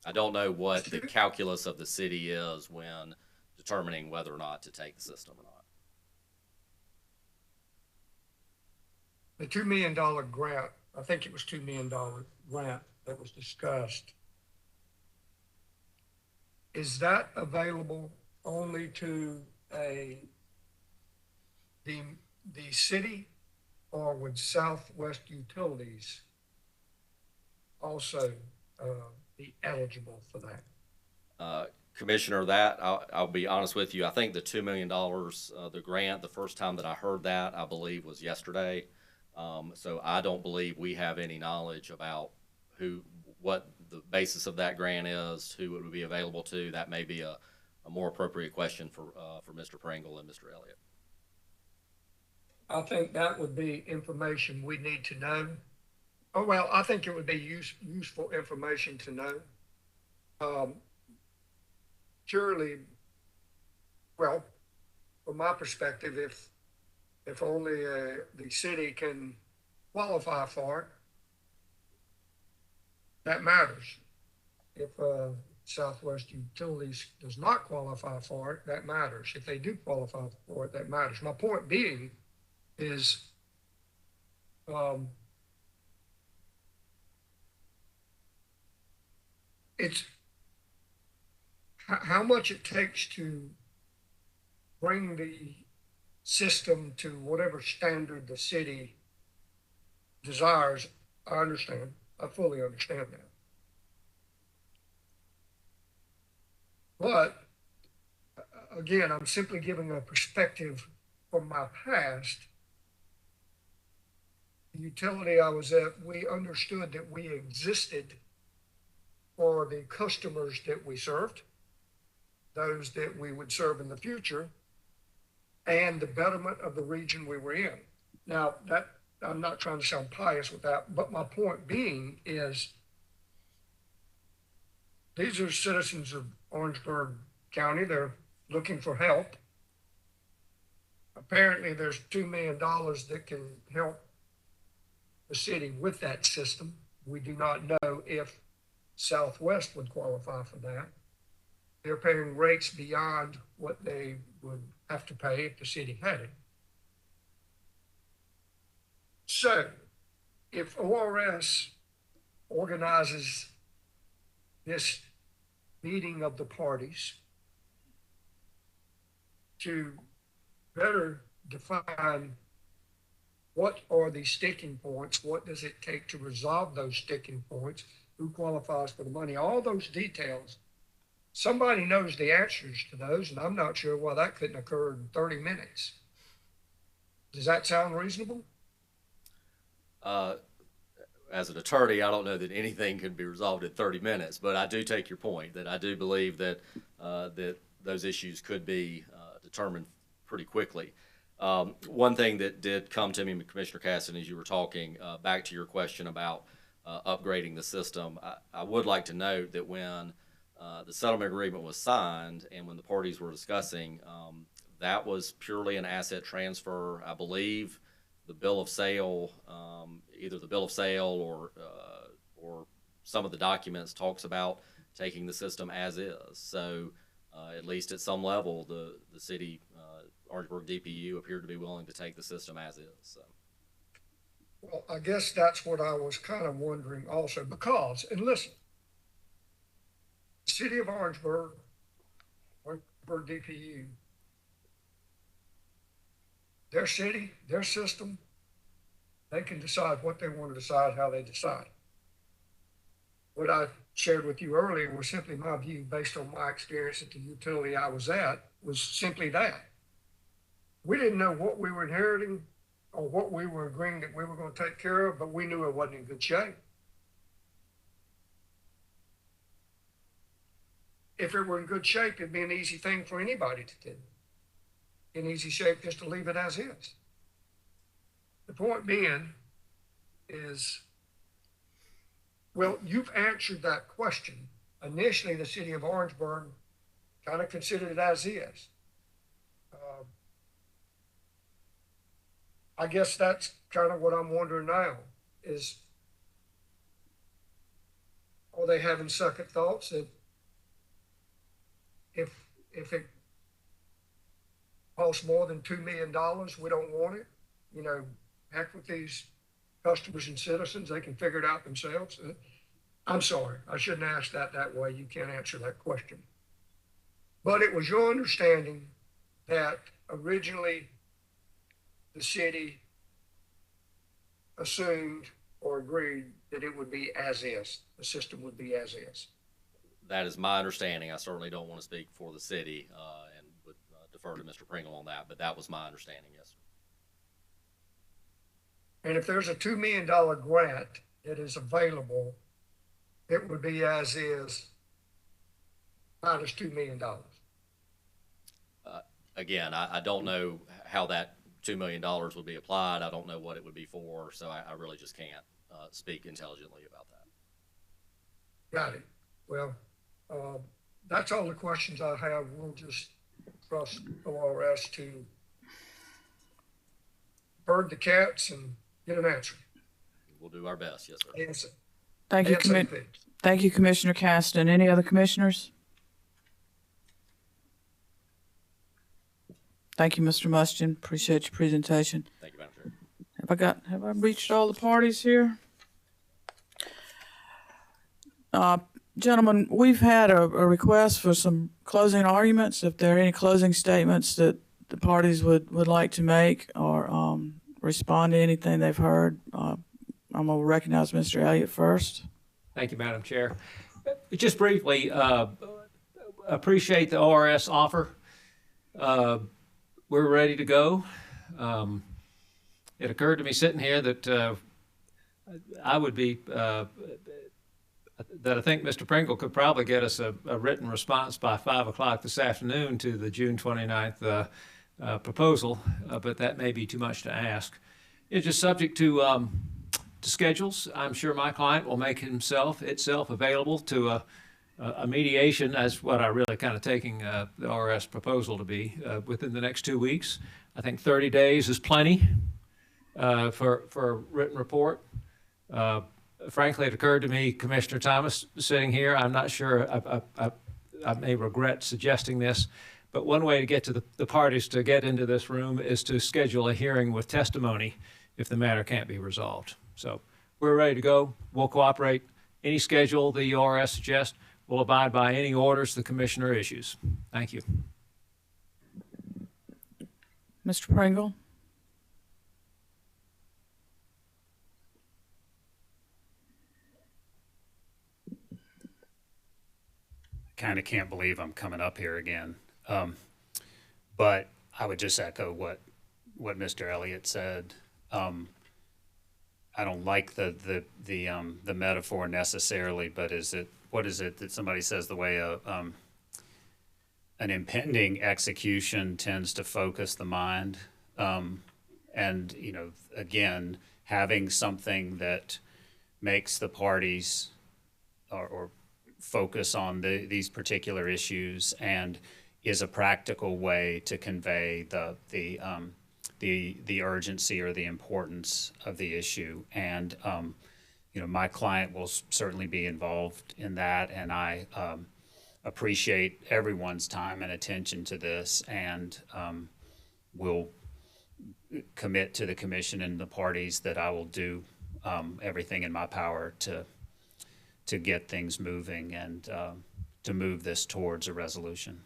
I don't know what the calculus of the city is when determining whether or not to take the system or not. The $2 million grant, I think it was $2 million grant that was discussed. Is that available only to the city, or would Southwest Utilities also be eligible for that? Commissioner, that I'll be honest with you. I think the $2 million, the grant, the first time that I heard that, I believe, was yesterday. So I don't believe we have any knowledge about what the basis of that grant is, who it would be available to. That may be a more appropriate question for Mr. Pringle and Mr. Elliott. I think that would be information we need to know. Oh, well, I think it would be useful information to know. Surely, well, from my perspective, if only the city can qualify for it, that matters. If Southwest Utilities does not qualify for it, that matters. If they do qualify for it, that matters. My point being is how much it takes to bring the system to whatever standard the city desires, I understand. I fully understand that. But again, I'm simply giving a perspective from my past. The utility I was at, we understood that we existed for the customers that we served, those that we would serve in the future, and the betterment of the region we were in. Now, that I'm not trying to sound pious with that, but my point being is these are citizens of Orangeburg County. They're looking for help. Apparently, there's $2 million that can help the city with that system. We do not know if Southwest would qualify for that. They're paying rates beyond what they would have to pay if the city had it. So, if ORS organizes this meeting of the parties to better define what are the sticking points, what does it take to resolve those sticking points, who qualifies for the money, all those details, somebody knows the answers to those, and I'm not sure why that couldn't occur in 30 minutes. Does that sound reasonable? As an attorney, I don't know that anything can be resolved in 30 minutes, but I do take your point that I do believe that that those issues could be determined pretty quickly. One thing that did come to me, Commissioner Caston, as you were talking, back to your question about upgrading the system, I would like to note that when the settlement agreement was signed and when the parties were discussing, that was purely an asset transfer. I believe the bill of sale, either the bill of sale or some of the documents talks about taking the system as is. So at least at some level, the city, Orangeburg DPU appeared to be willing to take the system as is. So. Well, I guess that's what I was kind of wondering also, because, and listen, the city of Orangeburg DPU, their city, their system, they can decide what they want to decide, how they decide. What I shared with you earlier was simply my view based on my experience at the utility I was at, was simply that. We didn't know what we were inheriting or what we were agreeing that we were going to take care of, but we knew it wasn't in good shape. If it were in good shape, it'd be an easy thing for anybody to do. In easy shape just to leave it as is. The point being is, well, you've answered that question. Initially, the city of Orangeburg kind of considered it as is. I guess that's kind of what I'm wondering now is, are they having second thoughts that if it costs more than $2 million, we don't want it? You know, heck with these customers and citizens, they can figure it out themselves. I'm sorry, I shouldn't ask that way. You can't answer that question. But it was your understanding that originally the city assumed or agreed that it would be as is, the system would be as is. That is my understanding. I certainly don't want to speak for the city and would defer to Mr. Pringle on that, but that was my understanding, yes, sir. And if there's a $2 million grant that is available, it would be as is minus $2 million. Again, I don't know how that $2 million would be applied. I don't know what it would be for, so I really just can't speak intelligently about that. Got it. Well, that's all the questions I have. We'll just trust ORS to herd the cats and get an answer. We'll do our best, yes, sir. Yes. Thank you, Thank you, Commissioner Caston. Any other commissioners? Thank you, Mr. Mustian. Appreciate your presentation. Thank you, Madam Chair. Have I reached all the parties here? Gentlemen, we've had a request for some closing arguments. If there are any closing statements that the parties would like to make or respond to anything they've heard, I'm going to recognize Mr. Elliott first. Thank you, Madam Chair. Just briefly, appreciate the ORS offer. We're ready to go. It occurred to me sitting here that I would be, that I think Mr. Pringle could probably get us a written response by 5 o'clock this afternoon to the June 29th proposal, but that may be too much to ask. It's just subject to schedules. I'm sure my client will make itself available to a mediation, as what I really kind of taking the ORS proposal to be within the next 2 weeks. I think 30 days is plenty for a written report. Frankly, it occurred to me, Commissioner Thomas, sitting here, I'm not sure, I may regret suggesting this, but one way to get to the parties to get into this room is to schedule a hearing with testimony if the matter can't be resolved. So we're ready to go. We'll cooperate. Any schedule the ORS suggests, we'll abide by any orders the commissioner issues. Thank you. Mr. Pringle? Kind of can't believe I'm coming up here again. But I would just echo what Mr. Elliott said. I don't like the metaphor necessarily, but what is it that somebody says the way an impending execution tends to focus the mind, and again, having something that makes the parties or focus on these particular issues and is a practical way to convey the urgency or the importance of the issue. And my client will certainly be involved in that, and I appreciate everyone's time and attention to this, and will commit to the commission and the parties that I will do everything in my power to get things moving and to move this towards a resolution.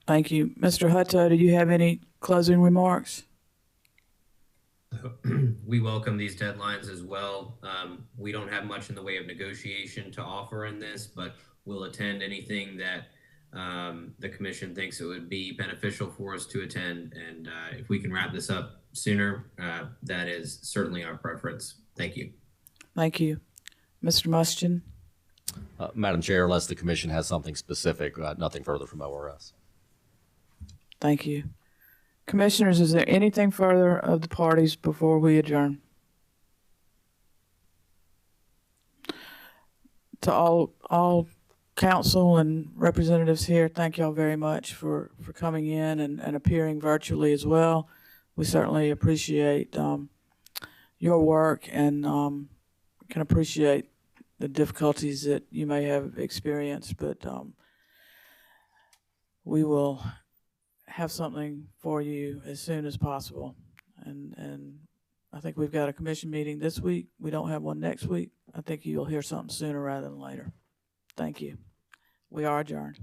Thank you. Mr. Hutto, do you have any closing remarks? We welcome these deadlines as well. We don't have much in the way of negotiation to offer in this, but we'll attend anything that the commission thinks it would be beneficial for us to attend. And if we can wrap this up sooner, that is certainly our preference. Thank you. Thank you. Mr. Mustian? Madam Chair, unless the commission has something specific, nothing further from ORS. Thank you. Commissioners, is there anything further of the parties before we adjourn? To all council and representatives here, thank y'all very much for coming in and appearing virtually as well. We certainly appreciate your work and can appreciate the difficulties that you may have experienced, but we will have something for you as soon as possible. And I think we've got a commission meeting this week. We don't have one next week. I think you'll hear something sooner rather than later. Thank you. We are adjourned.